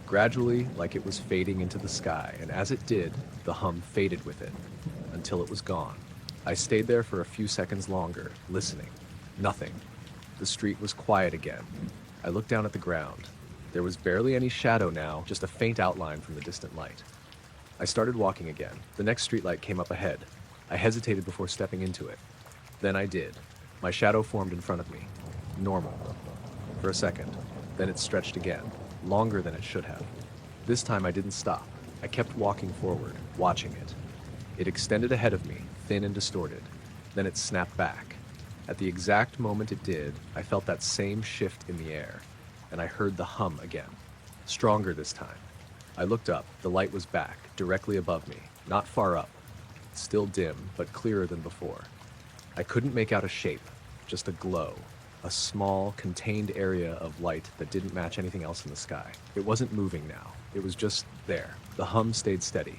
Gradually, like it was fading into the sky, and as it did, the hum faded with it, until it was gone. I stayed there for a few seconds longer, listening. Nothing. The street was quiet again. I looked down at the ground. There was barely any shadow now, just a faint outline from the distant light. I started walking again. The next streetlight came up ahead. I hesitated before stepping into it. Then I did. My shadow formed in front of me. Normal. For a second. Then it stretched again, longer than it should have. This time I didn't stop. I kept walking forward, watching it. It extended ahead of me, thin and distorted. Then it snapped back. At the exact moment it did, I felt that same shift in the air, and I heard the hum again, stronger this time. I looked up. The light was back, directly above me, not far up. Still dim, but clearer than before. I couldn't make out a shape, just a glow, a small, contained area of light that didn't match anything else in the sky. It wasn't moving now. It was just there. The hum stayed steady.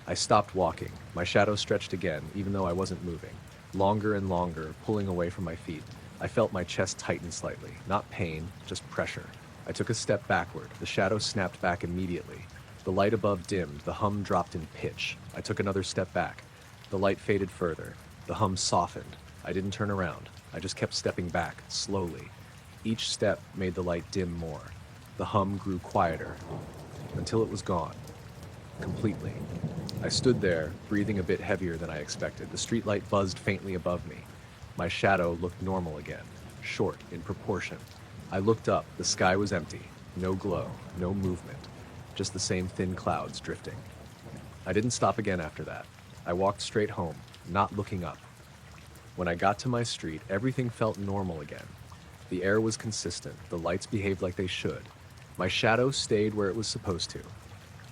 I stopped walking. My shadow stretched again, even though I wasn't moving. Longer and longer, pulling away from my feet. I felt my chest tighten slightly. Not pain, just pressure. I took a step backward. The shadow snapped back immediately. The light above dimmed. The hum dropped in pitch. I took another step back. The light faded further. The hum softened. I didn't turn around. I just kept stepping back, slowly. Each step made the light dim more. The hum grew quieter, until it was gone. Completely. I stood there, breathing a bit heavier than I expected. The streetlight buzzed faintly above me. My shadow looked normal again, short in proportion. I looked up. The sky was empty. No glow, no movement. Just the same thin clouds drifting. I didn't stop again after that. I walked straight home, not looking up. When I got to my street, everything felt normal again. The air was consistent. The lights behaved like they should. My shadow stayed where it was supposed to.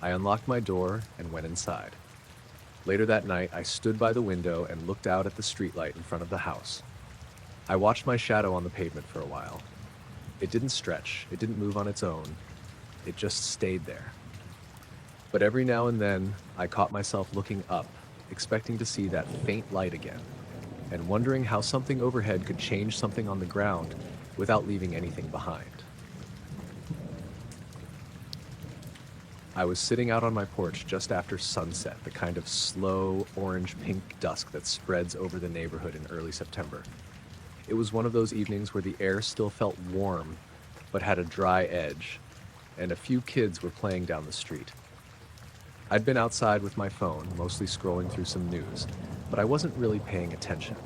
I unlocked my door and went inside. Later that night, I stood by the window and looked out at the streetlight in front of the house. I watched my shadow on the pavement for a while. It didn't stretch. It didn't move on its own. It just stayed there. But every now and then, I caught myself looking up, expecting to see that faint light again, and wondering how something overhead could change something on the ground without leaving anything behind. I was sitting out on my porch just after sunset, the kind of slow, orange-pink dusk that spreads over the neighborhood in early September. It was one of those evenings where the air still felt warm, but had a dry edge, and a few kids were playing down the street. I'd been outside with my phone, mostly scrolling through some news, but I wasn't really paying attention.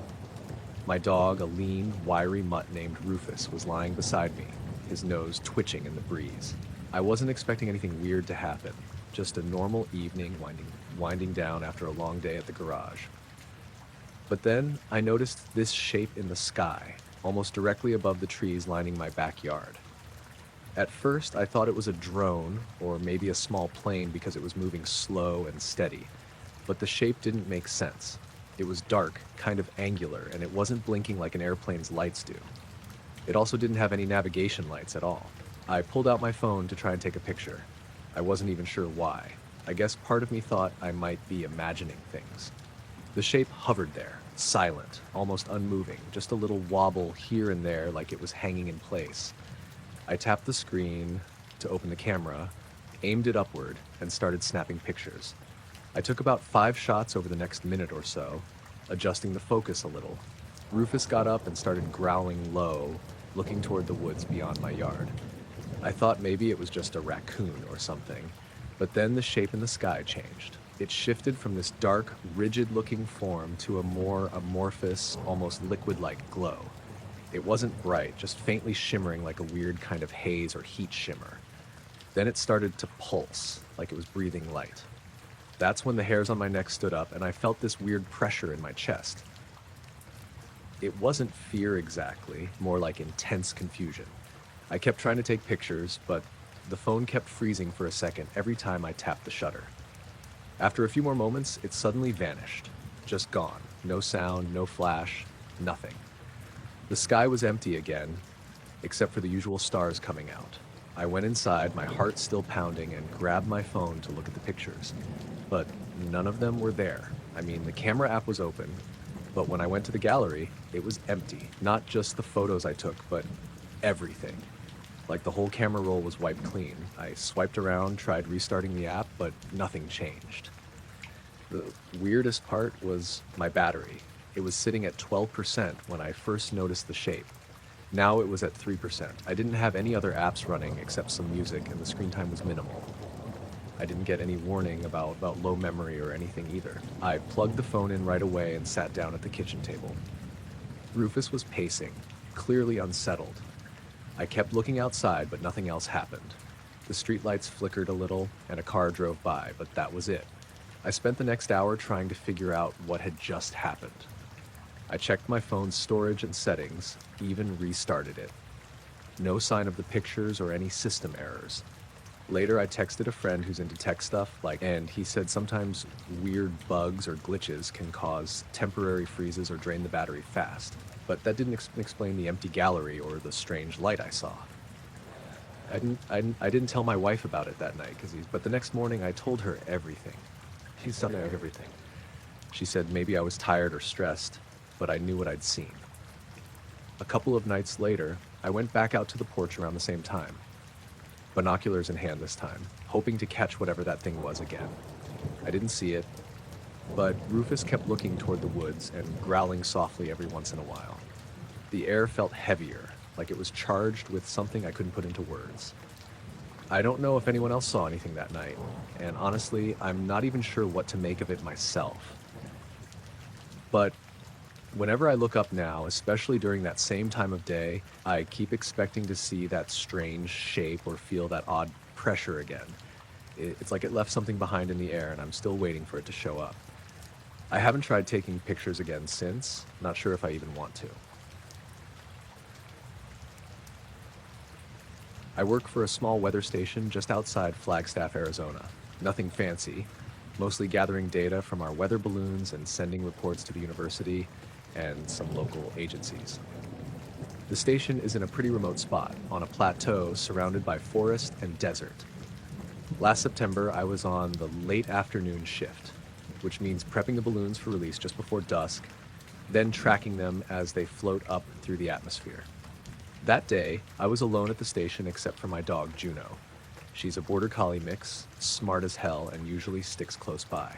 My dog, a lean, wiry mutt named Rufus, was lying beside me, his nose twitching in the breeze. I wasn't expecting anything weird to happen, just a normal evening winding down after a long day at the garage. But then I noticed this shape in the sky, almost directly above the trees lining my backyard. At first, I thought it was a drone, or maybe a small plane because it was moving slow and steady, but the shape didn't make sense. It was dark, kind of angular, and it wasn't blinking like an airplane's lights do. It also didn't have any navigation lights at all. I pulled out my phone to try and take a picture. I wasn't even sure why. I guess part of me thought I might be imagining things. The shape hovered there, silent, almost unmoving, just a little wobble here and there like it was hanging in place. I tapped the screen to open the camera, aimed it upward, and started snapping pictures. I took about 5 shots over the next minute or so, adjusting the focus a little. Rufus got up and started growling low, looking toward the woods beyond my yard. I thought maybe it was just a raccoon or something, but then the shape in the sky changed. It shifted from this dark, rigid-looking form to a more amorphous, almost liquid-like glow. It wasn't bright, just faintly shimmering like a weird kind of haze or heat shimmer. Then it started to pulse, like it was breathing light. That's when the hairs on my neck stood up and I felt this weird pressure in my chest. It wasn't fear exactly, more like intense confusion. I kept trying to take pictures, but the phone kept freezing for a second every time I tapped the shutter. After a few more moments, it suddenly vanished. Just gone. No sound, no flash, nothing. The sky was empty again, except for the usual stars coming out. I went inside, my heart still pounding, and grabbed my phone to look at the pictures. But none of them were there. I mean, the camera app was open, but when I went to the gallery, it was empty. Not just the photos I took, but everything. Like the whole camera roll was wiped clean. I swiped around, tried restarting the app, but nothing changed. The weirdest part was my battery. It was sitting at 12% when I first noticed the shape. Now it was at 3%. I didn't have any other apps running except some music, and the screen time was minimal. I didn't get any warning about low memory or anything either. I plugged the phone in right away and sat down at the kitchen table. Rufus was pacing, clearly unsettled. I kept looking outside, but nothing else happened. The streetlights flickered a little, and a car drove by, but that was it. I spent the next hour trying to figure out what had just happened. I checked my phone's storage and settings, even restarted it. No sign of the pictures or any system errors. Later, I texted a friend who's into tech stuff, and he said sometimes weird bugs or glitches can cause temporary freezes or drain the battery fast. But that didn't explain the empty gallery or the strange light I saw. I didn't tell my wife about it that night, but the next morning I told her everything. She said everything. She said maybe I was tired or stressed, but I knew what I'd seen. A couple of nights later, I went back out to the porch around the same time. Binoculars in hand this time, hoping to catch whatever that thing was again. I didn't see it, but Rufus kept looking toward the woods and growling softly every once in a while. The air felt heavier, like it was charged with something I couldn't put into words. I don't know if anyone else saw anything that night, and honestly, I'm not even sure what to make of it myself. But whenever I look up now, especially during that same time of day, I keep expecting to see that strange shape or feel that odd pressure again. It's like it left something behind in the air, and I'm still waiting for it to show up. I haven't tried taking pictures again since, not sure if I even want to. I work for a small weather station just outside Flagstaff, Arizona. Nothing fancy, mostly gathering data from our weather balloons and sending reports to the university and some local agencies. The station is in a pretty remote spot, on a plateau surrounded by forest and desert. Last September, I was on the late afternoon shift, which means prepping the balloons for release just before dusk, then tracking them as they float up through the atmosphere. That day, I was alone at the station except for my dog, Juno. She's a border collie mix, smart as hell, and usually sticks close by.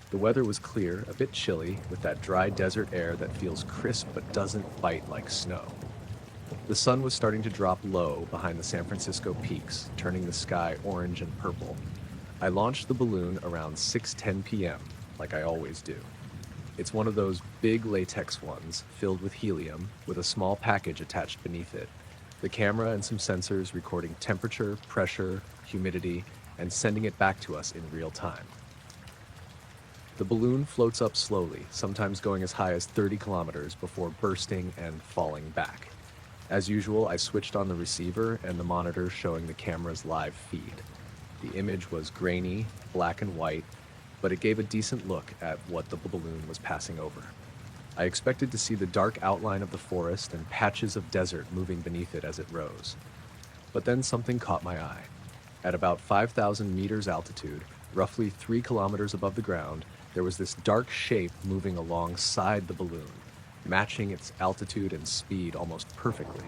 The weather was clear, a bit chilly, with that dry desert air that feels crisp but doesn't bite like snow. The sun was starting to drop low behind the San Francisco peaks, turning the sky orange and purple. I launched the balloon around 6:10 p.m., like I always do. It's one of those big latex ones, filled with helium, with a small package attached beneath it. The camera and some sensors recording temperature, pressure, humidity, and sending it back to us in real time. The balloon floats up slowly, sometimes going as high as 30 kilometers before bursting and falling back. As usual, I switched on the receiver and the monitor showing the camera's live feed. The image was grainy, black and white, but it gave a decent look at what the balloon was passing over. I expected to see the dark outline of the forest and patches of desert moving beneath it as it rose. But then something caught my eye. At about 5,000 meters altitude, roughly 3 kilometers above the ground, there was this dark shape moving alongside the balloon, matching its altitude and speed almost perfectly.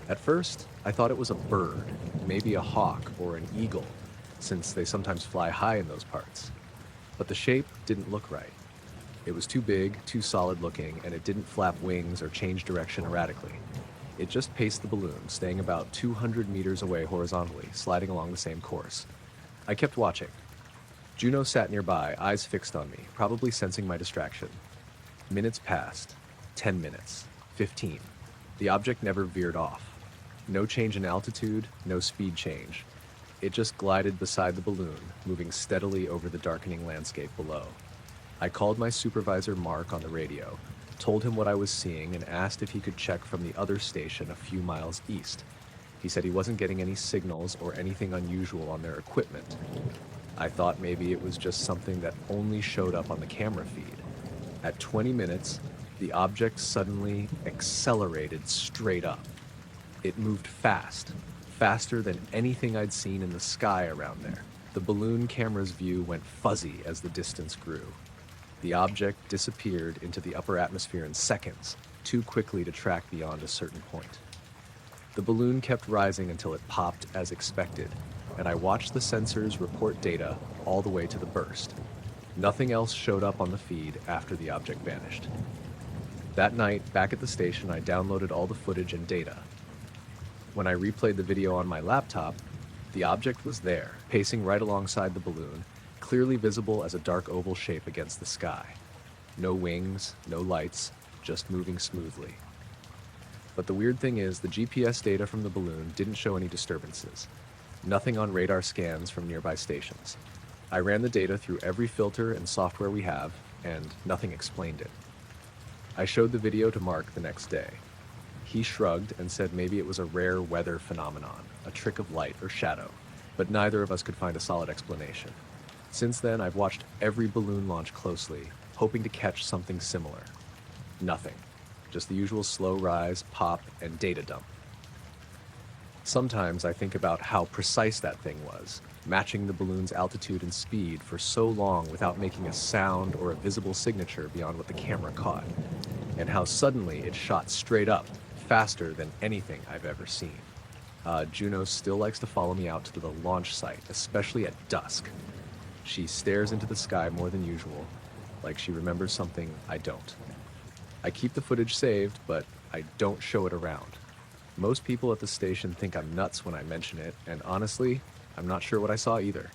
At first, I thought it was a bird, maybe a hawk or an eagle, since they sometimes fly high in those parts. But the shape didn't look right. It was too big, too solid looking, and it didn't flap wings or change direction erratically. It just paced the balloon, staying about 200 meters away horizontally, sliding along the same course. I kept watching. Juno sat nearby, eyes fixed on me, probably sensing my distraction. Minutes passed. 10 minutes. 15. The object never veered off. No change in altitude, no speed change. It just glided beside the balloon, moving steadily over the darkening landscape below. I called my supervisor Mark on the radio, told him what I was seeing, and asked if he could check from the other station a few miles east. He said he wasn't getting any signals or anything unusual on their equipment. I thought maybe it was just something that only showed up on the camera feed. At 20 minutes, the object suddenly accelerated straight up. It moved fast, faster than anything I'd seen in the sky around there. The balloon camera's view went fuzzy as the distance grew. The object disappeared into the upper atmosphere in seconds, too quickly to track beyond a certain point. The balloon kept rising until it popped as expected, and I watched the sensors report data all the way to the burst. Nothing else showed up on the feed after the object vanished. That night, back at the station, I downloaded all the footage and data. When I replayed the video on my laptop, the object was there, pacing right alongside the balloon, clearly visible as a dark oval shape against the sky. No wings, no lights, just moving smoothly. But the weird thing is, the GPS data from the balloon didn't show any disturbances. Nothing on radar scans from nearby stations. I ran the data through every filter and software we have, and nothing explained it. I showed the video to Mark the next day. He shrugged and said maybe it was a rare weather phenomenon, a trick of light or shadow, but neither of us could find a solid explanation. Since then, I've watched every balloon launch closely, hoping to catch something similar. Nothing. Just the usual slow rise, pop, and data dump. Sometimes I think about how precise that thing was, matching the balloon's altitude and speed for so long without making a sound or a visible signature beyond what the camera caught, and how suddenly it shot straight up, faster than anything I've ever seen. Juno still likes to follow me out to the launch site, especially at dusk. She stares into the sky more than usual, like she remembers something I don't. I keep the footage saved, but I don't show it around. Most people at the station think I'm nuts when I mention it, and honestly, I'm not sure what I saw either.